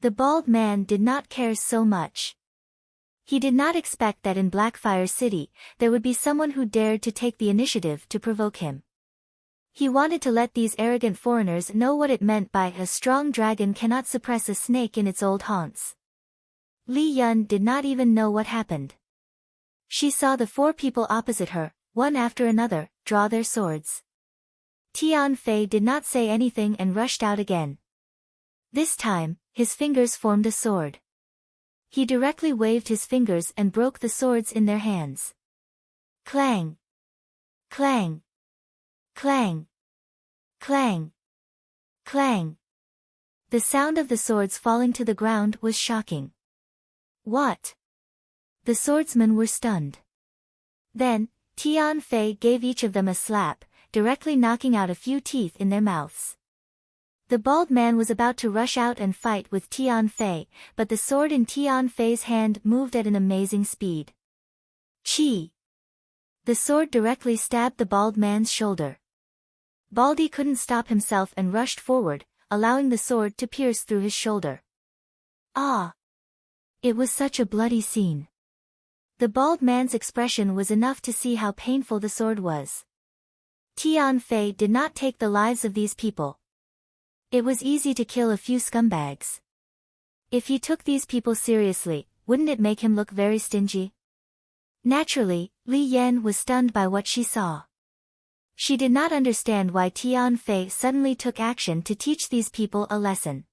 The bald man did not care so much. He did not expect that in Blackfire City, there would be someone who dared to take the initiative to provoke him. He wanted to let these arrogant foreigners know what it meant by a strong dragon cannot suppress a snake in its old haunts. Li Yun did not even know what happened. She saw the four people opposite her, one after another, draw their swords. Tian Fei did not say anything and rushed out again. This time, his fingers formed a sword. He directly waved his fingers and broke the swords in their hands. Clang! Clang! Clang! Clang! Clang! The sound of the swords falling to the ground was shocking. What? The swordsmen were stunned. Then, Tian Fei gave each of them a slap, directly knocking out a few teeth in their mouths. The bald man was about to rush out and fight with Tian Fei, but the sword in Tian Fei's hand moved at an amazing speed. Chi! The sword directly stabbed the bald man's shoulder. Baldy couldn't stop himself and rushed forward, allowing the sword to pierce through his shoulder. Ah! It was such a bloody scene. The bald man's expression was enough to see how painful the sword was. Tian Fei did not take the lives of these people. It was easy to kill a few scumbags. If he took these people seriously, wouldn't it make him look very stingy? Naturally, Li Yan was stunned by what she saw. She did not understand why Tian Fei suddenly took action to teach these people a lesson.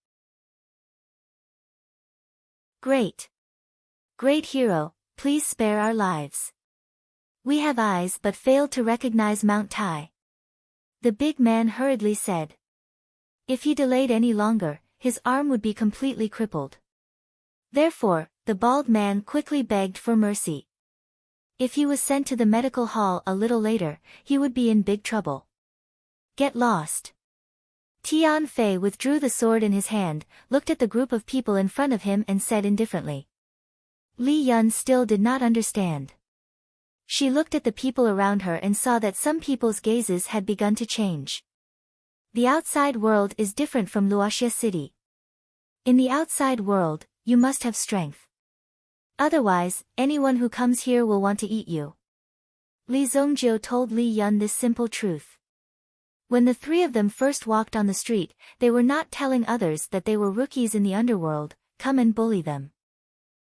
Great! Great hero, please spare our lives. We have eyes but failed to recognize Mount Tai. The big man hurriedly said. If he delayed any longer, his arm would be completely crippled. Therefore, the bald man quickly begged for mercy. If he was sent to the medical hall a little later, he would be in big trouble. Get lost. Tian Fei withdrew the sword in his hand, looked at the group of people in front of him and said indifferently. Li Yun still did not understand. She looked at the people around her and saw that some people's gazes had begun to change. The outside world is different from Luoxia City. In the outside world, you must have strength. Otherwise, anyone who comes here will want to eat you. Li Zongjiu told Li Yun this simple truth. When the three of them first walked on the street, they were not telling others that they were rookies in the underworld, come and bully them.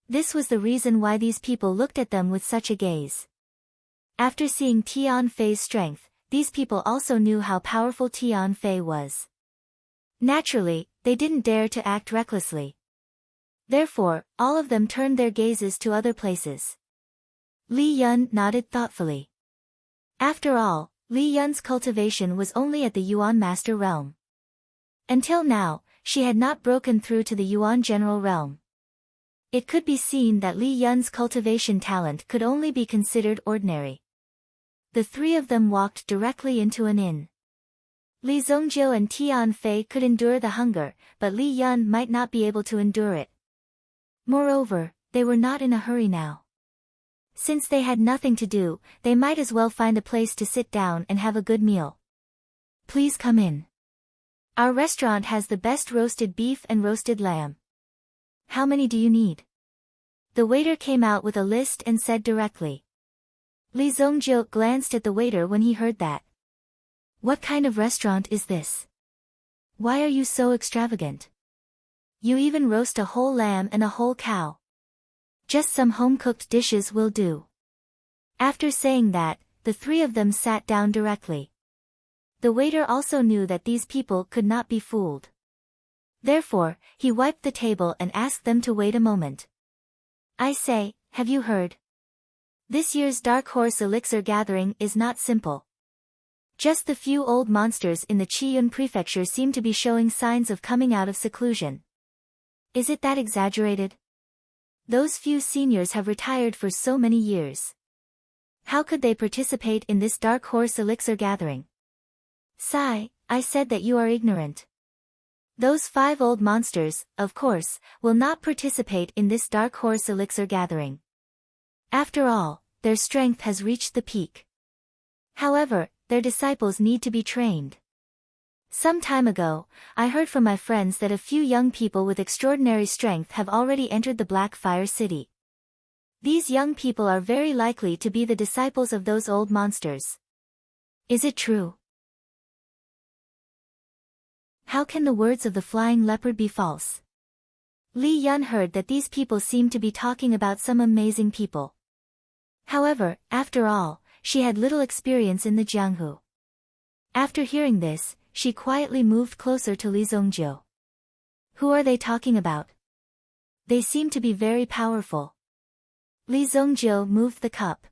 This was the reason why these people looked at them with such a gaze. After seeing Tian Fei's strength, these people also knew how powerful Tian Fei was. Naturally, they didn't dare to act recklessly. Therefore, all of them turned their gazes to other places. Li Yun nodded thoughtfully. After all, Li Yun's cultivation was only at the Yuan Master realm. Until now, she had not broken through to the Yuan General realm. It could be seen that Li Yun's cultivation talent could only be considered ordinary. The three of them walked directly into an inn. Li Zongjiu and Tian Fei could endure the hunger, but Li Yun might not be able to endure it. Moreover, they were not in a hurry now. Since they had nothing to do, they might as well find a place to sit down and have a good meal. Please come in. Our restaurant has the best roasted beef and roasted lamb. How many do you need? The waiter came out with a list and said directly. Li Zongjiu glanced at the waiter when he heard that. What kind of restaurant is this? Why are you so extravagant? You even roast a whole lamb and a whole cow. Just some home-cooked dishes will do. After saying that, the three of them sat down directly. The waiter also knew that these people could not be fooled. Therefore, he wiped the table and asked them to wait a moment. I say, have you heard? This year's Dark Horse Elixir gathering is not simple. Just the few old monsters in the Qiyun prefecture seem to be showing signs of coming out of seclusion. Is it that exaggerated? Those few seniors have retired for so many years. How could they participate in this Dark Horse Elixir gathering? Sigh, I said that you are ignorant. Those 5 old monsters, of course, will not participate in this Dark Horse Elixir gathering. After all, their strength has reached the peak. However, their disciples need to be trained. Some time ago, I heard from my friends that a few young people with extraordinary strength have already entered the Black Fire City. These young people are very likely to be the disciples of those old monsters. Is it true? How can the words of the flying leopard be false? Li Yun heard that these people seemed to be talking about some amazing people. However, after all, she had little experience in the Jianghu. After hearing this, she quietly moved closer to Li Zongjiu. Who are they talking about? They seem to be very powerful. Li Zongjiu moved the cup.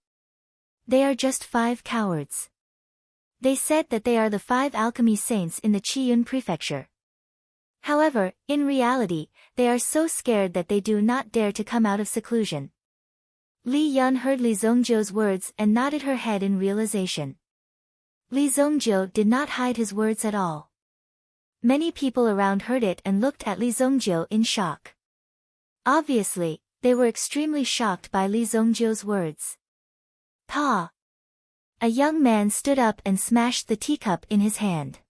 They are just 5 cowards. They said that they are the 5 alchemy saints in the Qiyun prefecture. However, in reality, they are so scared that they do not dare to come out of seclusion. Li Yun heard Li Zongjiu's words and nodded her head in realization. Li Zongjiu did not hide his words at all. Many people around heard it and looked at Li Zongjiu in shock. Obviously, they were extremely shocked by Li Zongjiu's words. Pa! A young man stood up and smashed the teacup in his hand.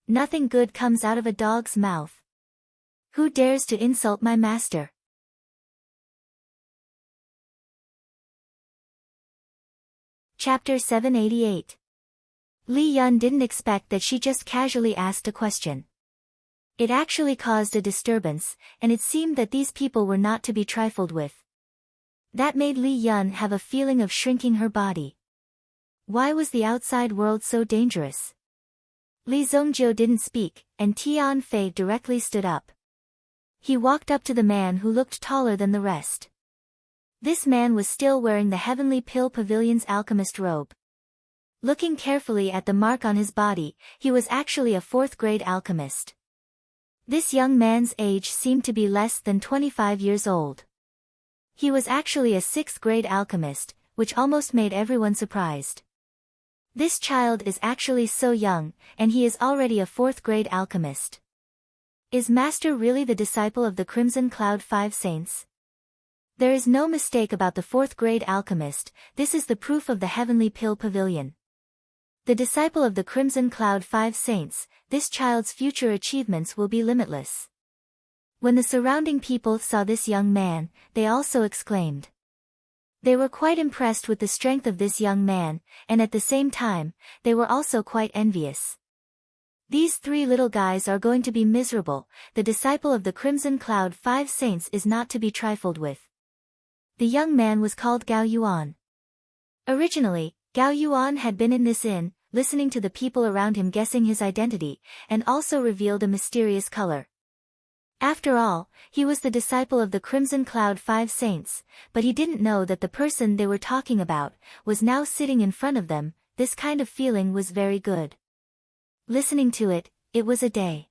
Nothing good comes out of a dog's mouth. Who dares to insult my master? Chapter 788. Li Yun didn't expect that she just casually asked a question. It actually caused a disturbance, and it seemed that these people were not to be trifled with. That made Li Yun have a feeling of shrinking her body. Why was the outside world so dangerous? Li Zongjiu didn't speak, and Tian Fei directly stood up. He walked up to the man who looked taller than the rest. This man was still wearing the Heavenly Pill Pavilion's alchemist robe. Looking carefully at the mark on his body, he was actually a 4th-grade alchemist. This young man's age seemed to be less than 25 years old. He was actually a 6th-grade alchemist, which almost made everyone surprised. This child is actually so young, and he is already a 4th-grade alchemist. Is Master really the disciple of the Crimson Cloud 5 Saints? There is no mistake about the fourth-grade alchemist, this is the proof of the heavenly pill pavilion. The disciple of the Crimson Cloud 5 Saints, this child's future achievements will be limitless. When the surrounding people saw this young man, they also exclaimed. They were quite impressed with the strength of this young man, and at the same time, they were also quite envious. These three little guys are going to be miserable. The disciple of the Crimson Cloud 5 Saints is not to be trifled with. The young man was called Gao Yuan. Originally, Gao Yuan had been in this inn, listening to the people around him guessing his identity, and also revealed a mysterious color. After all, he was the disciple of the Crimson Cloud 5 Saints, but he didn't know that the person they were talking about was now sitting in front of them. This kind of feeling was very good. Listening to it, it was a day.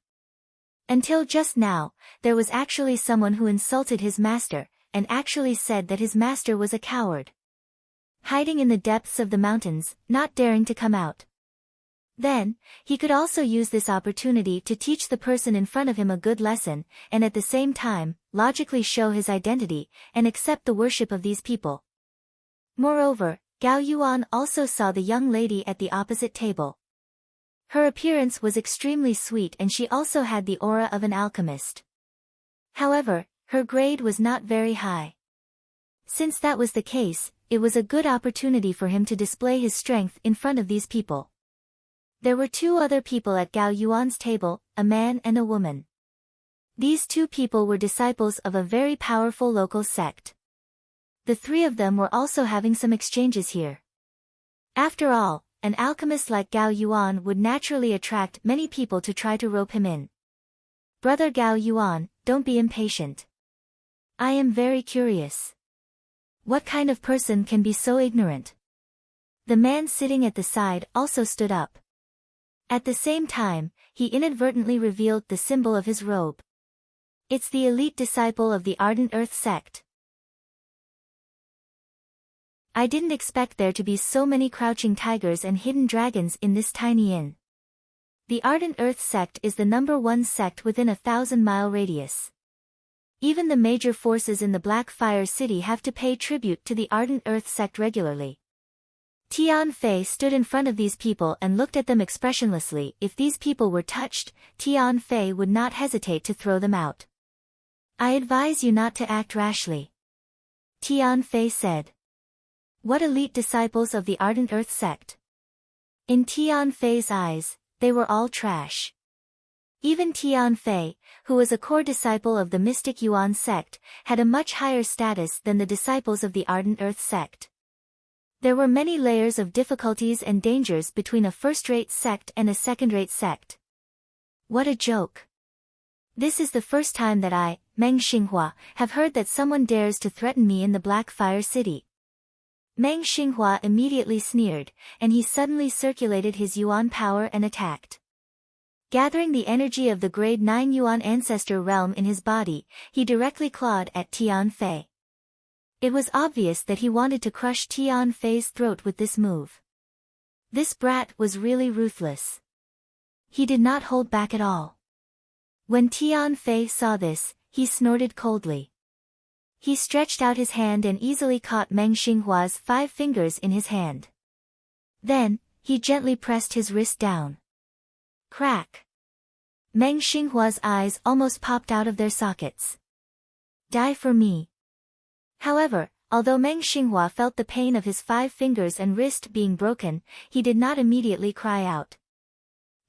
Until just now, there was actually someone who insulted his master, and actually said that his master was a coward. Hiding in the depths of the mountains, not daring to come out. Then, he could also use this opportunity to teach the person in front of him a good lesson, and at the same time, logically show his identity, and accept the worship of these people. Moreover, Gao Yuan also saw the young lady at the opposite table. Her appearance was extremely sweet and she also had the aura of an alchemist. However, her grade was not very high. Since that was the case, it was a good opportunity for him to display his strength in front of these people. There were two other people at Gao Yuan's table, a man and a woman. These two people were disciples of a very powerful local sect. The three of them were also having some exchanges here. After all, an alchemist like Gao Yuan would naturally attract many people to try to rope him in. Brother Gao Yuan, don't be impatient. I am very curious. What kind of person can be so ignorant? The man sitting at the side also stood up. At the same time, he inadvertently revealed the symbol of his robe. It's the elite disciple of the Ardent Earth sect. I didn't expect there to be so many crouching tigers and hidden dragons in this tiny inn. The Ardent Earth sect is the #1 sect within a 1,000-mile radius. Even the major forces in the Black Fire City have to pay tribute to the Ardent Earth sect regularly. Tian Fei stood in front of these people and looked at them expressionlessly. If these people were touched, Tian Fei would not hesitate to throw them out. I advise you not to act rashly. Tian Fei said. What elite disciples of the Ardent Earth sect? In Tian Fei's eyes, they were all trash. Even Tian Fei, who was a core disciple of the Mystic Yuan sect, had a much higher status than the disciples of the Ardent Earth sect. There were many layers of difficulties and dangers between a first-rate sect and a second-rate sect. What a joke. This is the first time that I, Meng Xinghua, have heard that someone dares to threaten me in the Black Fire City. Meng Xinghua immediately sneered, and he suddenly circulated his Yuan power and attacked. Gathering the energy of the grade 9 Yuan ancestor realm in his body, he directly clawed at Tian Fei. It was obvious that he wanted to crush Tian Fei's throat with this move. This brat was really ruthless. He did not hold back at all. When Tian Fei saw this, he snorted coldly. He stretched out his hand and easily caught Meng Xinghua's 5 fingers in his hand. Then, he gently pressed his wrist down. Crack! Meng Xinghua's eyes almost popped out of their sockets. Die for me. However, although Meng Xinghua felt the pain of his 5 fingers and wrist being broken, he did not immediately cry out.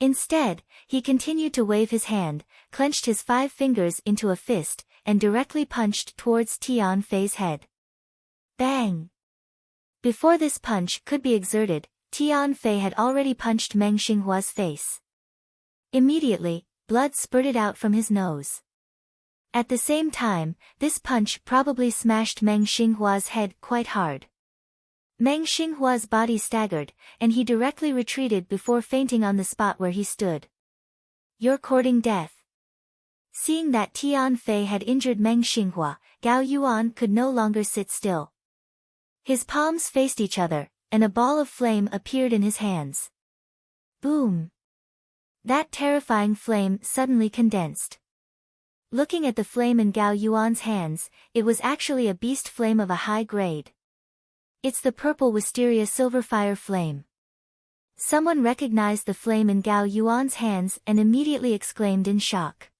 Instead, he continued to wave his hand, clenched his 5 fingers into a fist, and directly punched towards Tian Fei's head. Bang! Before this punch could be exerted, Tian Fei had already punched Meng Xinghua's face. Immediately, blood spurted out from his nose. At the same time, this punch probably smashed Meng Xinghua's head quite hard. Meng Xinghua's body staggered, and he directly retreated before fainting on the spot where he stood. You're courting death. Seeing that Tian Fei had injured Meng Xinghua, Gao Yuan could no longer sit still. His palms faced each other, and a ball of flame appeared in his hands. Boom! That terrifying flame suddenly condensed. Looking at the flame in Gao Yuan's hands, it was actually a beast flame of a high grade. It's the purple wisteria silverfire flame. Someone recognized the flame in Gao Yuan's hands and immediately exclaimed in shock.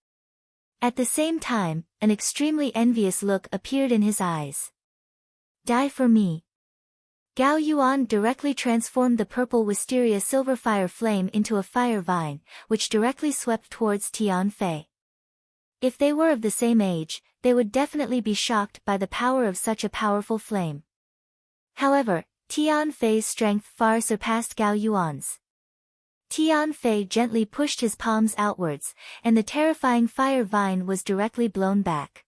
At the same time, an extremely envious look appeared in his eyes. Die for me. Gao Yuan directly transformed the purple wisteria silverfire flame into a fire vine, which directly swept towards Tian Fei. If they were of the same age, they would definitely be shocked by the power of such a powerful flame. However, Tian Fei's strength far surpassed Gao Yuan's. Tian Fei gently pushed his palms outwards, and the terrifying fire vine was directly blown back.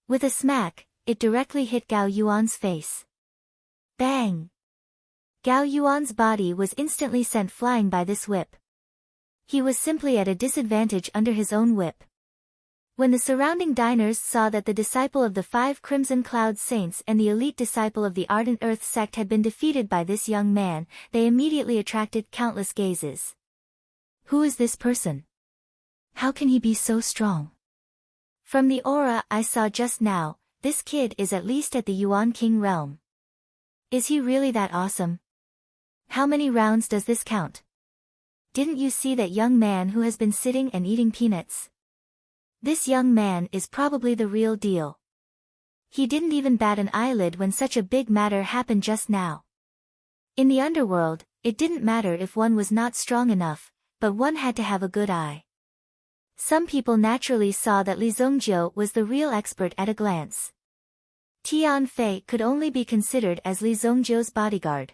With a smack, it directly hit Gao Yuan's face. Bang! Gao Yuan's body was instantly sent flying by this whip. He was simply at a disadvantage under his own whip. When the surrounding diners saw that the disciple of the 5 Crimson Cloud Saints and the elite disciple of the Ardent Earth sect had been defeated by this young man, they immediately attracted countless gazes. Who is this person? How can he be so strong? From the aura I saw just now, this kid is at least at the Yuan King realm. Is he really that awesome? How many rounds does this count? Didn't you see that young man who has been sitting and eating peanuts? This young man is probably the real deal. He didn't even bat an eyelid when such a big matter happened just now. In the underworld, it didn't matter if one was not strong enough, but one had to have a good eye. Some people naturally saw that Li Zongjiu was the real expert at a glance. Tian Fei could only be considered as Li Zongjiu's bodyguard.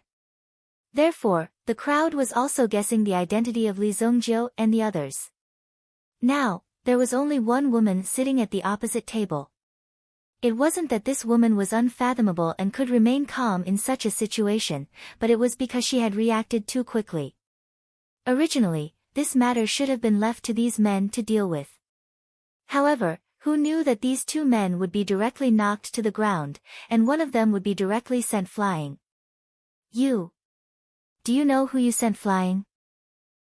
Therefore, the crowd was also guessing the identity of Li Zongjiu and the others. Now, there was only one woman sitting at the opposite table. It wasn't that this woman was unfathomable and could remain calm in such a situation, but it was because she had reacted too quickly. Originally, this matter should have been left to these men to deal with. However, who knew that these 2 men would be directly knocked to the ground, and one of them would be directly sent flying? You. Do you know who you sent flying?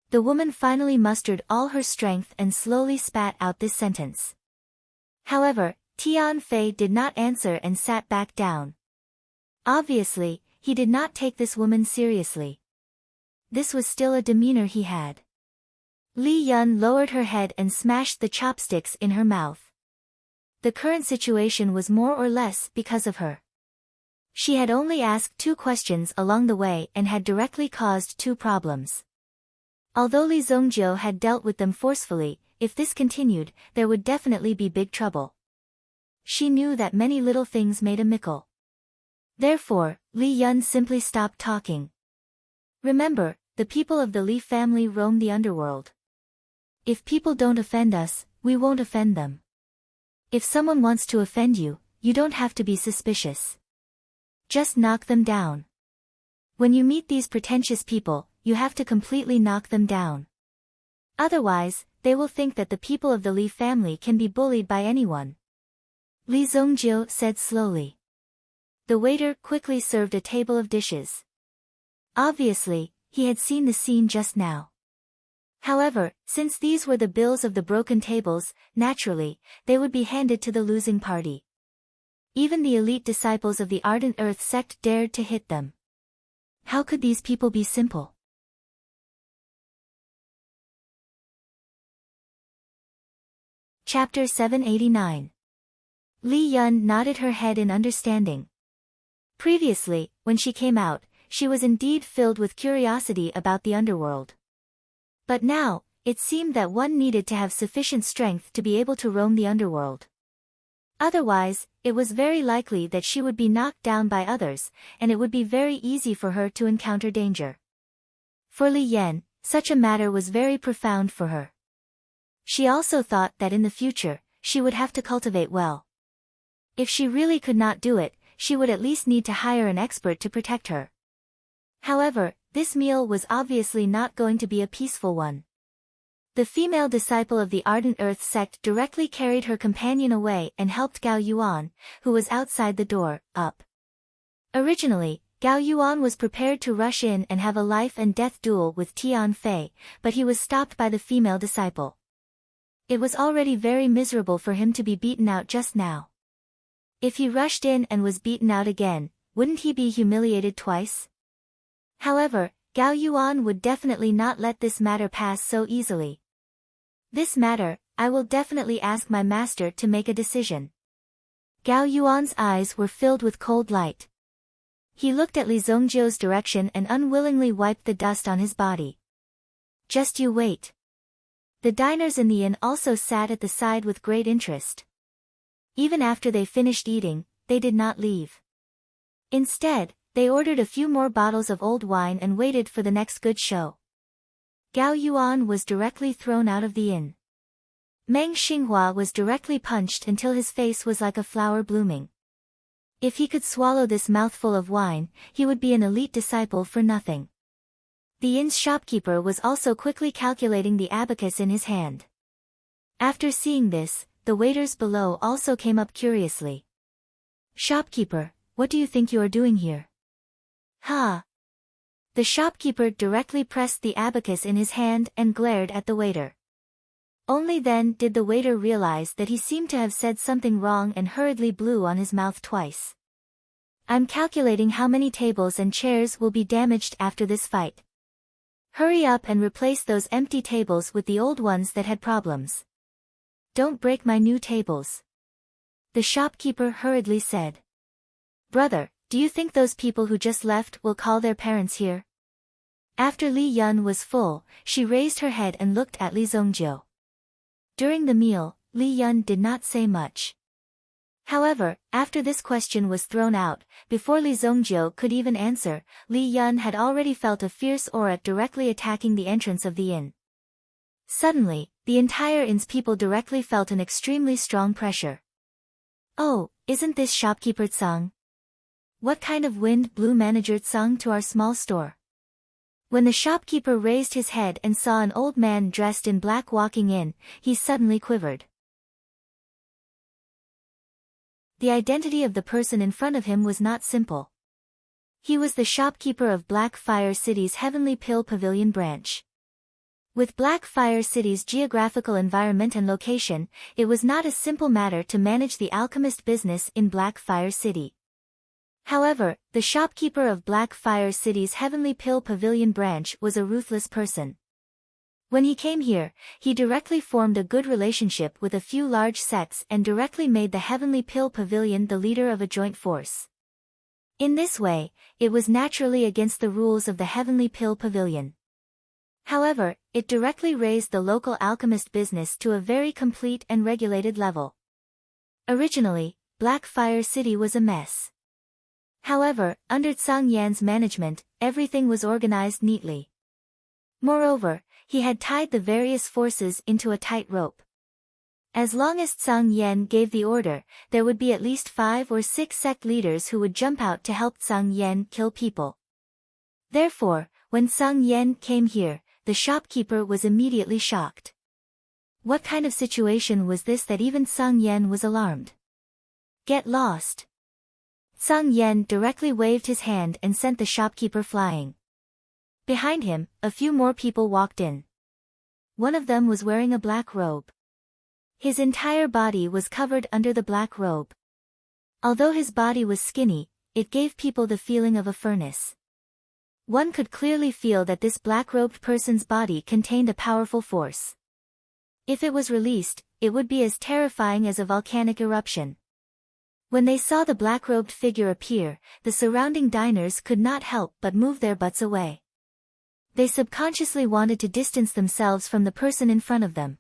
The woman finally mustered all her strength and slowly spat out this sentence. However, Tian Fei did not answer and sat back down. Obviously, he did not take this woman seriously. This was still a demeanor he had. Li Yun lowered her head and smashed the chopsticks in her mouth. The current situation was more or less because of her. She had only asked 2 questions along the way and had directly caused 2 problems. Although Li Zongjiu had dealt with them forcefully, if this continued, there would definitely be big trouble. She knew that many little things made a mickle. Therefore, Li Yun simply stopped talking. Remember, the people of the Li family roam the underworld. If people don't offend us, we won't offend them. If someone wants to offend you, you don't have to be suspicious. Just knock them down. When you meet these pretentious people, you have to completely knock them down. Otherwise, they will think that the people of the Li family can be bullied by anyone. Li Zongjiu said slowly. The waiter quickly served a table of dishes. Obviously, he had seen the scene just now. However, since these were the bills of the broken tables, naturally, they would be handed to the losing party. Even the elite disciples of the Ardent Earth sect dared to hit them. How could these people be simple? Chapter 789. Li Yun nodded her head in understanding. Previously, when she came out, she was indeed filled with curiosity about the underworld. But now, it seemed that one needed to have sufficient strength to be able to roam the underworld. Otherwise, it was very likely that she would be knocked down by others, and it would be very easy for her to encounter danger. For Li Yan, such a matter was very profound for her. She also thought that in the future, she would have to cultivate well. If she really could not do it, she would at least need to hire an expert to protect her. However, this meal was obviously not going to be a peaceful one. The female disciple of the Ardent Earth sect directly carried her companion away and helped Gao Yuan, who was outside the door, up. Originally, Gao Yuan was prepared to rush in and have a life and death duel with Tian Fei, but he was stopped by the female disciple. It was already very miserable for him to be beaten out just now. If he rushed in and was beaten out again, wouldn't he be humiliated twice? However, Gao Yuan would definitely not let this matter pass so easily. This matter, I will definitely ask my master to make a decision. Gao Yuan's eyes were filled with cold light. He looked at Li Zongjiu's direction and unwillingly wiped the dust on his body. Just you wait. The diners in the inn also sat at the side with great interest. Even after they finished eating, they did not leave. Instead, they ordered a few more bottles of old wine and waited for the next good show. Gao Yuan was directly thrown out of the inn. Meng Xinghua was directly punched until his face was like a flower blooming. If he could swallow this mouthful of wine, he would be an elite disciple for nothing. The inn's shopkeeper was also quickly calculating the abacus in his hand. After seeing this, the waiters below also came up curiously. Shopkeeper, what do you think you are doing here? Ha! The shopkeeper directly pressed the abacus in his hand and glared at the waiter. Only then did the waiter realize that he seemed to have said something wrong and hurriedly blew on his mouth twice. I'm calculating how many tables and chairs will be damaged after this fight. Hurry up and replace those empty tables with the old ones that had problems. Don't break my new tables. The shopkeeper hurriedly said. Brother, do you think those people who just left will call their parents here? After Li Yun was full, she raised her head and looked at Li Zongjiu. During the meal, Li Yun did not say much. However, after this question was thrown out, before Li Zongjiu could even answer, Li Yun had already felt a fierce aura directly attacking the entrance of the inn. Suddenly, the entire inn's people directly felt an extremely strong pressure. Oh, isn't this shopkeeper Tsang? What kind of wind blew manager Tsang to our small store? When the shopkeeper raised his head and saw an old man dressed in black walking in, he suddenly quivered. The identity of the person in front of him was not simple. He was the shopkeeper of Black Fire City's Heavenly Pill Pavilion branch. With Black Fire City's geographical environment and location, it was not a simple matter to manage the alchemist business in Black Fire City. However, the shopkeeper of Black Fire City's Heavenly Pill Pavilion branch was a ruthless person. When he came here, he directly formed a good relationship with a few large sects and directly made the Heavenly Pill Pavilion the leader of a joint force. In this way, it was naturally against the rules of the Heavenly Pill Pavilion. However, it directly raised the local alchemist business to a very complete and regulated level. Originally, Black Fire City was a mess. However, under Tsang Yan's management, everything was organized neatly. Moreover, he had tied the various forces into a tight rope. As long as Tsang Yan gave the order, there would be at least 5 or 6 sect leaders who would jump out to help Tsang Yan kill people. Therefore, when Tsang Yan came here, the shopkeeper was immediately shocked. What kind of situation was this that even Tsang Yan was alarmed? Get lost. Tsang Yan directly waved his hand and sent the shopkeeper flying. Behind him, a few more people walked in. One of them was wearing a black robe. His entire body was covered under the black robe. Although his body was skinny, it gave people the feeling of a furnace. One could clearly feel that this black-robed person's body contained a powerful force. If it was released, it would be as terrifying as a volcanic eruption. When they saw the black-robed figure appear, the surrounding diners could not help but move their butts away. They subconsciously wanted to distance themselves from the person in front of them.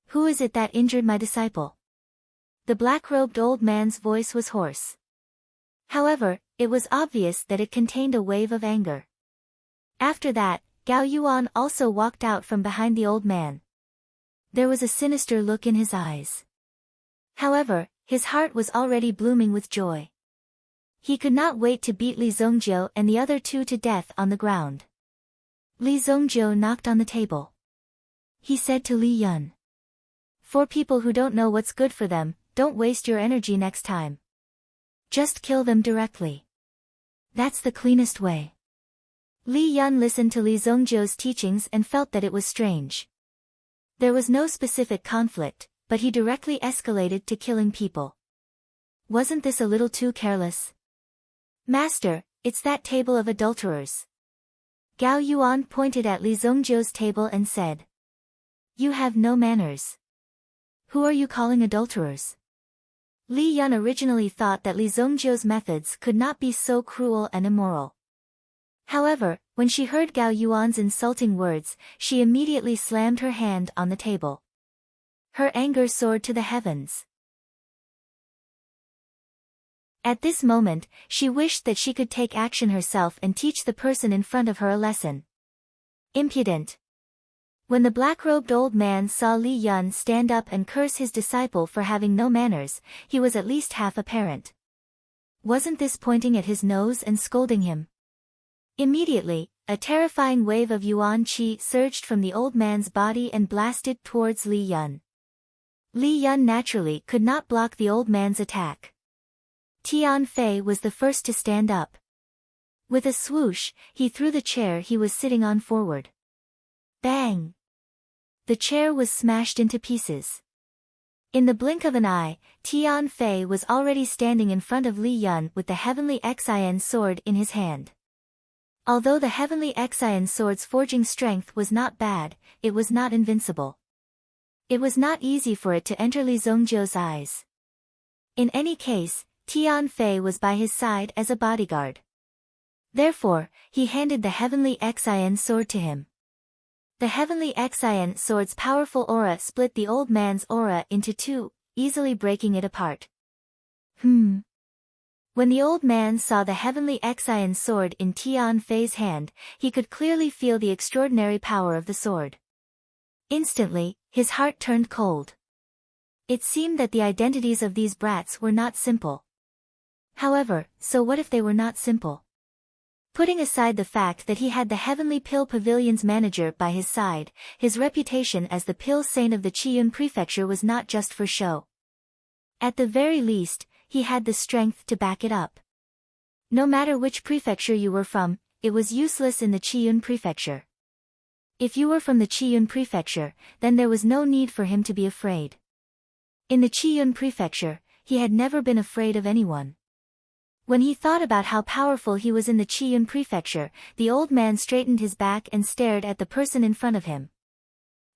Who is it that injured my disciple? The black-robed old man's voice was hoarse. However, it was obvious that it contained a wave of anger. After that, Gao Yuan also walked out from behind the old man. There was a sinister look in his eyes. However, his heart was already blooming with joy. He could not wait to beat Li Zongjiu and the other 2 to death on the ground. Li Zongjiu knocked on the table. He said to Li Yun. For people who don't know what's good for them, don't waste your energy next time. Just kill them directly. That's the cleanest way. Li Yun listened to Li Zongjiu's teachings and felt that it was strange. There was no specific conflict, but he directly escalated to killing people. Wasn't this a little too careless? Master, it's that table of adulterers. Gao Yuan pointed at Li Zongjiu's table and said. You have no manners. Who are you calling adulterers? Li Yun originally thought that Li Zongjiu's methods could not be so cruel and immoral. However, when she heard Gao Yuan's insulting words, she immediately slammed her hand on the table. Her anger soared to the heavens. At this moment, she wished that she could take action herself and teach the person in front of her a lesson. Impudent. When the black-robed old man saw Li Yun stand up and curse his disciple for having no manners, he was at least half apparent. Wasn't this pointing at his nose and scolding him? Immediately, a terrifying wave of Yuan Qi surged from the old man's body and blasted towards Li Yun. Li Yun naturally could not block the old man's attack. Tian Fei was the first to stand up. With a swoosh, he threw the chair he was sitting on forward. Bang! The chair was smashed into pieces. In the blink of an eye, Tian Fei was already standing in front of Li Yun with the Heavenly Xian sword in his hand. Although the Heavenly Xian sword's forging strength was not bad, it was not invincible. It was not easy for it to enter Li Zongjiu's eyes. In any case, Tian Fei was by his side as a bodyguard. Therefore, he handed the Heavenly Xian sword to him. The Heavenly Xian sword's powerful aura split the old man's aura into two, easily breaking it apart. When the old man saw the Heavenly Xian sword in Tian Fei's hand, he could clearly feel the extraordinary power of the sword. Instantly, his heart turned cold. It seemed that the identities of these brats were not simple. However, so what if they were not simple? Putting aside the fact that he had the Heavenly Pill Pavilion's manager by his side, his reputation as the Pill Saint of the Qiyun Prefecture was not just for show. At the very least, he had the strength to back it up. No matter which prefecture you were from, it was useless in the Qiyun Prefecture. If you were from the Qiyun Prefecture, then there was no need for him to be afraid. In the Qiyun Prefecture, he had never been afraid of anyone. When he thought about how powerful he was in the Qiyun Prefecture, the old man straightened his back and stared at the person in front of him.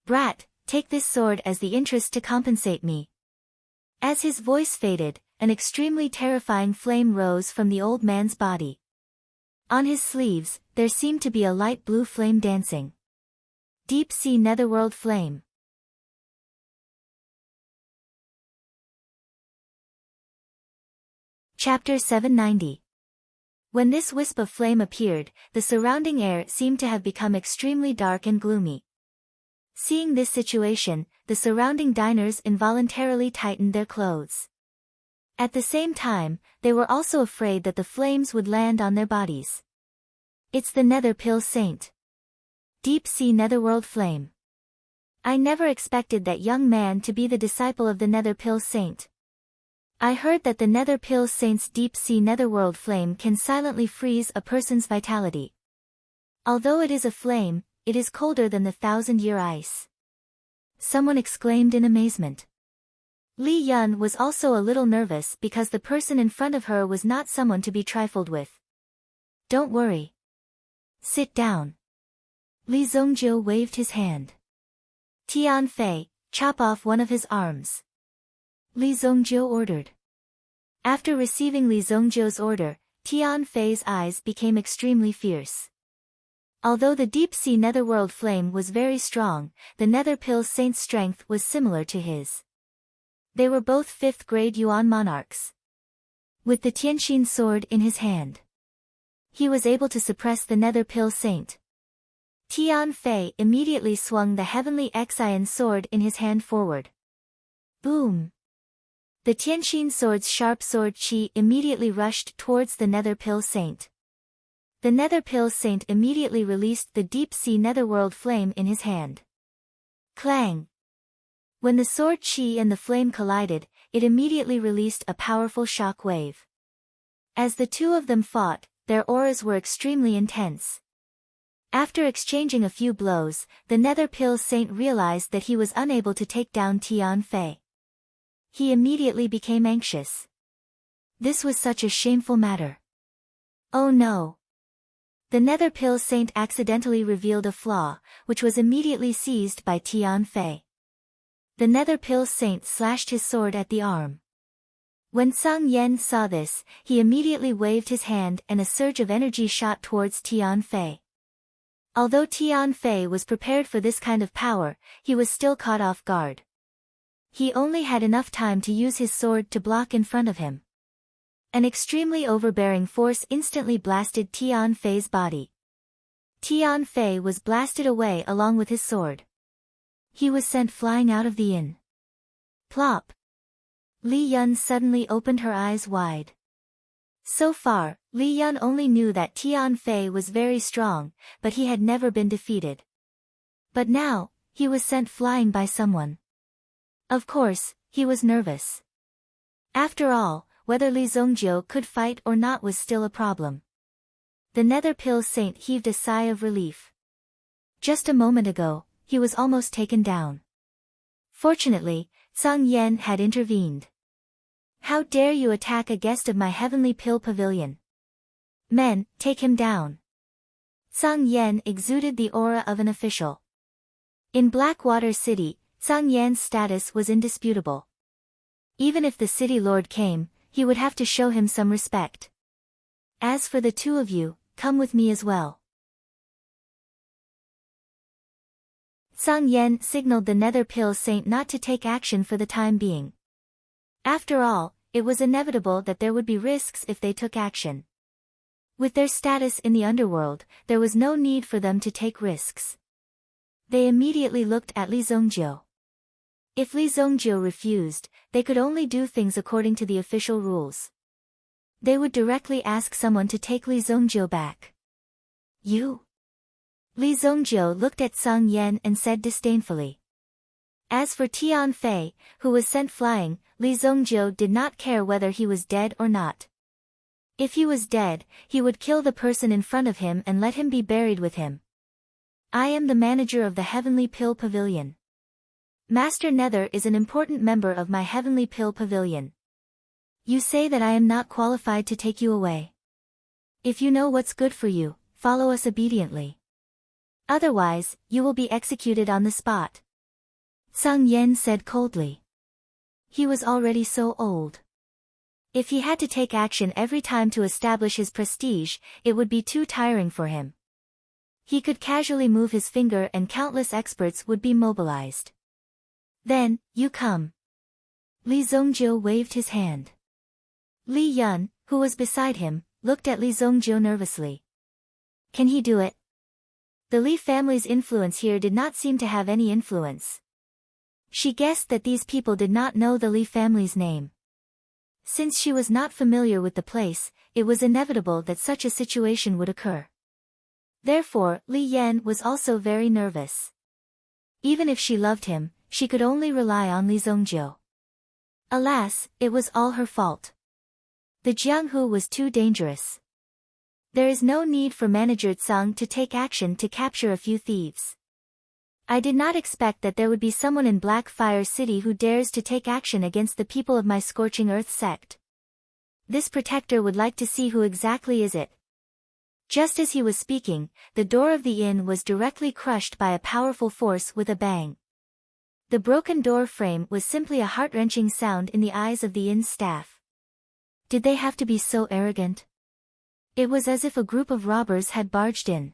Brat, take this sword as the interest to compensate me. As his voice faded, an extremely terrifying flame rose from the old man's body. On his sleeves, there seemed to be a light blue flame dancing. Deep Sea Netherworld Flame. Chapter 790. When this wisp of flame appeared, the surrounding air seemed to have become extremely dark and gloomy. Seeing this situation, the surrounding diners involuntarily tightened their clothes. At the same time, they were also afraid that the flames would land on their bodies. It's the Nether Pill Saint. Deep Sea Netherworld Flame. I never expected that young man to be the disciple of the Nether Pill Saint. I heard that the Nether Pill Saint's Deep Sea Netherworld Flame can silently freeze a person's vitality. Although it is a flame, it is colder than the 1,000-year ice. Someone exclaimed in amazement. Li Yun was also a little nervous because the person in front of her was not someone to be trifled with. Don't worry. Sit down. Li Zongjiu waved his hand. Tian Fei, chop off one of his arms. Li Zongjiu ordered. After receiving Li Zongjiu's order, Tian Fei's eyes became extremely fierce. Although the Deep Sea Netherworld Flame was very strong, the Nether Pill Saint's strength was similar to his. They were both 5th-grade Yuan monarchs. With the Tianxin sword in his hand, he was able to suppress the Nether Pill Saint. Tian Fei immediately swung the Heavenly Xian sword in his hand forward. Boom! The Tianxin sword's sharp sword qi immediately rushed towards the Nether Pill Saint. The Nether Pill Saint immediately released the Deep Sea Netherworld Flame in his hand. Clang! When the sword qi and the flame collided, it immediately released a powerful shock wave. As the two of them fought, their auras were extremely intense. After exchanging a few blows, the Nether Pill Saint realized that he was unable to take down Tian Fei. He immediately became anxious. This was such a shameful matter. Oh no! The Nether Pill Saint accidentally revealed a flaw, which was immediately seized by Tian Fei. The Nether Pill Saint slashed his sword at the arm. When Sung Yen saw this, he immediately waved his hand and a surge of energy shot towards Tian Fei. Although Tian Fei was prepared for this kind of power, he was still caught off guard. He only had enough time to use his sword to block in front of him. An extremely overbearing force instantly blasted Tian Fei's body. Tian Fei was blasted away along with his sword. He was sent flying out of the inn. Plop! Li Yun suddenly opened her eyes wide. So far, Li Yun only knew that Tian Fei was very strong, but he had never been defeated. But now, he was sent flying by someone. Of course, he was nervous. After all, whether Li Zongjiu could fight or not was still a problem. The Nether Pill Saint heaved a sigh of relief. Just a moment ago, he was almost taken down. Fortunately, Sung Yen had intervened. How dare you attack a guest of my heavenly pill pavilion? Men, take him down. Sung Yen exuded the aura of an official. In Blackwater City, Sung Yan's status was indisputable. Even if the city lord came, he would have to show him some respect. As for the two of you, come with me as well. Sung Yen signaled the Nether Pill Saint not to take action for the time being. After all, it was inevitable that there would be risks if they took action. With their status in the underworld, there was no need for them to take risks. They immediately looked at Li Zongjiu. If Li Zongjiu refused, they could only do things according to the official rules. They would directly ask someone to take Li Zongjiu back. You? Li Zongjiu looked at Sung Yen and said disdainfully. As for Tian Fei, who was sent flying, Li Zongjiu did not care whether he was dead or not. If he was dead, he would kill the person in front of him and let him be buried with him. I am the manager of the Heavenly Pill Pavilion. Master Nether is an important member of my Heavenly Pill Pavilion. You say that I am not qualified to take you away. If you know what's good for you, follow us obediently. Otherwise, you will be executed on the spot. Sung Yen said coldly. He was already so old. If he had to take action every time to establish his prestige, it would be too tiring for him. He could casually move his finger and countless experts would be mobilized. Then, you come. Li Zongjiu waved his hand. Li Yun, who was beside him, looked at Li Zongjiu nervously. Can he do it? The Li family's influence here did not seem to have any influence. She guessed that these people did not know the Li family's name. Since she was not familiar with the place, it was inevitable that such a situation would occur. Therefore, Li Yan was also very nervous. Even if she loved him, she could only rely on Li Zongjiu. Alas, it was all her fault. The Jianghu was too dangerous. There is no need for Manager Tsang to take action to capture a few thieves. I did not expect that there would be someone in Blackfire City who dares to take action against the people of my Scorching Earth sect. This protector would like to see who exactly is it. Just as he was speaking, the door of the inn was directly crushed by a powerful force with a bang. The broken door frame was simply a heart-wrenching sound in the eyes of the inn's staff. Did they have to be so arrogant? It was as if a group of robbers had barged in.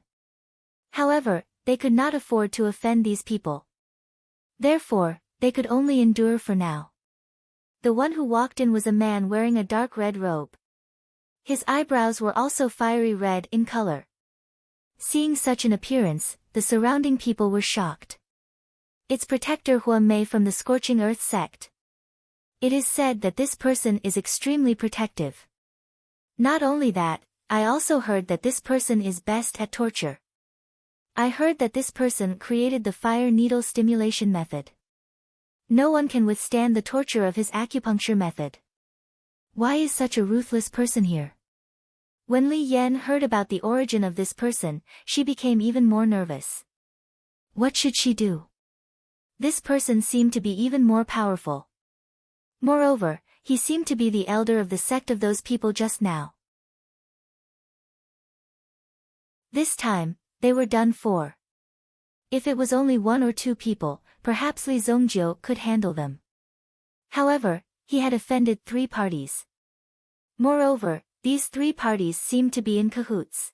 However, they could not afford to offend these people. Therefore, they could only endure for now. The one who walked in was a man wearing a dark red robe. His eyebrows were also fiery red in color. Seeing such an appearance, the surrounding people were shocked. It's Protector Huamei from the Scorching Earth sect. It is said that this person is extremely protective. Not only that, I also heard that this person is best at torture. I heard that this person created the fire needle stimulation method. No one can withstand the torture of his acupuncture method. Why is such a ruthless person here? When Li Yan heard about the origin of this person, she became even more nervous. What should she do? This person seemed to be even more powerful. Moreover, he seemed to be the elder of the sect of those people just now. This time, they were done for. If it was only 1 or 2 people, perhaps Li Zongjiu could handle them. However, he had offended 3 parties. Moreover, these 3 parties seemed to be in cahoots.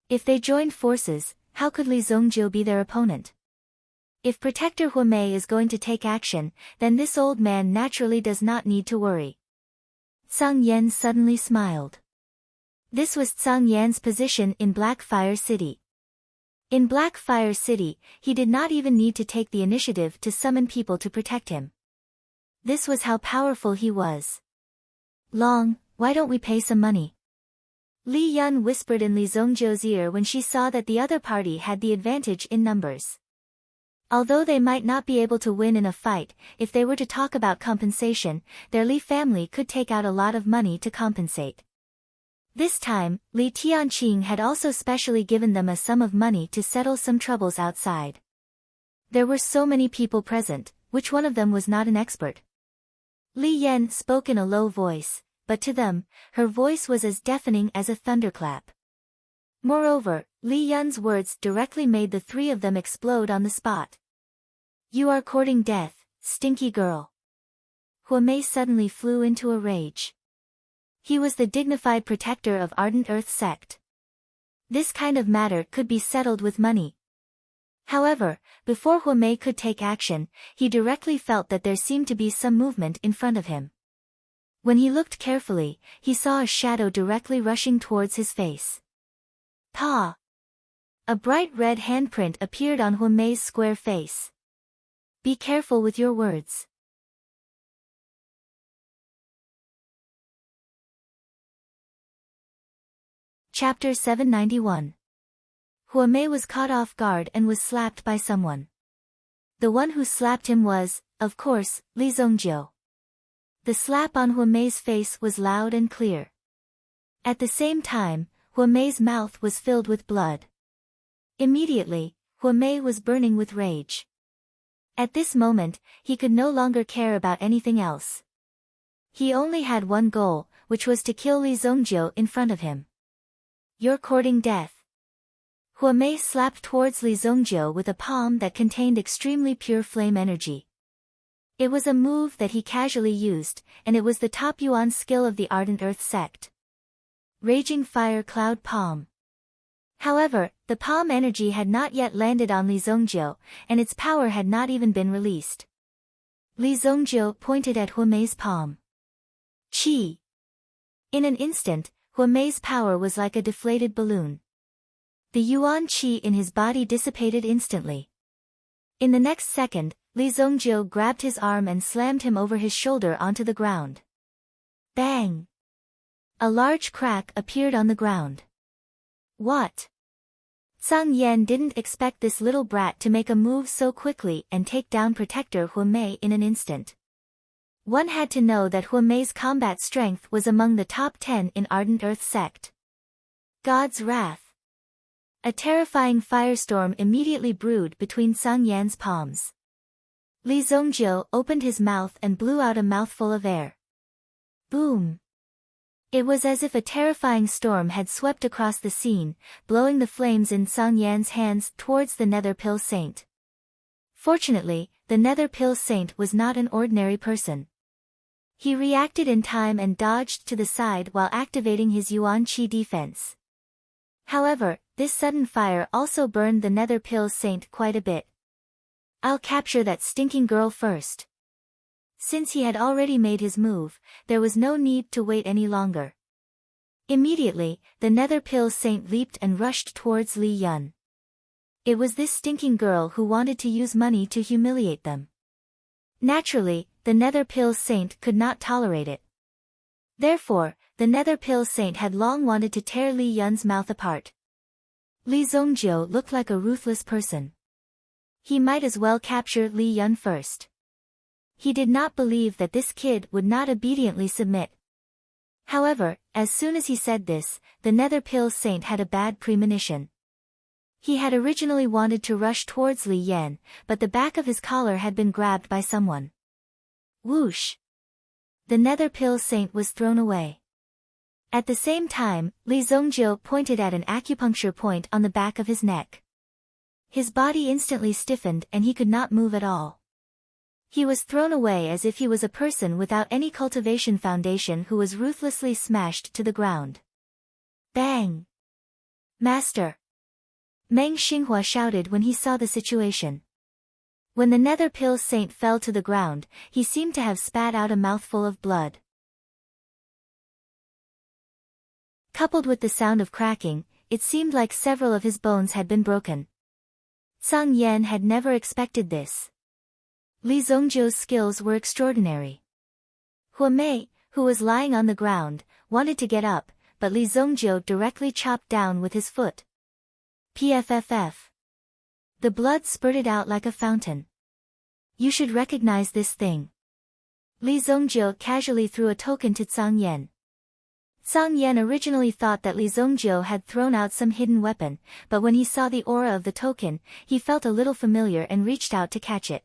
If they joined forces, how could Li Zongjiu be their opponent? If Protector Huamei is going to take action, then this old man naturally does not need to worry. Zhang Yan suddenly smiled. This was Zhang Yan's position in Blackfire City. In Blackfire City, he did not even need to take the initiative to summon people to protect him. This was how powerful he was. Long, why don't we pay some money? Li Yun whispered in Li Zongjiu's ear when she saw that the other party had the advantage in numbers. Although they might not be able to win in a fight, if they were to talk about compensation, their Li family could take out a lot of money to compensate. This time, Li Tianqing had also specially given them a sum of money to settle some troubles outside. There were so many people present, which one of them was not an expert? Li Yan spoke in a low voice, but to them, her voice was as deafening as a thunderclap. Moreover, Li Yun's words directly made the 3 of them explode on the spot. You are courting death, stinky girl. Huamei suddenly flew into a rage. He was the dignified protector of Ardent Earth sect. This kind of matter could be settled with money. However, before Huamei could take action, he directly felt that there seemed to be some movement in front of him. When he looked carefully, he saw a shadow directly rushing towards his face. Pa! A bright red handprint appeared on Huamei's square face. Be careful with your words. Chapter 791. Huamei was caught off guard and was slapped by someone. The one who slapped him was, of course, Li Zongjiu. The slap on Huamei's face was loud and clear. At the same time, Huamei's mouth was filled with blood. Immediately, Huamei was burning with rage. At this moment, he could no longer care about anything else. He only had one goal, which was to kill Li Zongjiu in front of him. You're courting death. Huamei slapped towards Li Zongjiu with a palm that contained extremely pure flame energy. It was a move that he casually used, and it was the top Yuan skill of the Ardent Earth sect. Raging Fire Cloud Palm. However, the palm energy had not yet landed on Li Zongjiu, and its power had not even been released. Li Zongjiu pointed at Huamei's palm. Qi. In an instant, Huamei's power was like a deflated balloon. The Yuan Qi in his body dissipated instantly. In the next second, Li Zongjiu grabbed his arm and slammed him over his shoulder onto the ground. Bang! A large crack appeared on the ground. What? Zhang Yan didn't expect this little brat to make a move so quickly and take down Protector Huamei in an instant. One had to know that Huamei's combat strength was among the top 10 in Ardent Earth sect. God's Wrath. A terrifying firestorm immediately brewed between Zhang Yan's palms. Li Zongjiu opened his mouth and blew out a mouthful of air. Boom! It was as if a terrifying storm had swept across the scene, blowing the flames in Zhang Yan's hands towards the Nether Pill Saint. Fortunately, the Nether Pill Saint was not an ordinary person. He reacted in time and dodged to the side while activating his Yuan Qi defense. However, this sudden fire also burned the Nether Pill Saint quite a bit. I'll capture that stinking girl first. Since he had already made his move, there was no need to wait any longer. Immediately, the Nether Pill Saint leaped and rushed towards Li Yun. It was this stinking girl who wanted to use money to humiliate them. Naturally, the Nether Pill Saint could not tolerate it. Therefore, the Nether Pill Saint had long wanted to tear Li Yun's mouth apart. Li Zongjiu looked like a ruthless person. He might as well capture Li Yun first. He did not believe that this kid would not obediently submit. However, as soon as he said this, the Nether Pill Saint had a bad premonition. He had originally wanted to rush towards Li Yan, but the back of his collar had been grabbed by someone. Whoosh! The Nether Pill Saint was thrown away. At the same time, Li Zongjiu pointed at an acupuncture point on the back of his neck. His body instantly stiffened and he could not move at all. He was thrown away as if he was a person without any cultivation foundation who was ruthlessly smashed to the ground. Bang! Master! Meng Xinghua shouted when he saw the situation. When the Nether Pill Saint fell to the ground, he seemed to have spat out a mouthful of blood. Coupled with the sound of cracking, it seemed like several of his bones had been broken. Zhang Yan had never expected this. Li Zongjiu's skills were extraordinary. Hua Mei, who was lying on the ground, wanted to get up, but Li Zongjiu directly chopped down with his foot. Pfff. The blood spurted out like a fountain. You should recognize this thing. Li Zongjiu casually threw a token to Zhang Yan. Zhang Yan originally thought that Li Zongjiu had thrown out some hidden weapon, but when he saw the aura of the token, he felt a little familiar and reached out to catch it.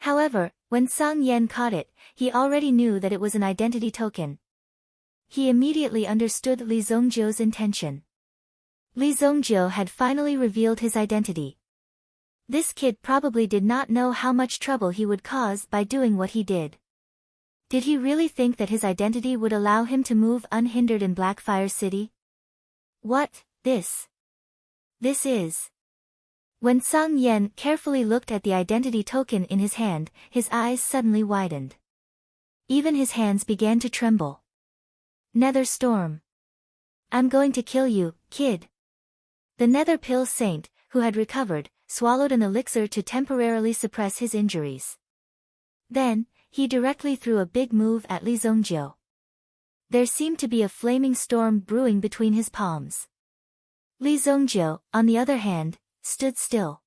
However, when Zhang Yan caught it, he already knew that it was an identity token. He immediately understood Li Zongjiu's intention. Li Zongjiu had finally revealed his identity. This kid probably did not know how much trouble he would cause by doing what he did. Did he really think that his identity would allow him to move unhindered in Blackfire City? What, this is... When Zhang Yan carefully looked at the identity token in his hand, his eyes suddenly widened. Even his hands began to tremble. Nether Storm. I'm going to kill you, kid. The Nether Pill Saint, who had recovered, swallowed an elixir to temporarily suppress his injuries. Then, he directly threw a big move at Li Zongjiu. There seemed to be a flaming storm brewing between his palms. Li Zongjiu, on the other hand, stood still.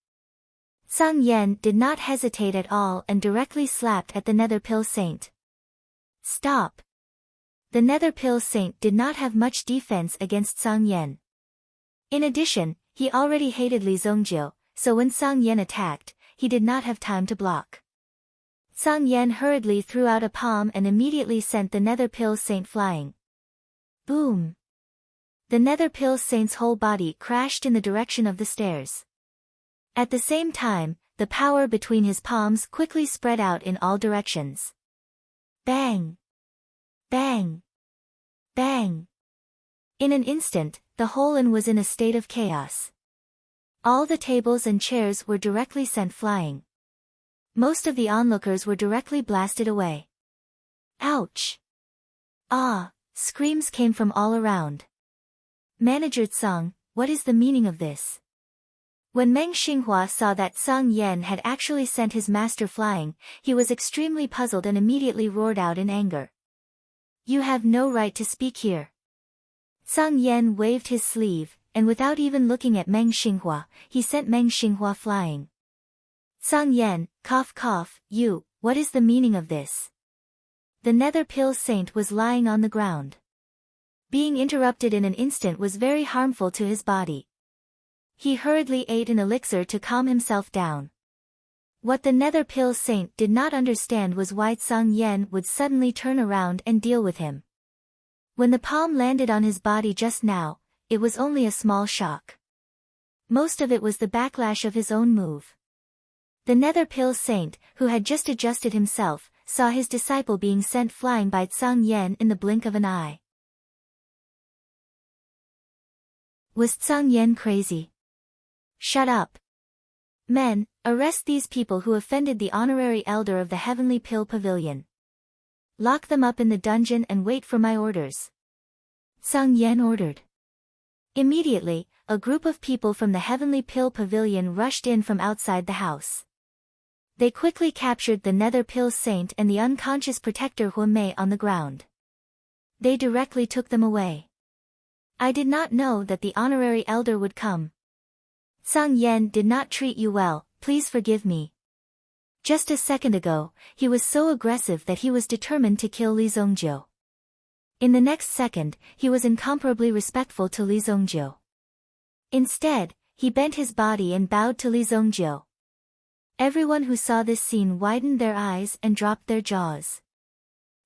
Zhang Yan did not hesitate at all and directly slapped at the Nether Pill Saint. Stop! The Nether Pill Saint did not have much defense against Zhang Yan. In addition, he already hated Li Zongjiu, so when Zhang Yan attacked, he did not have time to block. Zhang Yan hurriedly threw out a palm and immediately sent the Nether Pill Saint flying. Boom! The Nether Pill Saint's whole body crashed in the direction of the stairs. At the same time, the power between his palms quickly spread out in all directions. Bang! Bang! Bang! In an instant, the whole inn was in a state of chaos. All the tables and chairs were directly sent flying. Most of the onlookers were directly blasted away. Ouch! Ah! Screams came from all around. Manager Tsang, what is the meaning of this? When Meng Xinghua saw that Zhang Yan had actually sent his master flying, he was extremely puzzled and immediately roared out in anger. You have no right to speak here. Zhang Yan waved his sleeve, and without even looking at Meng Xinghua, he sent Meng Xinghua flying. Zhang Yan, cough cough, you, what is the meaning of this? The Nether Pill Saint was lying on the ground. Being interrupted in an instant was very harmful to his body. He hurriedly ate an elixir to calm himself down. What the Nether Pill Saint did not understand was why Zhang Yan would suddenly turn around and deal with him. When the palm landed on his body just now, it was only a small shock. Most of it was the backlash of his own move. The Nether Pill Saint, who had just adjusted himself, saw his disciple being sent flying by Zhang Yan in the blink of an eye. Was Zhang Yan crazy? Shut up. Men, arrest these people who offended the honorary elder of the Heavenly Pill Pavilion. Lock them up in the dungeon and wait for my orders. Zhang Yan ordered. Immediately, a group of people from the Heavenly Pill Pavilion rushed in from outside the house. They quickly captured the Nether Pill Saint and the unconscious protector Hua Mei on the ground. They directly took them away. I did not know that the honorary elder would come. Zhang Yan did not treat you well, please forgive me. Just a second ago, he was so aggressive that he was determined to kill Li Zongjiu. In the next second, he was incomparably respectful to Li Zongjiu. Instead, he bent his body and bowed to Li Zongjiu. Everyone who saw this scene widened their eyes and dropped their jaws.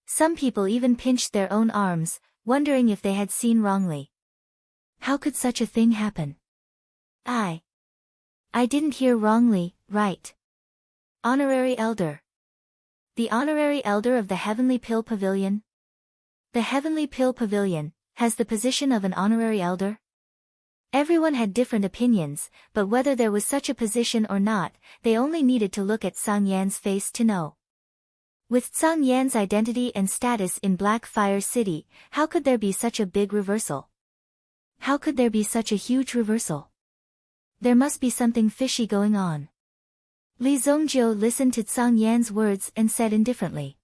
Some people even pinched their own arms, wondering if they had seen wrongly. How could such a thing happen? I didn't hear wrongly, right? Honorary Elder. The Honorary Elder of the Heavenly Pill Pavilion? The Heavenly Pill Pavilion has the position of an Honorary Elder? Everyone had different opinions, but whether there was such a position or not, they only needed to look at Sang Yan's face to know. With Sang Yan's identity and status in Black Fire City, how could there be such a big reversal? How could there be such a huge reversal? There must be something fishy going on. Li Zongjiu listened to Sang Yan's words and said indifferently.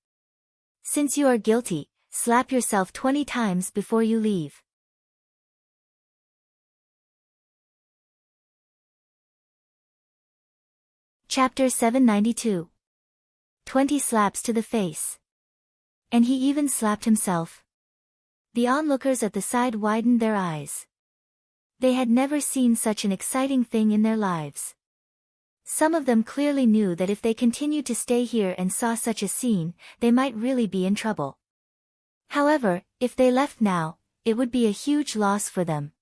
Since you are guilty, slap yourself 20 times before you leave. Chapter 792. 20 slaps to the face. And he even slapped himself. The onlookers at the side widened their eyes. They had never seen such an exciting thing in their lives. Some of them clearly knew that if they continued to stay here and saw such a scene, they might really be in trouble. However, if they left now, it would be a huge loss for them.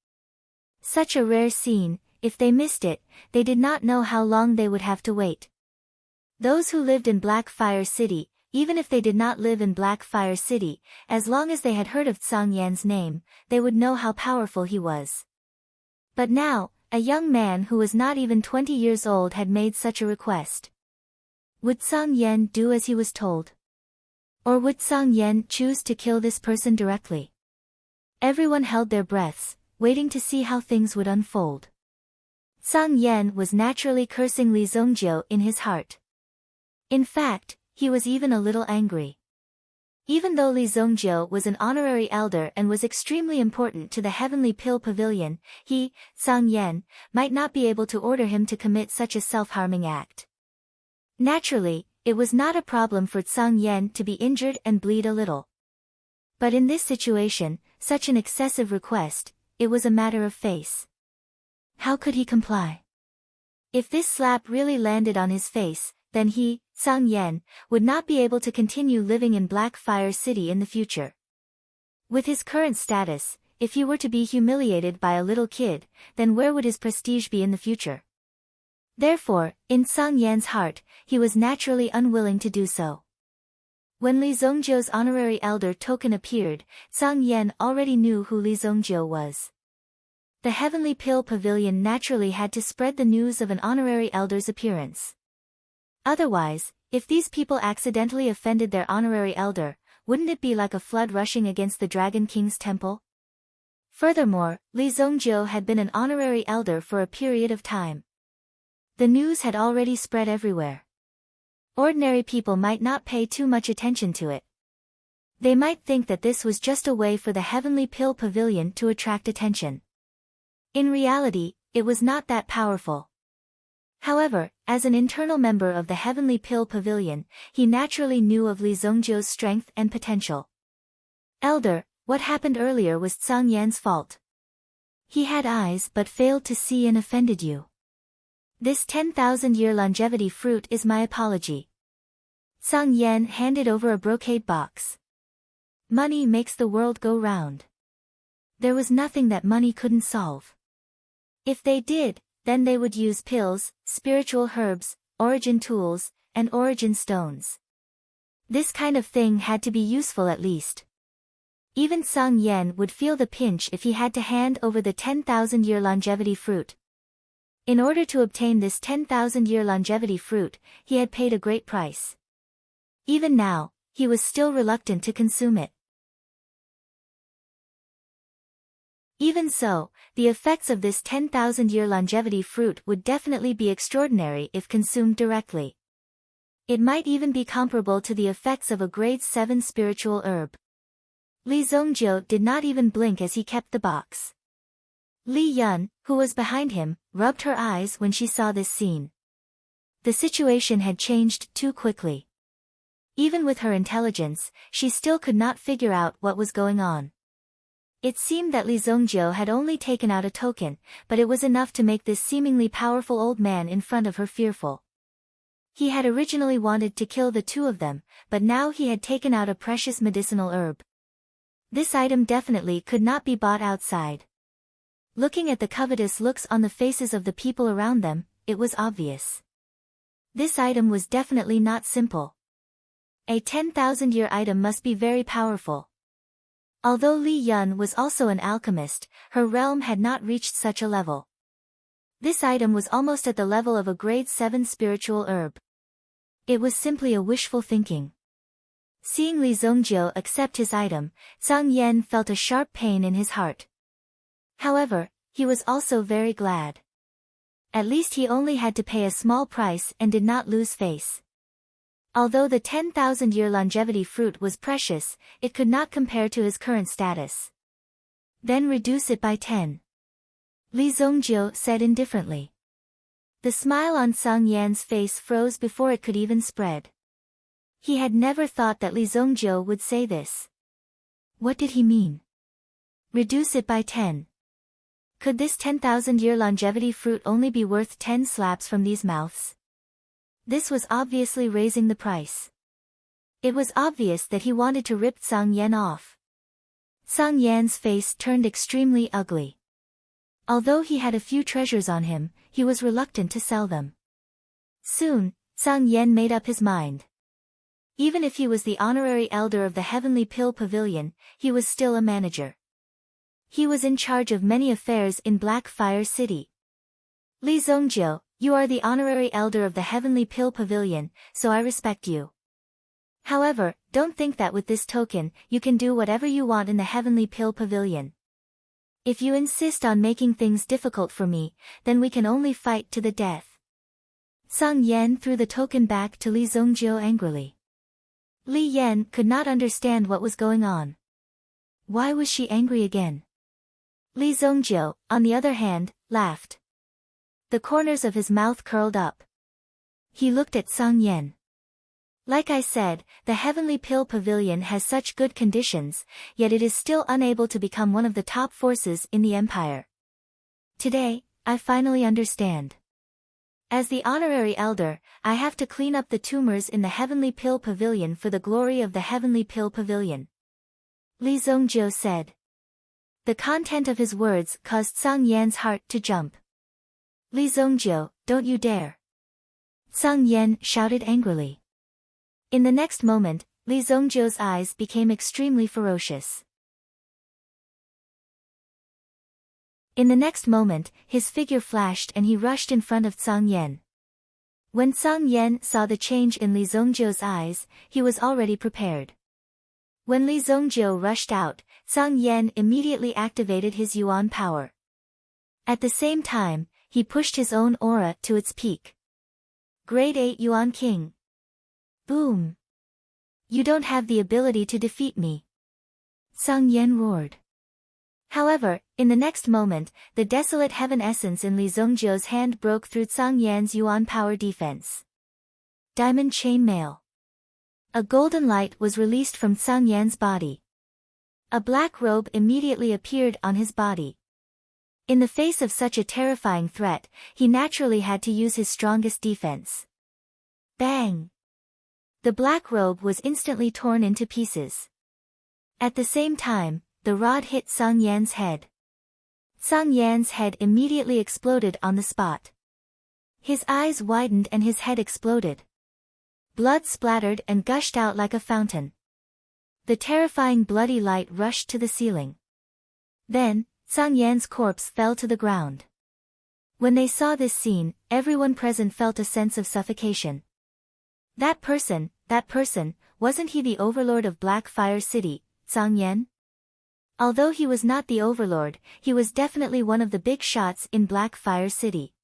Such a rare scene, if they missed it, they did not know how long they would have to wait. Those who lived in Black Fire City, even if they did not live in Black Fire City, as long as they had heard of Sang Yan's name, they would know how powerful he was. But now, a young man who was not even 20 years old had made such a request. Would Sang Yan do as he was told? Or would Sang Yan choose to kill this person directly? Everyone held their breaths, waiting to see how things would unfold. Sang Yan was naturally cursing Li Zongjiu in his heart. In fact, he was even a little angry. Even though Li Zongjiu was an honorary elder and was extremely important to the Heavenly Pill Pavilion, he, Sang Yan, might not be able to order him to commit such a self-harming act. Naturally, it was not a problem for Sang Yan to be injured and bleed a little. But in this situation, such an excessive request, it was a matter of face. How could he comply? If this slap really landed on his face, then he, Sang Yan, would not be able to continue living in Black Fire City in the future. With his current status, if he were to be humiliated by a little kid, then where would his prestige be in the future? Therefore, in Sang Yan's heart, he was naturally unwilling to do so. When Li Zongjiu's honorary elder token appeared, Sang Yan already knew who Li Zongjiu was. The Heavenly Pill Pavilion naturally had to spread the news of an honorary elder's appearance. Otherwise, if these people accidentally offended their honorary elder, wouldn't it be like a flood rushing against the Dragon King's temple? Furthermore, Li Zongjiu had been an honorary elder for a period of time. The news had already spread everywhere. Ordinary people might not pay too much attention to it. They might think that this was just a way for the Heavenly Pill Pavilion to attract attention. In reality, it was not that powerful. However, as an internal member of the Heavenly Pill Pavilion, he naturally knew of Li Zongjiu's strength and potential. Elder, what happened earlier was Sang Yan's fault. He had eyes but failed to see and offended you. This 10,000-year longevity fruit is my apology. Sang Yan handed over a brocade box. Money makes the world go round. There was nothing that money couldn't solve. If they did, then they would use pills, spiritual herbs, origin tools, and origin stones. This kind of thing had to be useful at least. Even Sang Yan would feel the pinch if he had to hand over the 10,000-year longevity fruit. In order to obtain this 10,000-year longevity fruit, he had paid a great price. Even now, he was still reluctant to consume it. Even so, the effects of this 10,000-year longevity fruit would definitely be extraordinary if consumed directly. It might even be comparable to the effects of a grade 7 spiritual herb. Li Zongjiu did not even blink as he kept the box. Li Yun, who was behind him, rubbed her eyes when she saw this scene. The situation had changed too quickly. Even with her intelligence, she still could not figure out what was going on. It seemed that Li Zongjiu had only taken out a token, but it was enough to make this seemingly powerful old man in front of her fearful. He had originally wanted to kill the two of them, but now he had taken out a precious medicinal herb. This item definitely could not be bought outside. Looking at the covetous looks on the faces of the people around them, it was obvious. This item was definitely not simple. A 10,000-year item must be very powerful. Although Li Yun was also an alchemist, her realm had not reached such a level. This item was almost at the level of a grade 7 spiritual herb. It was simply a wishful thinking. Seeing Li Zongjiu accept his item, Zhang Yan felt a sharp pain in his heart. However, he was also very glad. At least he only had to pay a small price and did not lose face. Although the 10,000-year longevity fruit was precious, it could not compare to his current status. Then reduce it by 10. Li Zongjiu said indifferently. The smile on Zhang Yan's face froze before it could even spread. He had never thought that Li Zongjiu would say this. What did he mean? Reduce it by 10. Could this 10,000-year longevity fruit only be worth 10 slaps from these mouths? This was obviously raising the price. It was obvious that he wanted to rip Zhang Yan off. Zhang Yan's face turned extremely ugly. Although he had a few treasures on him, he was reluctant to sell them. Soon, Zhang Yan made up his mind. Even if he was the honorary elder of the Heavenly Pill Pavilion, he was still a manager. He was in charge of many affairs in Black Fire City. Li Zongjiu, you are the honorary elder of the Heavenly Pill Pavilion, so I respect you. However, don't think that with this token, you can do whatever you want in the Heavenly Pill Pavilion. If you insist on making things difficult for me, then we can only fight to the death. Zhang Yan threw the token back to Li Zongjiu angrily. Li Yan could not understand what was going on. Why was she angry again? Li Zongjiu, on the other hand, laughed. The corners of his mouth curled up. He looked at Zhang Yan. Like I said, the Heavenly Pill Pavilion has such good conditions, yet it is still unable to become one of the top forces in the empire. Today, I finally understand. As the honorary elder, I have to clean up the tumors in the Heavenly Pill Pavilion for the glory of the Heavenly Pill Pavilion. Li Zongjiu said. The content of his words caused Zhang Yan's heart to jump. Li Zongjiu, don't you dare! Zhang Yan shouted angrily. In the next moment, Li Zongjiu's eyes became extremely ferocious. In the next moment, his figure flashed and he rushed in front of Zhang Yan. When Zhang Yan saw the change in Li Zongjiu's eyes, he was already prepared. When Li Zongjiu rushed out, Zhang Yan immediately activated his Yuan power. At the same time, he pushed his own aura to its peak. Grade 8 Yuan King. Boom! You don't have the ability to defeat me. Zhang Yan roared. However, in the next moment, the desolate heaven essence in Li Zongjiu's hand broke through Zhang Yan's Yuan power defense. Diamond Chainmail. A golden light was released from Zhang Yan's body. A black robe immediately appeared on his body. In the face of such a terrifying threat, he naturally had to use his strongest defense. Bang! The black robe was instantly torn into pieces. At the same time, the rod hit Zhang Yan's head. Zhang Yan's head immediately exploded on the spot. His eyes widened and his head exploded. Blood splattered and gushed out like a fountain. The terrifying bloody light rushed to the ceiling. Then, Zhang Yan's corpse fell to the ground. When they saw this scene, everyone present felt a sense of suffocation. That person, wasn't he the overlord of Black Fire City, Zhang Yan? Although he was not the overlord, he was definitely one of the big shots in Black Fire City.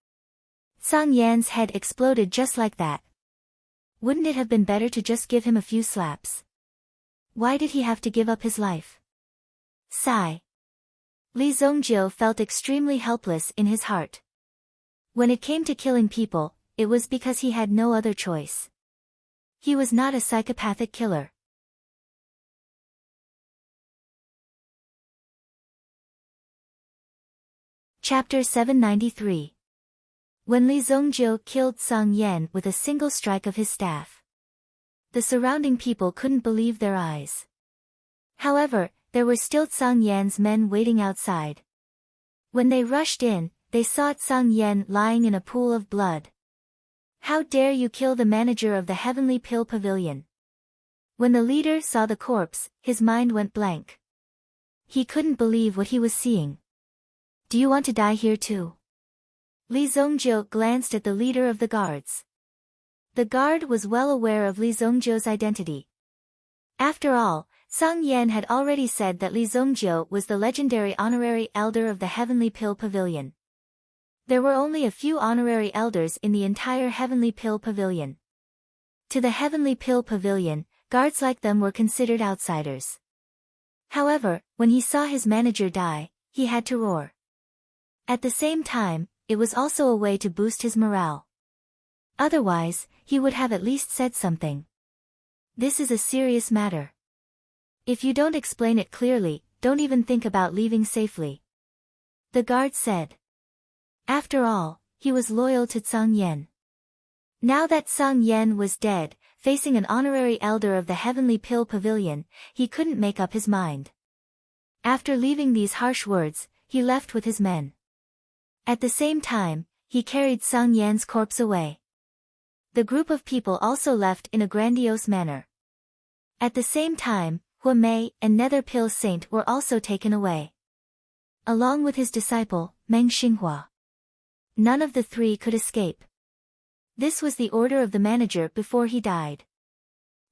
Zhang Yan's head exploded just like that. Wouldn't it have been better to just give him a few slaps? Why did he have to give up his life? Sigh. Li Zongjiu felt extremely helpless in his heart. When it came to killing people, it was because he had no other choice. He was not a psychopathic killer. Chapter 793. When Li Zongjiu killed Song Yan with a single strike of his staff, the surrounding people couldn't believe their eyes. However, there were still Song Yan's men waiting outside. When they rushed in, they saw Song Yan lying in a pool of blood. How dare you kill the manager of the Heavenly Pill Pavilion? When the leader saw the corpse, his mind went blank. He couldn't believe what he was seeing. Do you want to die here too? Li Zongjiu glanced at the leader of the guards. The guard was well aware of Li Zongjiu's identity. After all, Song Yan had already said that Li Zongjiu was the legendary honorary elder of the Heavenly Pill Pavilion. There were only a few honorary elders in the entire Heavenly Pill Pavilion. To the Heavenly Pill Pavilion, guards like them were considered outsiders. However, when he saw his manager die, he had to roar. At the same time, it was also a way to boost his morale. Otherwise, he would have at least said something. This is a serious matter. If you don't explain it clearly, don't even think about leaving safely. The guard said. After all, he was loyal to Song Yan. Now that Song Yan was dead, facing an honorary elder of the Heavenly Pill Pavilion, he couldn't make up his mind. After leaving these harsh words, he left with his men. At the same time, he carried Song Yan's corpse away. The group of people also left in a grandiose manner. At the same time, Hua Mei and Nether Pill Saint were also taken away, along with his disciple, Meng Xinghua. None of the three could escape. This was the order of the manager before he died.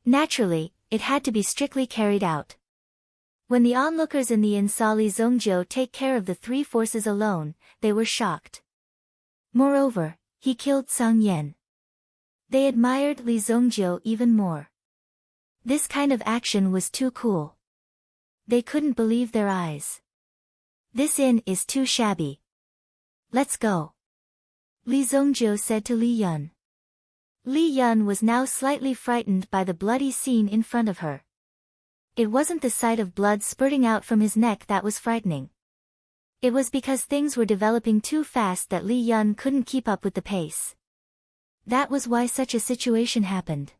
Naturally, it had to be strictly carried out. When the onlookers in the inn saw Li Zongjiu take care of the three forces alone, they were shocked. Moreover, he killed Song Yan. They admired Li Zongjiu even more. This kind of action was too cool. They couldn't believe their eyes. This inn is too shabby. Let's go. Li Zongjiu said to Li Yun. Li Yun was now slightly frightened by the bloody scene in front of her. It wasn't the sight of blood spurting out from his neck that was frightening. It was because things were developing too fast that Li Yun couldn't keep up with the pace. That was why such a situation happened.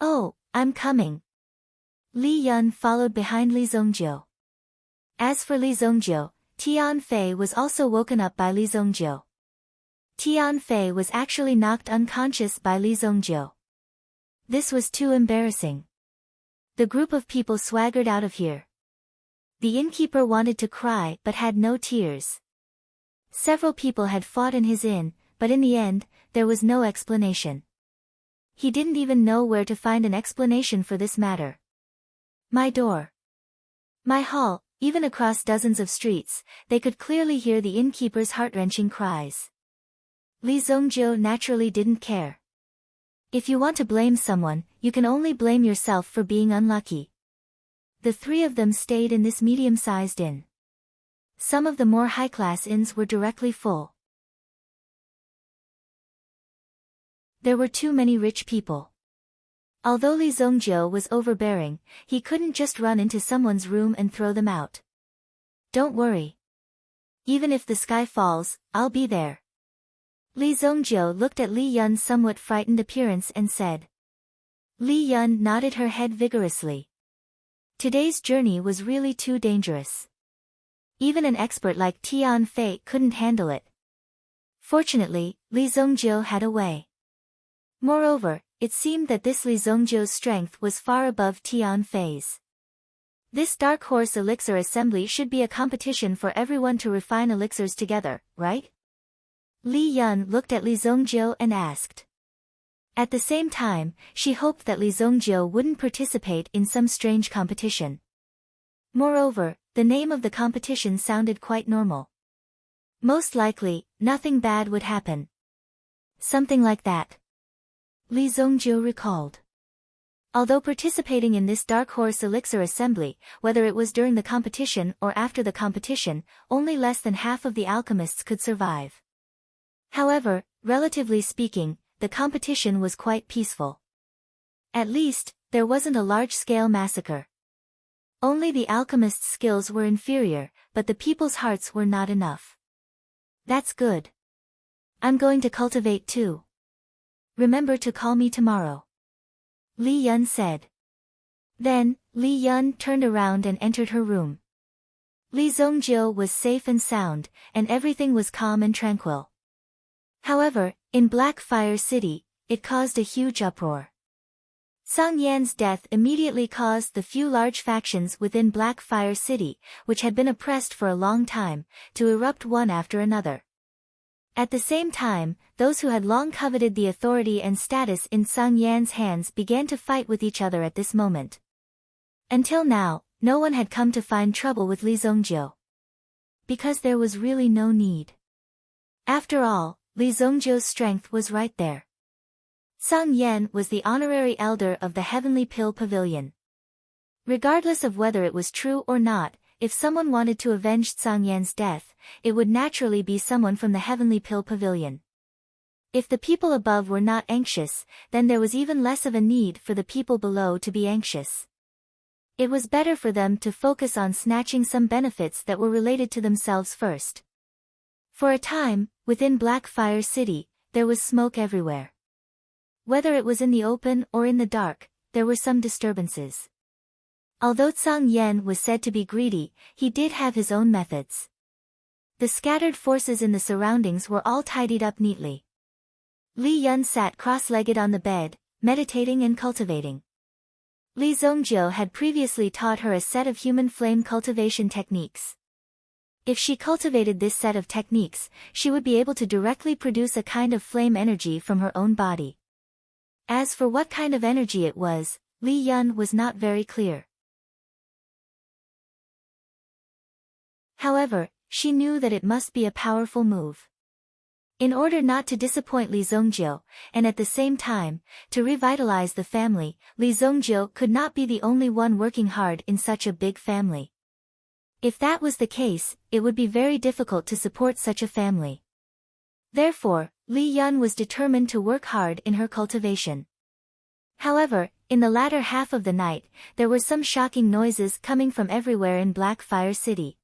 Oh, I'm coming. Li Yun followed behind Li Zongjiu. As for Li Zongjiu, Tian Fei was also woken up by Li Zongjiu. Tian Fei was actually knocked unconscious by Li Zongjiu. This was too embarrassing. The group of people swaggered out of here. The innkeeper wanted to cry but had no tears. Several people had fought in his inn, but in the end, there was no explanation. He didn't even know where to find an explanation for this matter. My door. My hall, even across dozens of streets, they could clearly hear the innkeeper's heart-wrenching cries. Li Zongjiu naturally didn't care. If you want to blame someone, you can only blame yourself for being unlucky. The three of them stayed in this medium-sized inn. Some of the more high-class inns were directly full. There were too many rich people. Although Li Zongjiu was overbearing, he couldn't just run into someone's room and throw them out. Don't worry. Even if the sky falls, I'll be there. Li Zongjiu looked at Li Yun's somewhat frightened appearance and said. Li Yun nodded her head vigorously. Today's journey was really too dangerous. Even an expert like Tian Fei couldn't handle it. Fortunately, Li Zongjiu had a way. Moreover, it seemed that this Li Zongjiu's strength was far above Tian Fei's. This Dark Horse Elixir Assembly should be a competition for everyone to refine elixirs together, right? Li Yun looked at Li Zongjiu and asked. At the same time, she hoped that Li Zongjiu wouldn't participate in some strange competition. Moreover, the name of the competition sounded quite normal. Most likely, nothing bad would happen. Something like that. Li Zongjiu recalled. Although participating in this Dark Horse Elixir Assembly, whether it was during the competition or after the competition, only less than half of the alchemists could survive. However, relatively speaking, the competition was quite peaceful. At least, there wasn't a large-scale massacre. Only the alchemist's skills were inferior, but the people's hearts were not enough. That's good. I'm going to cultivate too. Remember to call me tomorrow. Li Yun said. Then, Li Yun turned around and entered her room. Li Zongjiu was safe and sound, and everything was calm and tranquil. However, in Black Fire City, it caused a huge uproar. Song Yan's death immediately caused the few large factions within Black Fire City, which had been oppressed for a long time, to erupt one after another. At the same time, those who had long coveted the authority and status in Song Yan's hands began to fight with each other at this moment. Until now, no one had come to find trouble with Li Zongjiu. Because there was really no need. After all, Li Zongjiu's strength was right there. Song Yan was the honorary elder of the Heavenly Pill Pavilion. Regardless of whether it was true or not, if someone wanted to avenge Song Yan's death, it would naturally be someone from the Heavenly Pill Pavilion. If the people above were not anxious, then there was even less of a need for the people below to be anxious. It was better for them to focus on snatching some benefits that were related to themselves first. For a time, within Black Fire City, there was smoke everywhere. Whether it was in the open or in the dark, there were some disturbances. Although Song Yan was said to be greedy, he did have his own methods. The scattered forces in the surroundings were all tidied up neatly. Li Yun sat cross-legged on the bed, meditating and cultivating. Li Zongjiu had previously taught her a set of human flame cultivation techniques. If she cultivated this set of techniques, she would be able to directly produce a kind of flame energy from her own body. As for what kind of energy it was, Li Yun was not very clear. However, she knew that it must be a powerful move. In order not to disappoint Li Zongjiu, and at the same time, to revitalize the family, Li Zongjiu could not be the only one working hard in such a big family. If that was the case, it would be very difficult to support such a family. Therefore, Li Yun was determined to work hard in her cultivation. However, in the latter half of the night, there were some shocking noises coming from everywhere in Black Fire City.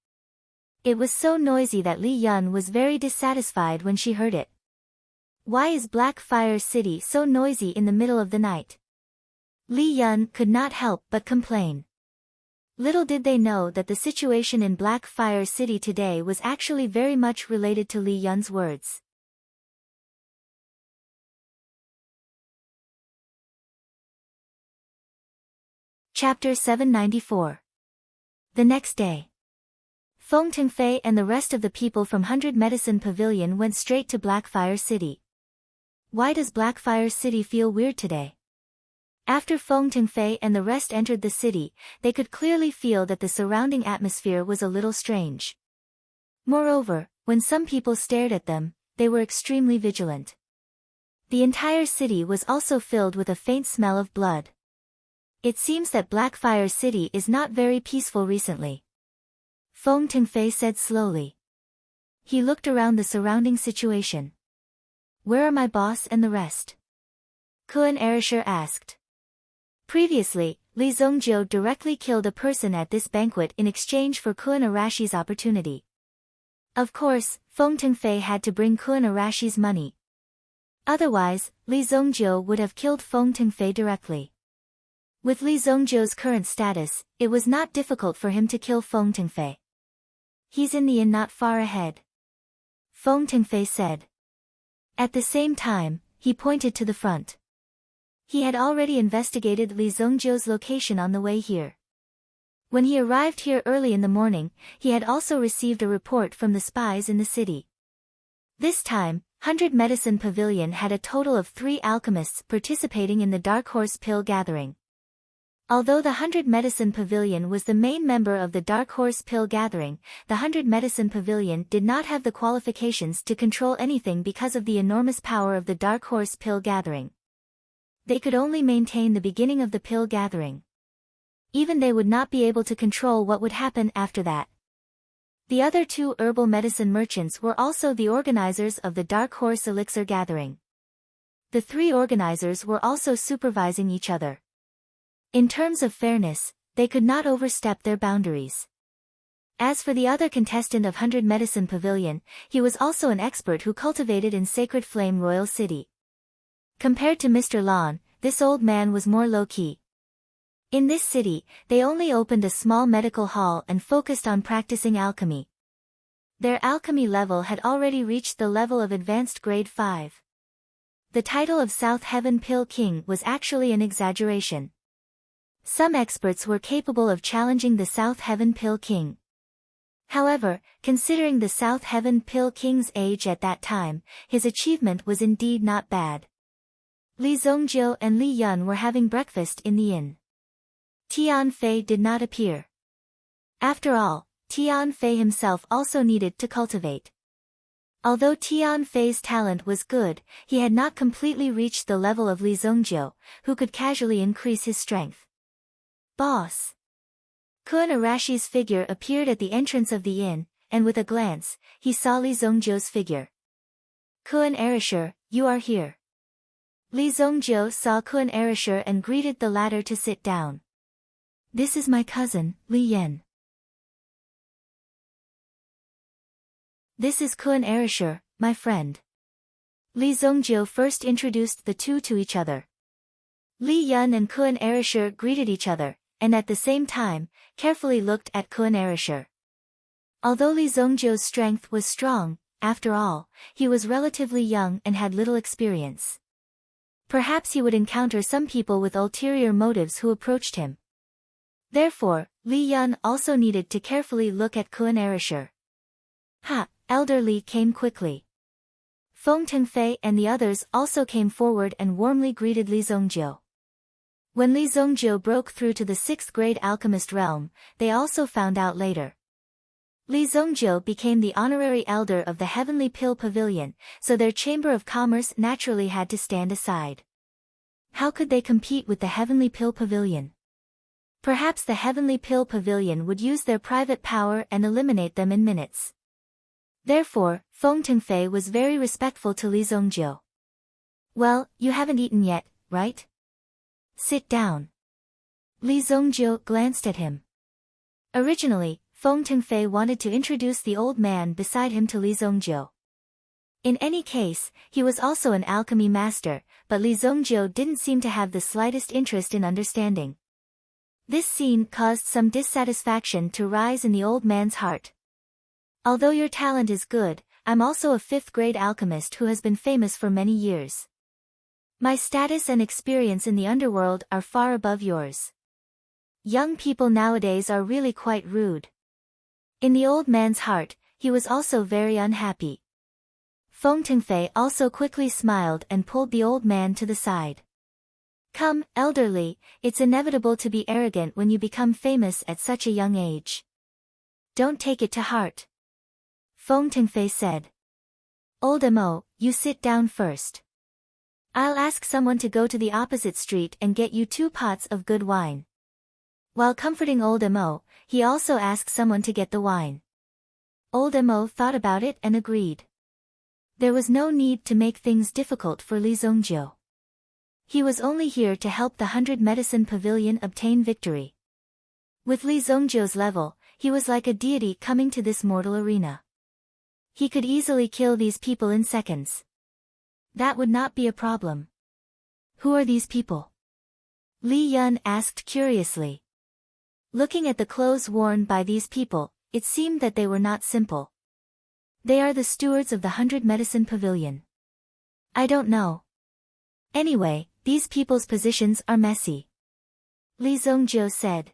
It was so noisy that Li Yun was very dissatisfied when she heard it. Why is Black Fire City so noisy in the middle of the night? Li Yun could not help but complain. Little did they know that the situation in Black Fire City today was actually very much related to Li Yun's words. Chapter 794. The next day. Feng Tengfei and the rest of the people from 100 Medicine Pavilion went straight to Blackfire City. Why does Blackfire City feel weird today? After Feng Tengfei and the rest entered the city, they could clearly feel that the surrounding atmosphere was a little strange. Moreover, when some people stared at them, they were extremely vigilant. The entire city was also filled with a faint smell of blood. It seems that Blackfire City is not very peaceful recently. Feng Tengfei said slowly. He looked around the surrounding situation. Where are my boss and the rest? Kuan Erisher asked. Previously, Li Zongjiu directly killed a person at this banquet in exchange for Kuan Arashi's opportunity. Of course, Feng Tengfei had to bring Kuan Arashi's money. Otherwise, Li Zongjiu would have killed Feng Tengfei directly. With Li Zongjiu's current status, it was not difficult for him to kill Feng Tengfei. He's in the inn not far ahead. Feng Tengfei said. At the same time, he pointed to the front. He had already investigated Li Zongjiu's location on the way here. When he arrived here early in the morning, he had also received a report from the spies in the city. This time, 100 Medicine Pavilion had a total of 3 alchemists participating in the Dark Horse Pill Gathering. Although the 100 Medicine Pavilion was the main member of the Dark Horse Pill Gathering, the 100 Medicine Pavilion did not have the qualifications to control anything because of the enormous power of the Dark Horse Pill Gathering. They could only maintain the beginning of the pill gathering. Even they would not be able to control what would happen after that. The other 2 herbal medicine merchants were also the organizers of the Dark Horse Elixir Gathering. the three organizers were also supervising each other. In terms of fairness, they could not overstep their boundaries. As for the other contestant of 100 Medicine Pavilion, he was also an expert who cultivated in Sacred Flame Royal City. Compared to Mr. Lon, this old man was more low-key. In this city, they only opened a small medical hall and focused on practicing alchemy. Their alchemy level had already reached the level of Advanced Grade 5. The title of South Heaven Pill King was actually an exaggeration. Some experts were capable of challenging the South Heaven Pill King. However, considering the South Heaven Pill King's age at that time, his achievement was indeed not bad. Li Zongjiu and Li Yun were having breakfast in the inn. Tian Fei did not appear. After all, Tian Fei himself also needed to cultivate. Although Tian Fei's talent was good, he had not completely reached the level of Li Zongjiu, who could casually increase his strength. Boss! Kun Arashi's figure appeared at the entrance of the inn, and with a glance, he saw Li Zongjiu's figure. Kun Arashir, you are here. Li Zongjiu saw Kun Arashir and greeted the latter to sit down. This is my cousin, Li Yan. This is Kun Arashir, my friend. Li Zongjiu first introduced the two to each other. Li Yun and Kun Arashir greeted each other, and at the same time, carefully looked at Kun Arashir. Although Li Zongjiu's strength was strong, after all, he was relatively young and had little experience. Perhaps he would encounter some people with ulterior motives who approached him. Therefore, Li Yun also needed to carefully look at Kun Arashir. Ha! Elder Li came quickly. Feng Tengfei and the others also came forward and warmly greeted Li Zongjiu. When Li Zongjiu broke through to the 6th grade alchemist realm, they also found out later. Li Zongjiu became the honorary elder of the Heavenly Pill Pavilion, so their Chamber of Commerce naturally had to stand aside. How could they compete with the Heavenly Pill Pavilion? Perhaps the Heavenly Pill Pavilion would use their private power and eliminate them in minutes. Therefore, Feng Tengfei was very respectful to Li Zongjiu. Well, you haven't eaten yet, right? Sit down. Li Zongjiu glanced at him. Originally, Feng Tengfei wanted to introduce the old man beside him to Li Zongjiu. In any case, he was also an alchemy master, but Li Zongjiu didn't seem to have the slightest interest in understanding. This scene caused some dissatisfaction to rise in the old man's heart. Although your talent is good, I'm also a 5th grade alchemist who has been famous for many years. My status and experience in the underworld are far above yours. Young people nowadays are really quite rude. In the old man's heart, he was also very unhappy. Feng Tengfei also quickly smiled and pulled the old man to the side. Come, elderly, it's inevitable to be arrogant when you become famous at such a young age. Don't take it to heart. Feng Tengfei said. Old Mo, you sit down first. I'll ask someone to go to the opposite street and get you 2 pots of good wine. While comforting Old Mo, he also asked someone to get the wine. Old Mo thought about it and agreed. There was no need to make things difficult for Li Zongjiu. He was only here to help the 100 Medicine Pavilion obtain victory. With Li Zongjiu's level, he was like a deity coming to this mortal arena. He could easily kill these people in seconds. That would not be a problem. Who are these people? Li Yun asked curiously. Looking at the clothes worn by these people, it seemed that they were not simple. They are the stewards of the 100 Medicine Pavilion. I don't know. Anyway, these people's positions are messy. Li Zongjiu said.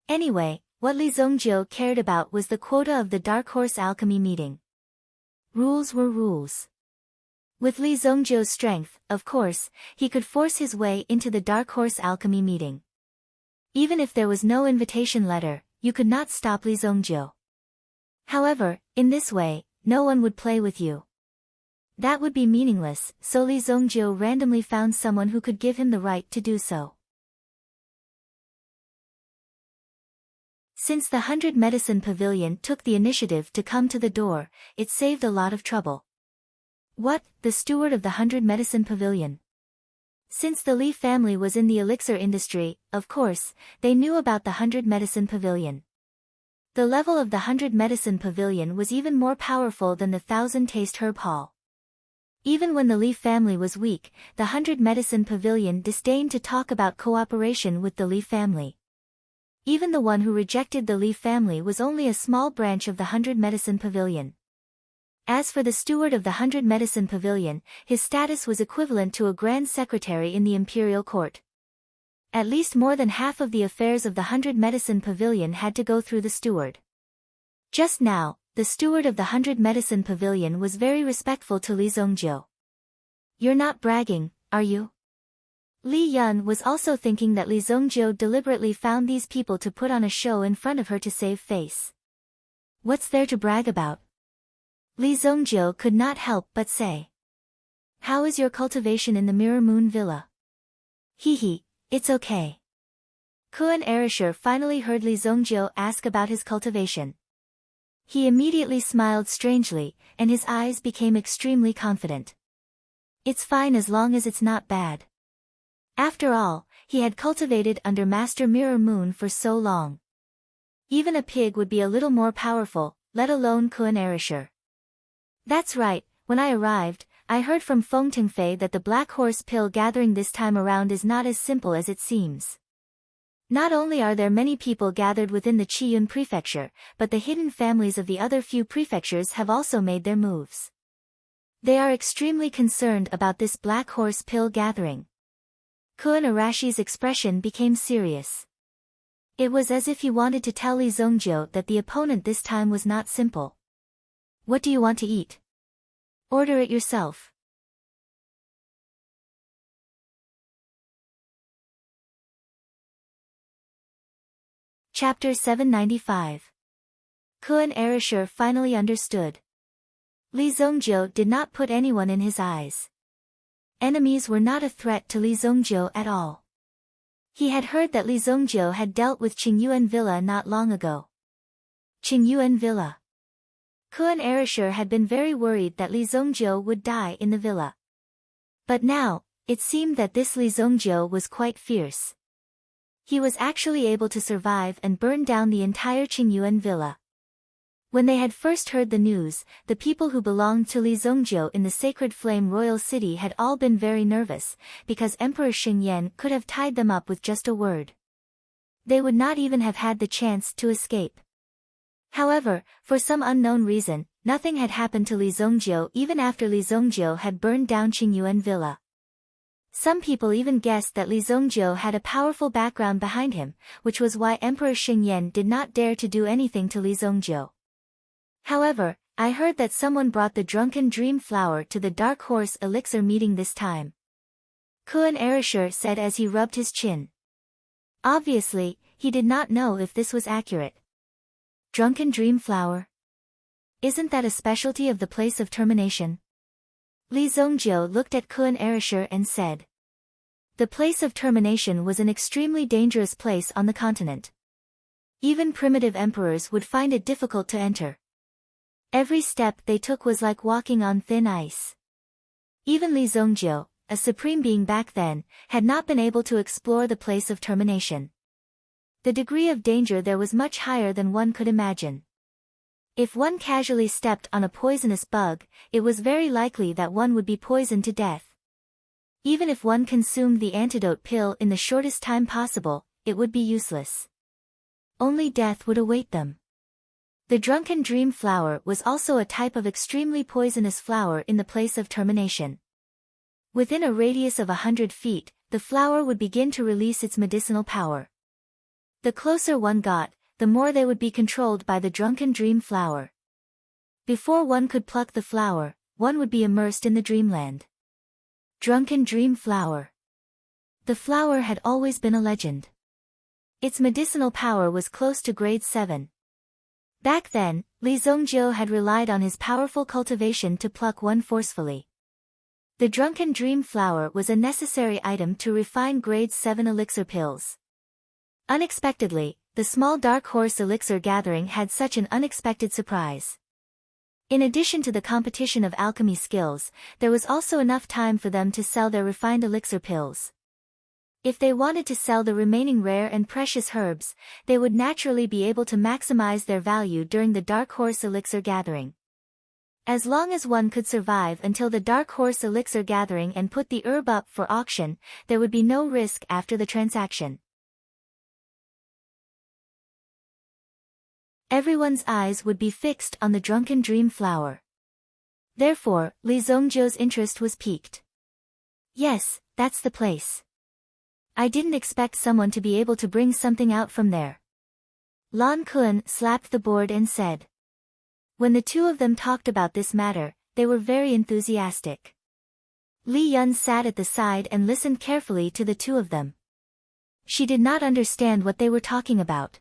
Anyway, what Li Zongjiu cared about was the quota of the Dark Horse Alchemy meeting. Rules were rules. With Li Zongjiu's strength, of course, he could force his way into the Dark Horse Alchemy meeting. Even if there was no invitation letter, you could not stop Li Zongjiu. However, in this way, no one would play with you. That would be meaningless, so Li Zongjiu randomly found someone who could give him the right to do so. Since the 100 Medicine Pavilion took the initiative to come to the door, it saved a lot of trouble. What, the steward of the 100 Medicine Pavilion? Since the Li family was in the elixir industry, of course, they knew about the 100 Medicine Pavilion. The level of the 100 Medicine Pavilion was even more powerful than the 1,000 Taste Herb Hall. Even when the Li family was weak, the 100 Medicine Pavilion disdained to talk about cooperation with the Li family. Even the one who rejected the Li family was only a small branch of the 100 Medicine Pavilion. As for the steward of the 100 Medicine Pavilion, his status was equivalent to a grand secretary in the imperial court. At least more than half of the affairs of the 100 Medicine Pavilion had to go through the steward. Just now, the steward of the 100 Medicine Pavilion was very respectful to Li Zongjiu. "You're not bragging, are you?" Li Yun was also thinking that Li Zongjiu deliberately found these people to put on a show in front of her to save face. "What's there to brag about?" Li Zongjiu could not help but say. "How is your cultivation in the Mirror Moon Villa?" "Hee, it's okay." Kuan Erisher finally heard Li Zongjiu ask about his cultivation. He immediately smiled strangely, and his eyes became extremely confident. "It's fine as long as it's not bad." After all, he had cultivated under Master Mirror Moon for so long. Even a pig would be a little more powerful, let alone Kuan Erisher. "That's right, when I arrived, I heard from Feng Tengfei that the black horse pill gathering this time around is not as simple as it seems. Not only are there many people gathered within the Qiyun prefecture, but the hidden families of the other few prefectures have also made their moves. They are extremely concerned about this black horse pill gathering." Kuan Arashi's expression became serious. It was as if he wanted to tell Li Zongjiu that the opponent this time was not simple. "What do you want to eat? Order it yourself." Chapter 795. Kuan Erisher finally understood. Li Zongjiu did not put anyone in his eyes. Enemies were not a threat to Li Zongjiu at all. He had heard that Li Zongjiu had dealt with Qingyuan Villa not long ago. Qingyuan Villa. Kuan Erisher had been very worried that Li Zongjiu would die in the villa. But now, it seemed that this Li Zongjiu was quite fierce. He was actually able to survive and burn down the entire Qingyuan Villa. When they had first heard the news, the people who belonged to Li Zongjiu in the Sacred Flame Royal City had all been very nervous, because Emperor Xingyan could have tied them up with just a word. They would not even have had the chance to escape. However, for some unknown reason, nothing had happened to Li Zongjiu even after Li Zongjiu had burned down Qingyuan Villa. Some people even guessed that Li Zongjiu had a powerful background behind him, which was why Emperor Xingyan did not dare to do anything to Li Zongjiu. "However, I heard that someone brought the drunken dream flower to the Dark Horse Elixir meeting this time," Kuan Erisher said as he rubbed his chin. Obviously, he did not know if this was accurate. Drunken dream flower? Isn't that a specialty of the place of termination? Li Zongjiu looked at Kuan Erisher and said. The place of termination was an extremely dangerous place on the continent. Even primitive emperors would find it difficult to enter. Every step they took was like walking on thin ice. Even Li Zongjiu, a supreme being back then, had not been able to explore the place of termination. The degree of danger there was much higher than one could imagine. If one casually stepped on a poisonous bug, it was very likely that one would be poisoned to death. Even if one consumed the antidote pill in the shortest time possible, it would be useless. Only death would await them. The drunken dream flower was also a type of extremely poisonous flower in the place of termination. Within a radius of 100 feet, the flower would begin to release its medicinal power. The closer one got, the more they would be controlled by the drunken dream flower. Before one could pluck the flower, one would be immersed in the dreamland. Drunken dream flower. The flower had always been a legend. Its medicinal power was close to grade 7. Back then, Li Zongjiu had relied on his powerful cultivation to pluck one forcefully. The drunken dream flower was a necessary item to refine grade 7 elixir pills. Unexpectedly, the small dark horse elixir gathering had such an unexpected surprise. In addition to the competition of alchemy skills, there was also enough time for them to sell their refined elixir pills. If they wanted to sell the remaining rare and precious herbs, they would naturally be able to maximize their value during the Dark Horse Elixir Gathering. As long as one could survive until the Dark Horse Elixir Gathering and put the herb up for auction, there would be no risk after the transaction. Everyone's eyes would be fixed on the drunken dream flower. Therefore, Li Zongjiu's interest was piqued. Yes, that's the place. I didn't expect someone to be able to bring something out from there. Lan Kun slapped the board and said. When the two of them talked about this matter, they were very enthusiastic. Li Yun sat at the side and listened carefully to the two of them. She did not understand what they were talking about.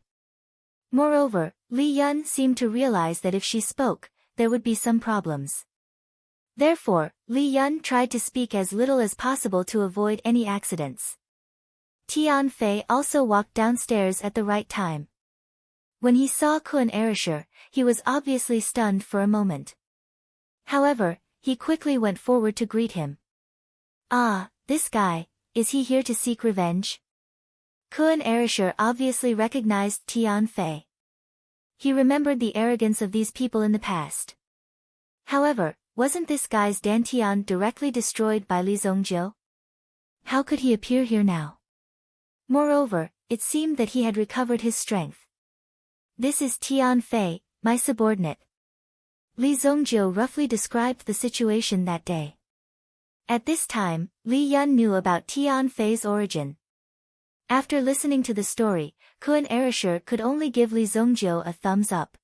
Moreover, Li Yun seemed to realize that if she spoke, there would be some problems. Therefore, Li Yun tried to speak as little as possible to avoid any accidents. Tian Fei also walked downstairs at the right time. When he saw Kun Erishur, he was obviously stunned for a moment. However, he quickly went forward to greet him. Ah, this guy, is he here to seek revenge? Kun Erishur obviously recognized Tian Fei. He remembered the arrogance of these people in the past. However, wasn't this guy's dantian directly destroyed by Li Zongjiu? How could he appear here now? Moreover, it seemed that he had recovered his strength. This is Tian Fei, my subordinate. Li Zongjiu roughly described the situation that day. At this time, Li Yun knew about Tian Fei's origin. After listening to the story, Kun Erishur could only give Li Zongjiu a thumbs up.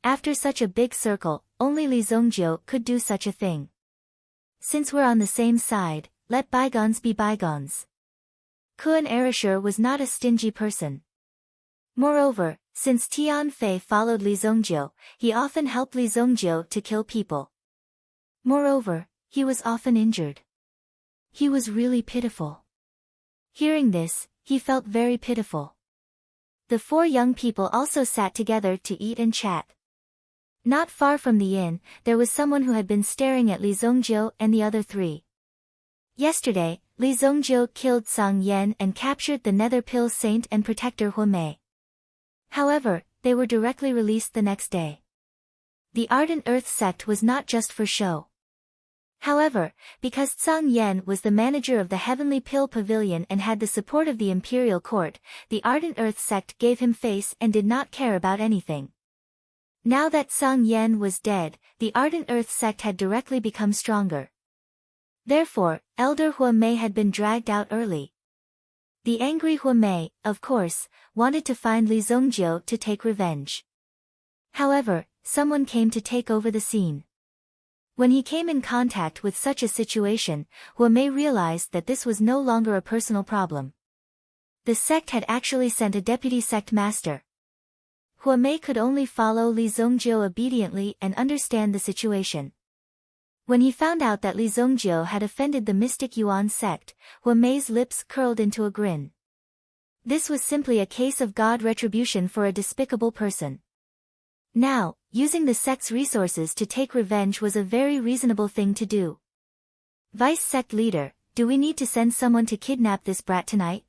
After such a big circle, only Li Zongjiu could do such a thing. Since we're on the same side, let bygones be bygones. Kun Erishur was not a stingy person. Moreover, since Tian Fei followed Li Zongjiu, he often helped Li Zongjiu to kill people. Moreover, he was often injured. He was really pitiful. Hearing this, he felt very pitiful. The four young people also sat together to eat and chat. Not far from the inn, there was someone who had been staring at Li Zongjiu and the other three. Yesterday, Li Zongjiu killed Sang Yan and captured the Nether Pill Saint and Protector Hua Mei. However, they were directly released the next day. The Ardent Earth sect was not just for show. However, because Sang Yan was the manager of the Heavenly Pill Pavilion and had the support of the Imperial Court, the Ardent Earth sect gave him face and did not care about anything. Now that Sang Yan was dead, the Ardent Earth sect had directly become stronger. Therefore, Elder Hua Mei had been dragged out early. The angry Hua Mei, of course, wanted to find Li Zongjiu to take revenge. However, someone came to take over the scene. When he came in contact with such a situation, Hua Mei realized that this was no longer a personal problem. The sect had actually sent a deputy sect master. Hua Mei could only follow Li Zongjiu obediently and understand the situation. When he found out that Li Zongjiu had offended the Mystic Yuan sect, Hua Mei's lips curled into a grin. This was simply a case of God retribution for a despicable person. Now, using the sect's resources to take revenge was a very reasonable thing to do. Vice sect leader, do we need to send someone to kidnap this brat tonight?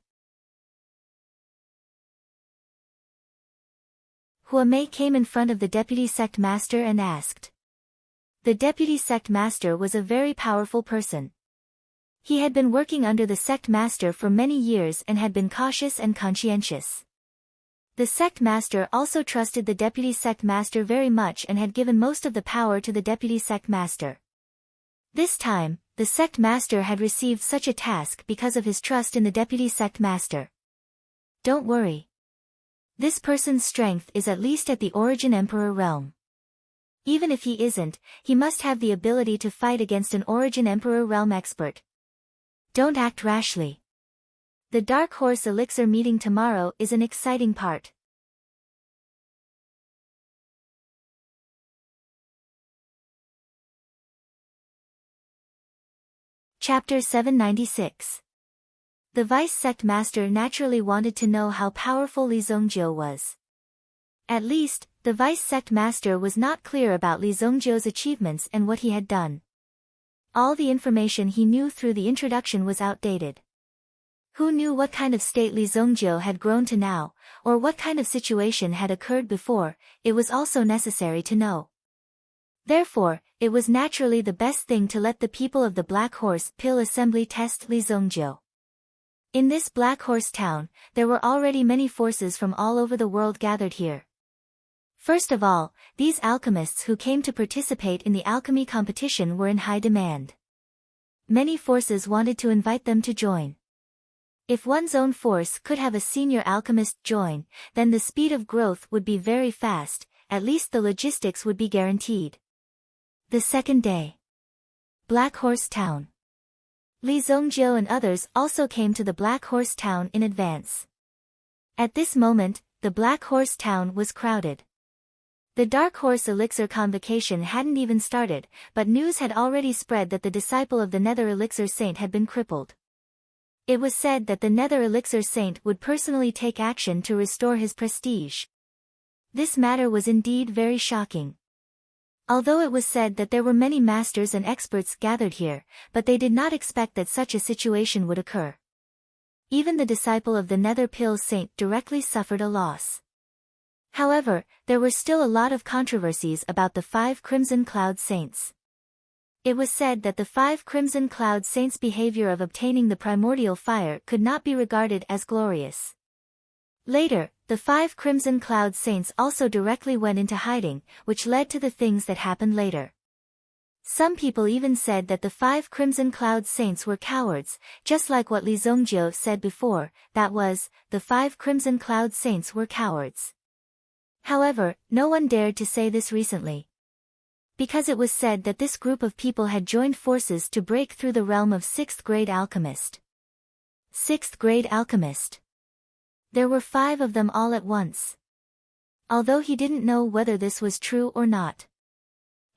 Hua Mei came in front of the deputy sect master and asked. The deputy sect master was a very powerful person. He had been working under the sect master for many years and had been cautious and conscientious. The sect master also trusted the deputy sect master very much and had given most of the power to the deputy sect master. This time, the sect master had received such a task because of his trust in the deputy sect master. Don't worry. This person's strength is at least at the Origin Emperor realm. Even if he isn't, he must have the ability to fight against an Origin Emperor realm expert. Don't act rashly. The Dark Horse Elixir meeting tomorrow is an exciting part. Chapter 796. The Vice Sect Master naturally wanted to know how powerful Li Zongjiu was. At least, the vice sect master was not clear about Li Zongjiu's achievements and what he had done. All the information he knew through the introduction was outdated. Who knew what kind of state Li Zongjiu had grown to now, or what kind of situation had occurred before? It was also necessary to know. Therefore, it was naturally the best thing to let the people of the Black Horse Pill Assembly test Li Zongjiu. In this Black Horse town, there were already many forces from all over the world gathered here. First of all, these alchemists who came to participate in the alchemy competition were in high demand. Many forces wanted to invite them to join. If one's own force could have a senior alchemist join, then the speed of growth would be very fast, at least the logistics would be guaranteed. The second day. Black Horse Town. Li Zongjiu and others also came to the Black Horse Town in advance. At this moment, the Black Horse Town was crowded. The Dark Horse Elixir convocation hadn't even started, but news had already spread that the disciple of the Nether Elixir Saint had been crippled. It was said that the Nether Elixir Saint would personally take action to restore his prestige. This matter was indeed very shocking. Although it was said that there were many masters and experts gathered here, but they did not expect that such a situation would occur. Even the disciple of the Nether Pill Saint directly suffered a loss. However, there were still a lot of controversies about the 5 Crimson Cloud Saints. It was said that the 5 Crimson Cloud Saints' behavior of obtaining the primordial fire could not be regarded as glorious. Later, the 5 Crimson Cloud Saints also directly went into hiding, which led to the things that happened later. Some people even said that the 5 Crimson Cloud Saints were cowards, just like what Li Zongjiu said before, that was, the 5 Crimson Cloud Saints were cowards. However, no one dared to say this recently. Because it was said that this group of people had joined forces to break through the realm of 6th grade alchemist. 6th grade alchemist. There were 5 of them all at once. Although he didn't know whether this was true or not.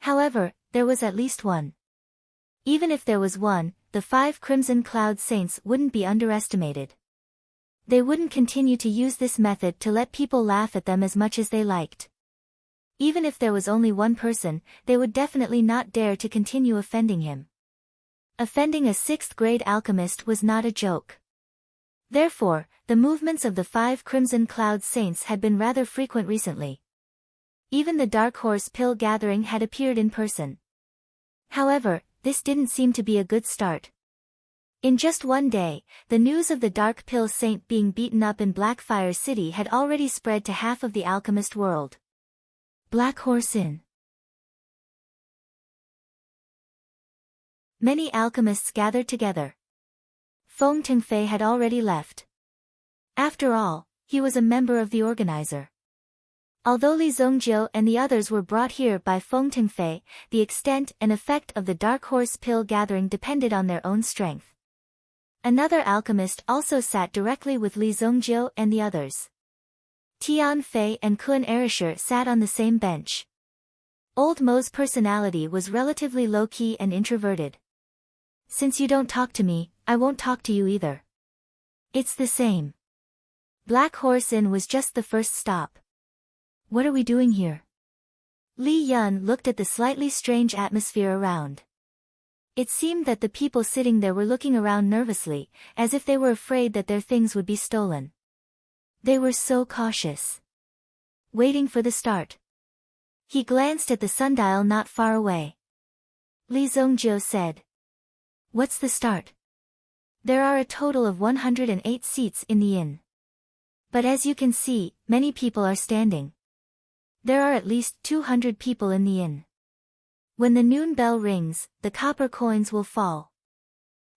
However, there was at least one. Even if there was one, the 5 Crimson Cloud Saints wouldn't be underestimated. They wouldn't continue to use this method to let people laugh at them as much as they liked. Even if there was only one person, they would definitely not dare to continue offending him. Offending a 6th grade alchemist was not a joke. Therefore, the movements of the 5 Crimson Cloud Saints had been rather frequent recently. Even the Dark Horse Pill gathering had appeared in person. However, this didn't seem to be a good start. In just one day, the news of the Dark Pill Saint being beaten up in Blackfire City had already spread to half of the alchemist world. Black Horse Inn. Many alchemists gathered together. Feng Tengfei had already left. After all, he was a member of the organizer. Although Li Zongjiu and the others were brought here by Feng Tengfei, the extent and effect of the Dark Horse Pill gathering depended on their own strength. Another alchemist also sat directly with Li Zongjiu and the others. Tian Fei and Kun Erisher sat on the same bench. Old Mo's personality was relatively low-key and introverted. Since you don't talk to me, I won't talk to you either. It's the same. Black Horse Inn was just the first stop. What are we doing here? Li Yun looked at the slightly strange atmosphere around. It seemed that the people sitting there were looking around nervously, as if they were afraid that their things would be stolen. They were so cautious. Waiting for the start. He glanced at the sundial not far away. Li Zongjiu said. What's the start? There are a total of 108 seats in the inn. But as you can see, many people are standing. There are at least 200 people in the inn. When the noon bell rings, the copper coins will fall.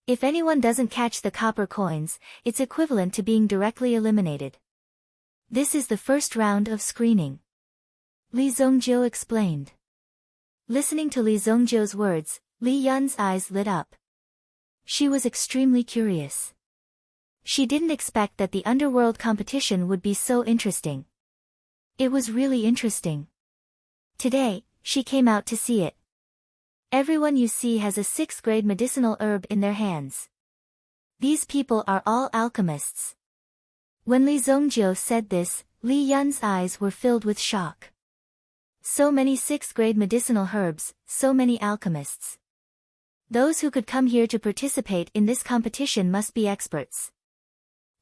If anyone doesn't catch the copper coins, it's equivalent to being directly eliminated. This is the first round of screening. Li Zongjiu explained. Listening to Li Zongjiu's words, Li Yun's eyes lit up. She was extremely curious. She didn't expect that the underworld competition would be so interesting. It was really interesting. Today, she came out to see it. Everyone you see has a 6th grade medicinal herb in their hands. These people are all alchemists. When Li Zongjiu said this, Li Yun's eyes were filled with shock. So many 6th-grade medicinal herbs, so many alchemists. Those who could come here to participate in this competition must be experts.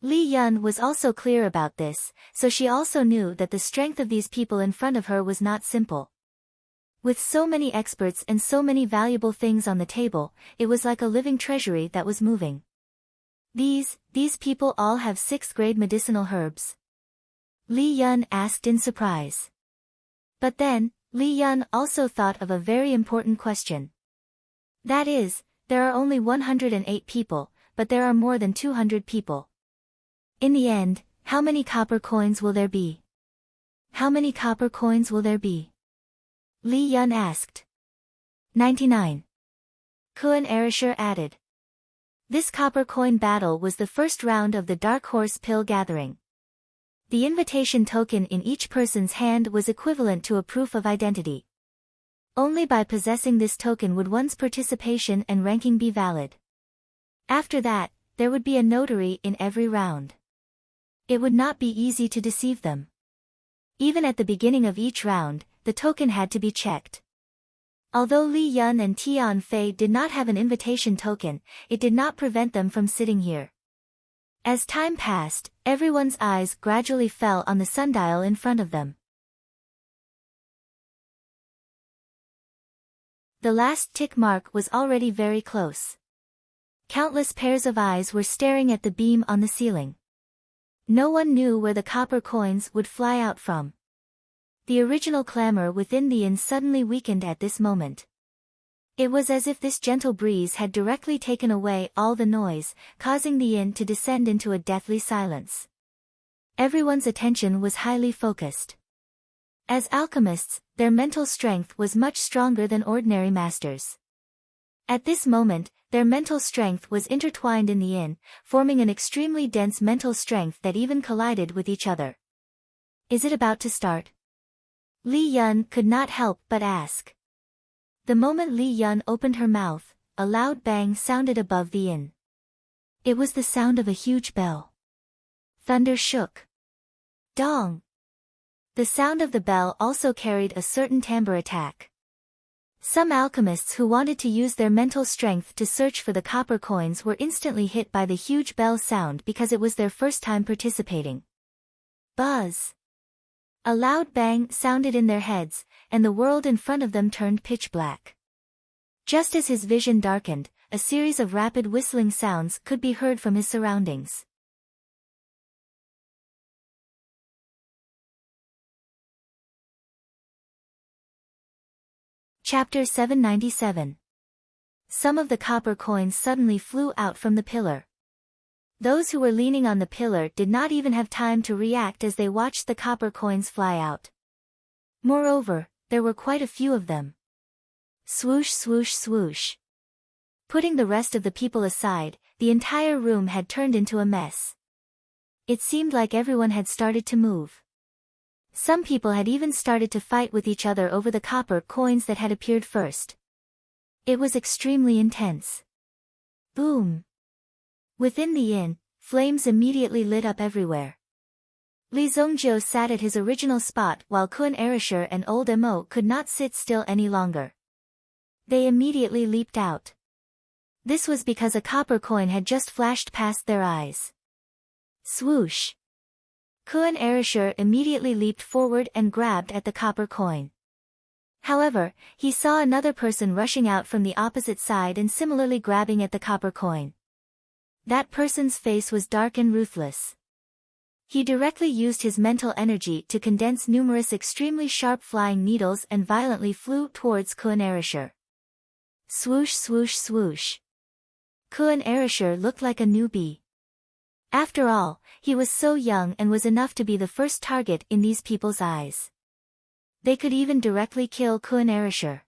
Li Yun was also clear about this, so she also knew that the strength of these people in front of her was not simple. With so many experts and so many valuable things on the table, it was like a living treasury that was moving. These people all have 6th-grade medicinal herbs? Li Yun asked in surprise. But then, Li Yun also thought of a very important question. That is, there are only 108 people, but there are more than 200 people. In the end, how many copper coins will there be? How many copper coins will there be? Li Yun asked. 99. Kuan Erasure added. This copper coin battle was the first round of the Dark Horse Pill gathering. The invitation token in each person's hand was equivalent to a proof of identity. Only by possessing this token would one's participation and ranking be valid. After that, there would be a notary in every round. It would not be easy to deceive them. Even at the beginning of each round, the token had to be checked. Although Li Yun and Tian Fei did not have an invitation token, it did not prevent them from sitting here. As time passed, everyone's eyes gradually fell on the sundial in front of them. The last tick mark was already very close. Countless pairs of eyes were staring at the beam on the ceiling. No one knew where the copper coins would fly out from. The original clamor within the inn suddenly weakened at this moment. It was as if this gentle breeze had directly taken away all the noise, causing the inn to descend into a deathly silence. Everyone's attention was highly focused. As alchemists, their mental strength was much stronger than ordinary masters. At this moment, their mental strength was intertwined in the inn, forming an extremely dense mental strength that even collided with each other. Is it about to start? Li Yun could not help but ask. The moment Li Yun opened her mouth, a loud bang sounded above the inn. It was the sound of a huge bell. Thunder shook. Dong! The sound of the bell also carried a certain timbre attack. Some alchemists who wanted to use their mental strength to search for the copper coins were instantly hit by the huge bell sound because it was their first time participating. Buzz! A loud bang sounded in their heads, and the world in front of them turned pitch black. Just as his vision darkened, a series of rapid whistling sounds could be heard from his surroundings. Chapter 797. Some of the copper coins suddenly flew out from the pillar. Those who were leaning on the pillar did not even have time to react as they watched the copper coins fly out. Moreover, there were quite a few of them. Swoosh swoosh swoosh. Putting the rest of the people aside, the entire room had turned into a mess. It seemed like everyone had started to move. Some people had even started to fight with each other over the copper coins that had appeared first. It was extremely intense. Boom! Within the inn, flames immediately lit up everywhere. Li Zongjiu sat at his original spot while Kuan Erasure and old Mo could not sit still any longer. They immediately leaped out. This was because a copper coin had just flashed past their eyes. Swoosh! Kuan Erasure immediately leaped forward and grabbed at the copper coin. However, he saw another person rushing out from the opposite side and similarly grabbing at the copper coin. That person's face was dark and ruthless. He directly used his mental energy to condense numerous extremely sharp flying needles and violently flew towards Kuan Erasure. Swoosh swoosh swoosh. Kuan Erasure looked like a newbie. After all, he was so young and was enough to be the first target in these people's eyes. They could even directly kill Kuan Erasure.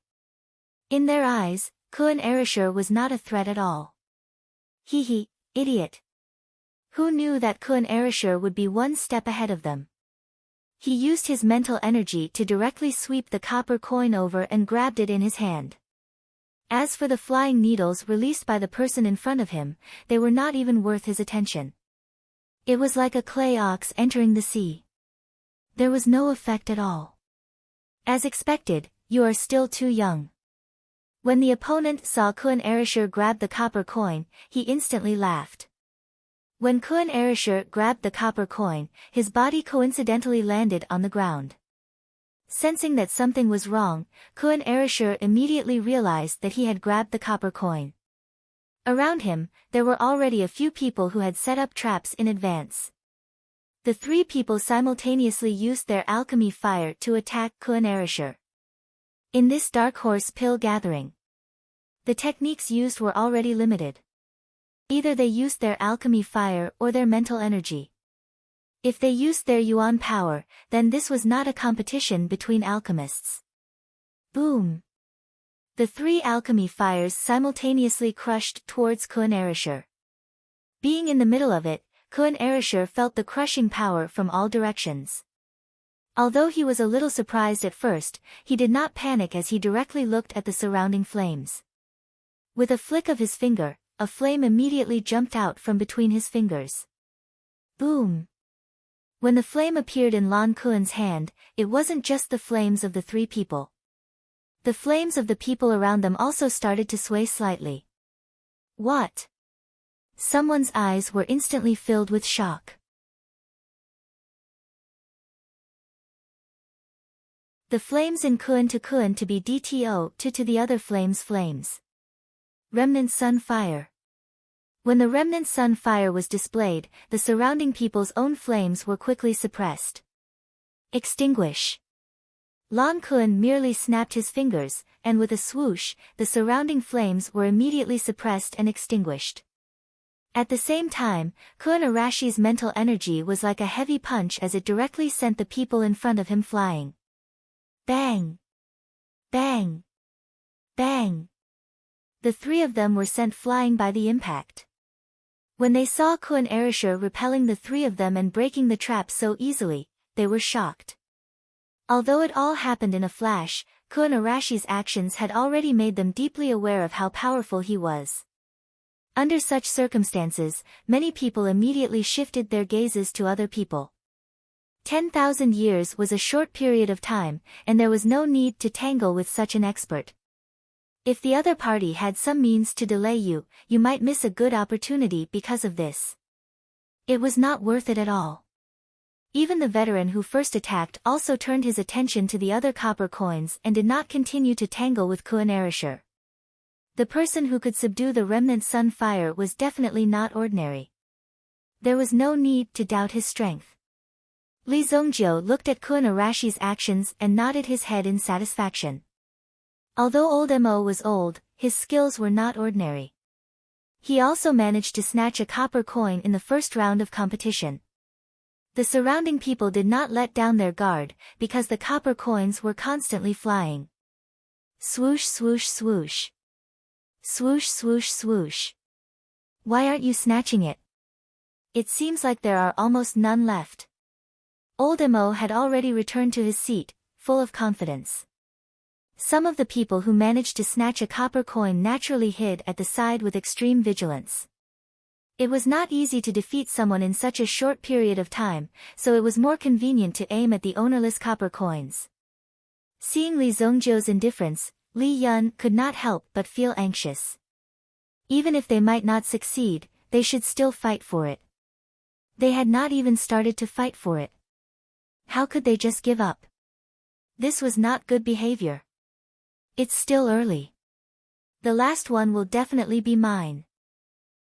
In their eyes, Kuan Erasure was not a threat at all. Hee, idiot. Who knew that Kuan Erasure would be one step ahead of them? He used his mental energy to directly sweep the copper coin over and grabbed it in his hand. As for the flying needles released by the person in front of him, they were not even worth his attention. It was like a clay ox entering the sea. There was no effect at all. As expected, you are still too young. When the opponent saw Kun Erasure grab the copper coin, he instantly laughed. When Kun Erasure grabbed the copper coin, his body coincidentally landed on the ground. Sensing that something was wrong, Kun Erasure immediately realized that he had grabbed the copper coin. Around him, there were already a few people who had set up traps in advance. The three people simultaneously used their alchemy fire to attack Kun Erasure. In this dark horse pill gathering, the techniques used were already limited. Either they used their alchemy fire or their mental energy. If they used their yuan power, then this was not a competition between alchemists. Boom! The three alchemy fires simultaneously crushed towards Kun Erasure. Being in the middle of it, Kun Erasure felt the crushing power from all directions. Although he was a little surprised at first, he did not panic as he directly looked at the surrounding flames. With a flick of his finger, a flame immediately jumped out from between his fingers. Boom! When the flame appeared in Lan Kun's hand, it wasn't just the flames of the three people. The flames of the people around them also started to sway slightly. What? Someone's eyes were instantly filled with shock. The flames in Kun to be DTO to the other flames. Remnant Sun Fire. When the Remnant Sun Fire was displayed, the surrounding people's own flames were quickly suppressed. Extinguish. Lan Kun merely snapped his fingers, and with a swoosh, the surrounding flames were immediately suppressed and extinguished. At the same time, Kun Arashi's mental energy was like a heavy punch as it directly sent the people in front of him flying. Bang! Bang! Bang! The three of them were sent flying by the impact. When they saw Kun Erasure repelling the three of them and breaking the trap so easily, they were shocked. Although it all happened in a flash, Kun Arashi's actions had already made them deeply aware of how powerful he was. Under such circumstances, many people immediately shifted their gazes to other people. 10,000 years was a short period of time, and there was no need to tangle with such an expert. If the other party had some means to delay you, you might miss a good opportunity because of this. It was not worth it at all. Even the veteran who first attacked also turned his attention to the other copper coins and did not continue to tangle with Kun Erasure. The person who could subdue the Remnant Sun Fire was definitely not ordinary. There was no need to doubt his strength. Li Zongjiu looked at Kun Arashi's actions and nodded his head in satisfaction. Although old Mo was old, his skills were not ordinary. He also managed to snatch a copper coin in the first round of competition. The surrounding people did not let down their guard, because the copper coins were constantly flying. Swoosh swoosh swoosh. Swoosh swoosh swoosh. Why aren't you snatching it? It seems like there are almost none left. Old Mo had already returned to his seat, full of confidence. Some of the people who managed to snatch a copper coin naturally hid at the side with extreme vigilance. It was not easy to defeat someone in such a short period of time, so it was more convenient to aim at the ownerless copper coins. Seeing Li Zongjiu's indifference, Li Yun could not help but feel anxious. Even if they might not succeed, they should still fight for it. They had not even started to fight for it. How could they just give up? This was not good behavior. It's still early. The last one will definitely be mine.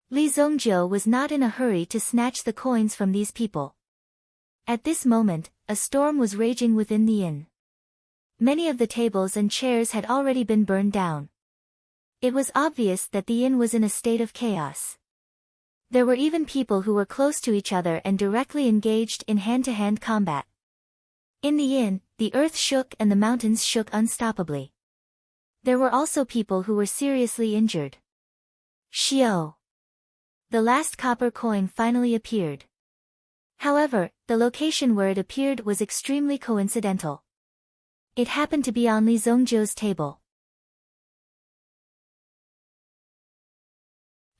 Li Zongjiu was not in a hurry to snatch the coins from these people. At this moment, a storm was raging within the inn. Many of the tables and chairs had already been burned down. It was obvious that the inn was in a state of chaos. There were even people who were close to each other and directly engaged in hand-to-hand combat. In the inn, the earth shook and the mountains shook unstoppably. There were also people who were seriously injured. Xiao. The last copper coin finally appeared. However, the location where it appeared was extremely coincidental. It happened to be on Li Zongjiu's table.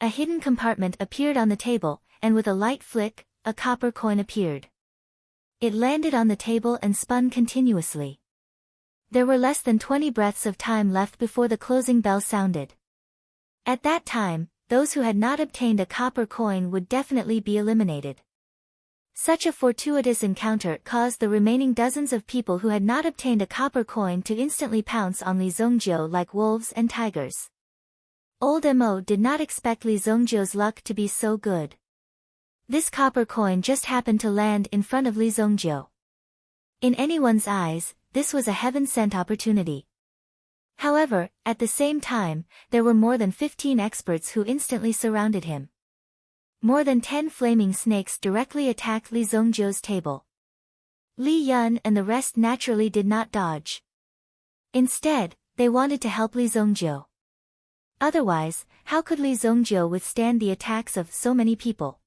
A hidden compartment appeared on the table, and with a light flick, a copper coin appeared. It landed on the table and spun continuously. There were less than 20 breaths of time left before the closing bell sounded. At that time, those who had not obtained a copper coin would definitely be eliminated. Such a fortuitous encounter caused the remaining dozens of people who had not obtained a copper coin to instantly pounce on Li Zongjiu like wolves and tigers. Old Mo did not expect Li Zongjiu's luck to be so good. This copper coin just happened to land in front of Li Zongjiu. In anyone's eyes, this was a heaven-sent opportunity. However, at the same time, there were more than 15 experts who instantly surrounded him. More than 10 flaming snakes directly attacked Li Zongjiu's table. Li Yun and the rest naturally did not dodge. Instead, they wanted to help Li Zongjiu. Otherwise, how could Li Zongjiu withstand the attacks of so many people?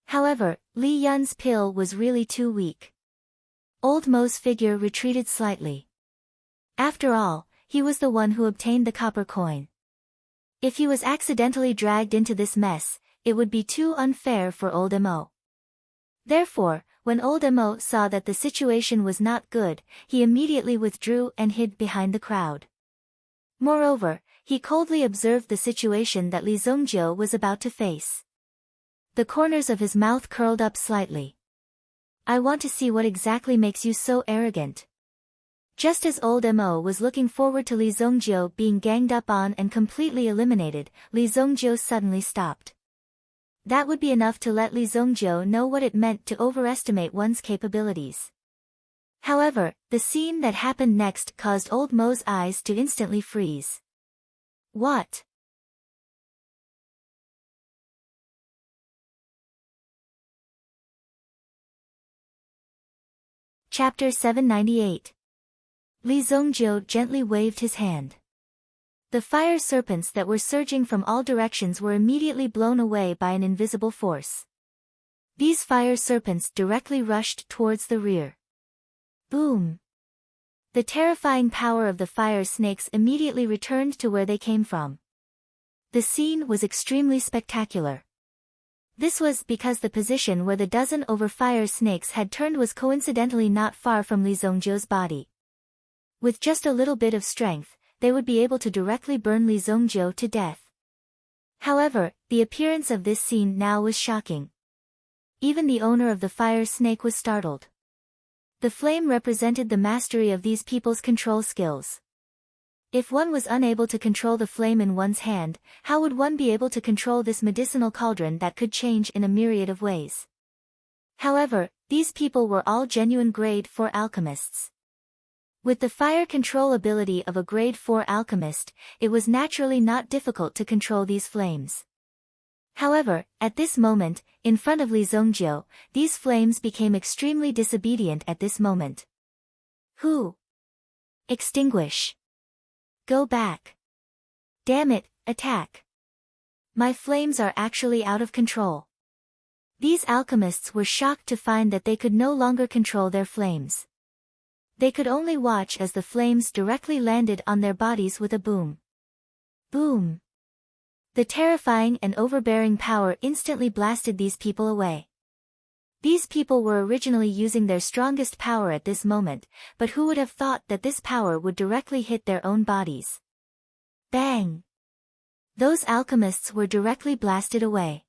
However, Li Yun's pill was really too weak. Old Mo's figure retreated slightly. After all, he was the one who obtained the copper coin. If he was accidentally dragged into this mess, it would be too unfair for Old Mo. Therefore, when Old Mo saw that the situation was not good, he immediately withdrew and hid behind the crowd. Moreover, he coldly observed the situation that Li Zongjiu was about to face. The corners of his mouth curled up slightly. I want to see what exactly makes you so arrogant. Just as Old Mo was looking forward to Li Zongjiu being ganged up on and completely eliminated, Li Zongjiu suddenly stopped. That would be enough to let Li Zongjiu know what it meant to overestimate one's capabilities. However, the scene that happened next caused Old Mo's eyes to instantly freeze. What? Chapter 798. Li Zongjiu gently waved his hand. The fire serpents that were surging from all directions were immediately blown away by an invisible force. These fire serpents directly rushed towards the rear. Boom! The terrifying power of the fire snakes immediately returned to where they came from. The scene was extremely spectacular. This was because the position where the dozen over fire snakes had turned was coincidentally not far from Li Zongjiu's body. With just a little bit of strength, they would be able to directly burn Li Zongjiu to death. However, the appearance of this scene now was shocking. Even the owner of the fire snake was startled. The flame represented the mastery of these people's control skills. If one was unable to control the flame in one's hand, how would one be able to control this medicinal cauldron that could change in a myriad of ways? However, these people were all genuine grade 4 alchemists. With the fire control ability of a grade 4 alchemist, it was naturally not difficult to control these flames. However, at this moment, in front of Li Zongjiu, these flames became extremely disobedient at this moment. Who? Extinguish. Go back. Damn it, attack. My flames are actually out of control. These alchemists were shocked to find that they could no longer control their flames. They could only watch as the flames directly landed on their bodies with a boom. Boom! The terrifying and overbearing power instantly blasted these people away. These people were originally using their strongest power at this moment, but who would have thought that this power would directly hit their own bodies? Bang! Those alchemists were directly blasted away.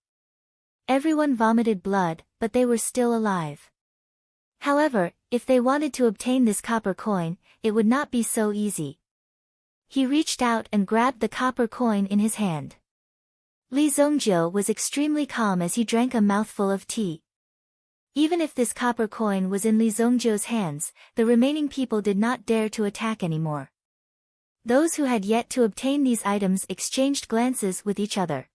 Everyone vomited blood, but they were still alive. However, if they wanted to obtain this copper coin, it would not be so easy. He reached out and grabbed the copper coin in his hand. Li Zongjiu was extremely calm as he drank a mouthful of tea. Even if this copper coin was in Li Zongjiu's hands, the remaining people did not dare to attack anymore. Those who had yet to obtain these items exchanged glances with each other.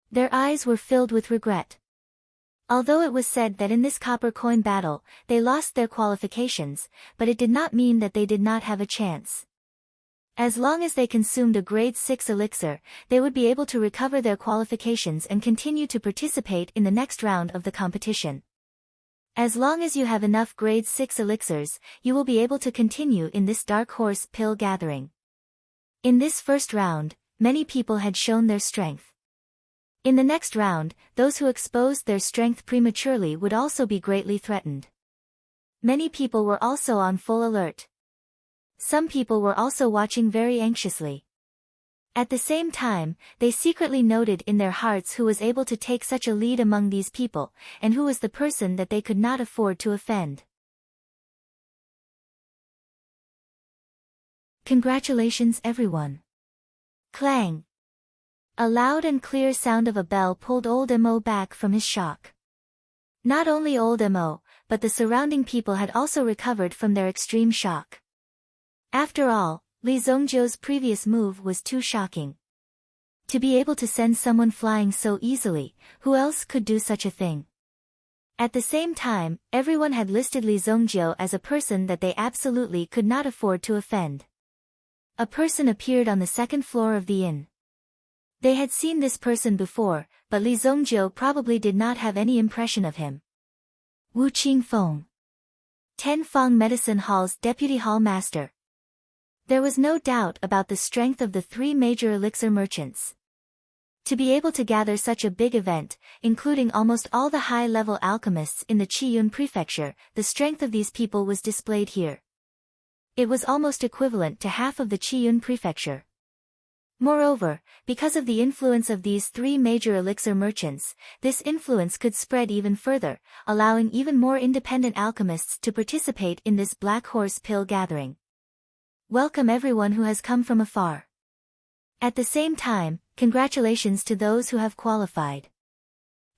Their eyes were filled with regret. Although it was said that in this copper coin battle, they lost their qualifications, but it did not mean that they did not have a chance. As long as they consumed a grade 6 elixir, they would be able to recover their qualifications and continue to participate in the next round of the competition. As long as you have enough grade 6 elixirs, you will be able to continue in this dark horse pill gathering. In this first round, many people had shown their strength. In the next round, those who exposed their strength prematurely would also be greatly threatened. Many people were also on full alert. Some people were also watching very anxiously. At the same time, they secretly noted in their hearts who was able to take such a lead among these people, and who was the person that they could not afford to offend. Congratulations everyone. Clang. A loud and clear sound of a bell pulled old Mo back from his shock. Not only old Mo, but the surrounding people had also recovered from their extreme shock. After all, Li Zongjiu's previous move was too shocking. To be able to send someone flying so easily, who else could do such a thing? At the same time, everyone had listed Li Zongjiu as a person that they absolutely could not afford to offend. A person appeared on the second floor of the inn. They had seen this person before, but Li Zongjiu probably did not have any impression of him. Wu Qingfeng, Tenfang Medicine Hall's deputy hall master. There was no doubt about the strength of the three major elixir merchants. To be able to gather such a big event, including almost all the high-level alchemists in the Qiyun prefecture, the strength of these people was displayed here. It was almost equivalent to half of the Qiyun prefecture. Moreover, because of the influence of these three major elixir merchants, this influence could spread even further, allowing even more independent alchemists to participate in this Black Horse Pill gathering. Welcome everyone who has come from afar. At the same time, congratulations to those who have qualified.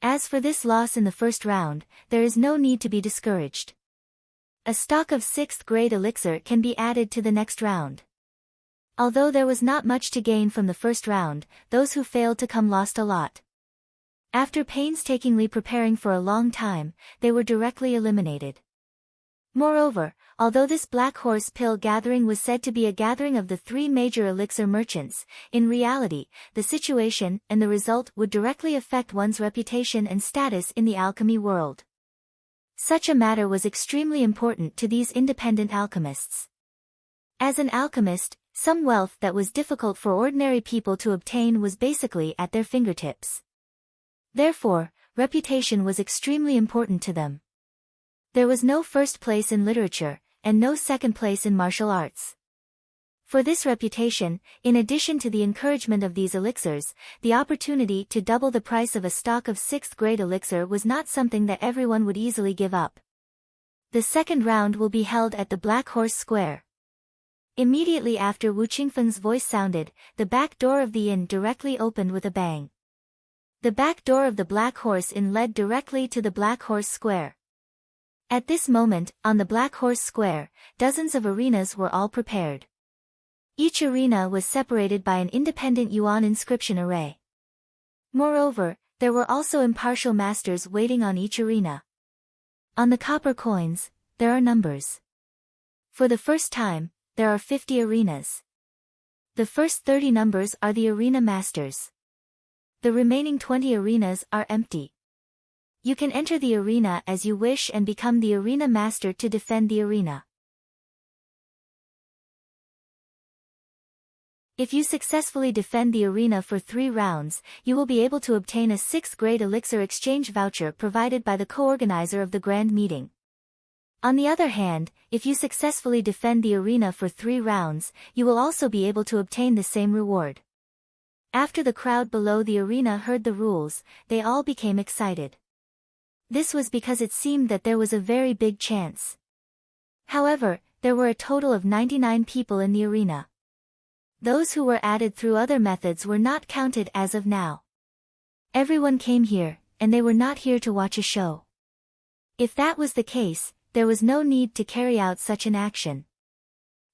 As for this loss in the first round, there is no need to be discouraged. A stock of 6th grade elixir can be added to the next round. Although there was not much to gain from the first round, those who failed to come lost a lot. After painstakingly preparing for a long time, they were directly eliminated. Moreover, although this Black Horse Pill gathering was said to be a gathering of the three major elixir merchants, in reality, the situation and the result would directly affect one's reputation and status in the alchemy world. Such a matter was extremely important to these independent alchemists. As an alchemist, some wealth that was difficult for ordinary people to obtain was basically at their fingertips. Therefore, reputation was extremely important to them. There was no first place in literature, and no second place in martial arts. For this reputation, in addition to the encouragement of these elixirs, the opportunity to double the price of a stock of 6th grade elixir was not something that everyone would easily give up. The second round will be held at the Black Horse Square. Immediately after Wu Qingfeng's voice sounded, the back door of the inn directly opened with a bang. The back door of the Black Horse Inn led directly to the Black Horse Square. At this moment, on the Black Horse Square, dozens of arenas were all prepared. Each arena was separated by an independent yuan inscription array. Moreover, there were also impartial masters waiting on each arena. On the copper coins, there are numbers. For the first time, there are 50 arenas. The first 30 numbers are the arena masters. The remaining 20 arenas are empty. You can enter the arena as you wish and become the arena master to defend the arena. If you successfully defend the arena for 3 rounds, you will be able to obtain a 6th grade elixir exchange voucher provided by the co-organizer of the grand meeting. On the other hand, if you successfully defend the arena for 3 rounds, you will also be able to obtain the same reward. After the crowd below the arena heard the rules, they all became excited. This was because it seemed that there was a very big chance. However, there were a total of 99 people in the arena. Those who were added through other methods were not counted as of now. Everyone came here, and they were not here to watch a show. If that was the case, there was no need to carry out such an action.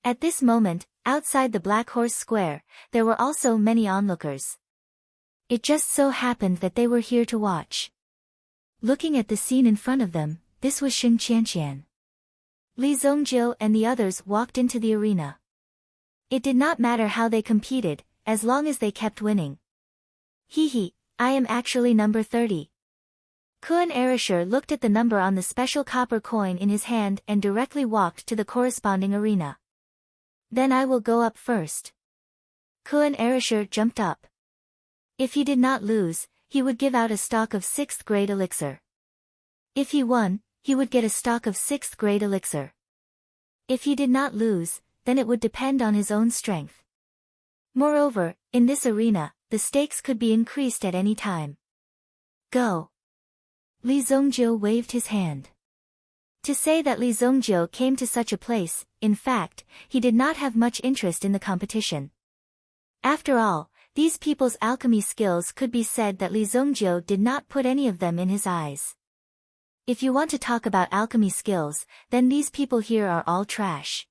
At this moment, outside the Black Horse Square, there were also many onlookers. It just so happened that they were here to watch. Looking at the scene in front of them, this was Xing Qianqian. Li Zongjiu and the others walked into the arena. It did not matter how they competed, as long as they kept winning. Hee, I am actually number 30. Kuan Erisher looked at the number on the special copper coin in his hand and directly walked to the corresponding arena. Then I will go up first. Kuan Erisher jumped up. If he did not lose, he would give out a stock of 6th grade elixir. If he won, he would get a stock of 6th grade elixir. If he did not lose, then it would depend on his own strength. Moreover, in this arena, the stakes could be increased at any time. Go. Li Zongjiu waved his hand. To say that Li Zongjiu came to such a place, in fact, he did not have much interest in the competition. After all, these people's alchemy skills could be said that Li Zongjiu did not put any of them in his eyes. If you want to talk about alchemy skills, then these people here are all trash.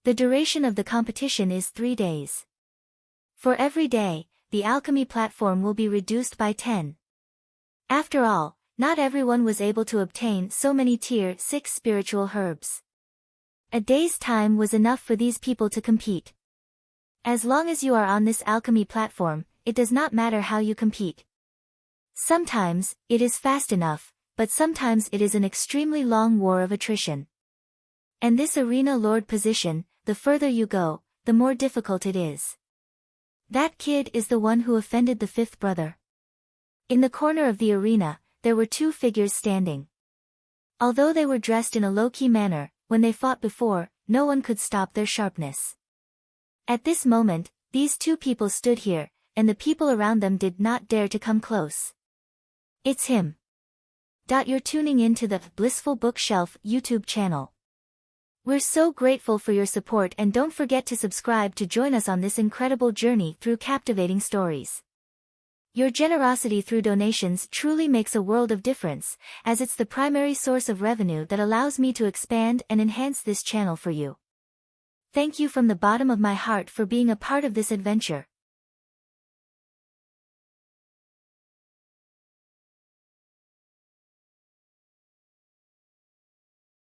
The duration of the competition is 3 days. For every day, the alchemy platform will be reduced by 10. After all, not everyone was able to obtain so many tier 6 spiritual herbs. A day's time was enough for these people to compete. As long as you are on this alchemy platform, it does not matter how you compete. Sometimes, it is fast enough, but sometimes it is an extremely long war of attrition. And this arena lord position, the further you go, the more difficult it is. That kid is the one who offended the 5th brother. In the corner of the arena, there were 2 figures standing. Although they were dressed in a low-key manner, when they fought before, no one could stop their sharpness. At this moment, these 2 people stood here, and the people around them did not dare to come close. It's him. You're tuning in to the Blissful Bookshelf YouTube channel. We're so grateful for your support, and don't forget to subscribe to join us on this incredible journey through captivating stories. Your generosity through donations truly makes a world of difference, as it's the primary source of revenue that allows me to expand and enhance this channel for you. Thank you from the bottom of my heart for being a part of this adventure.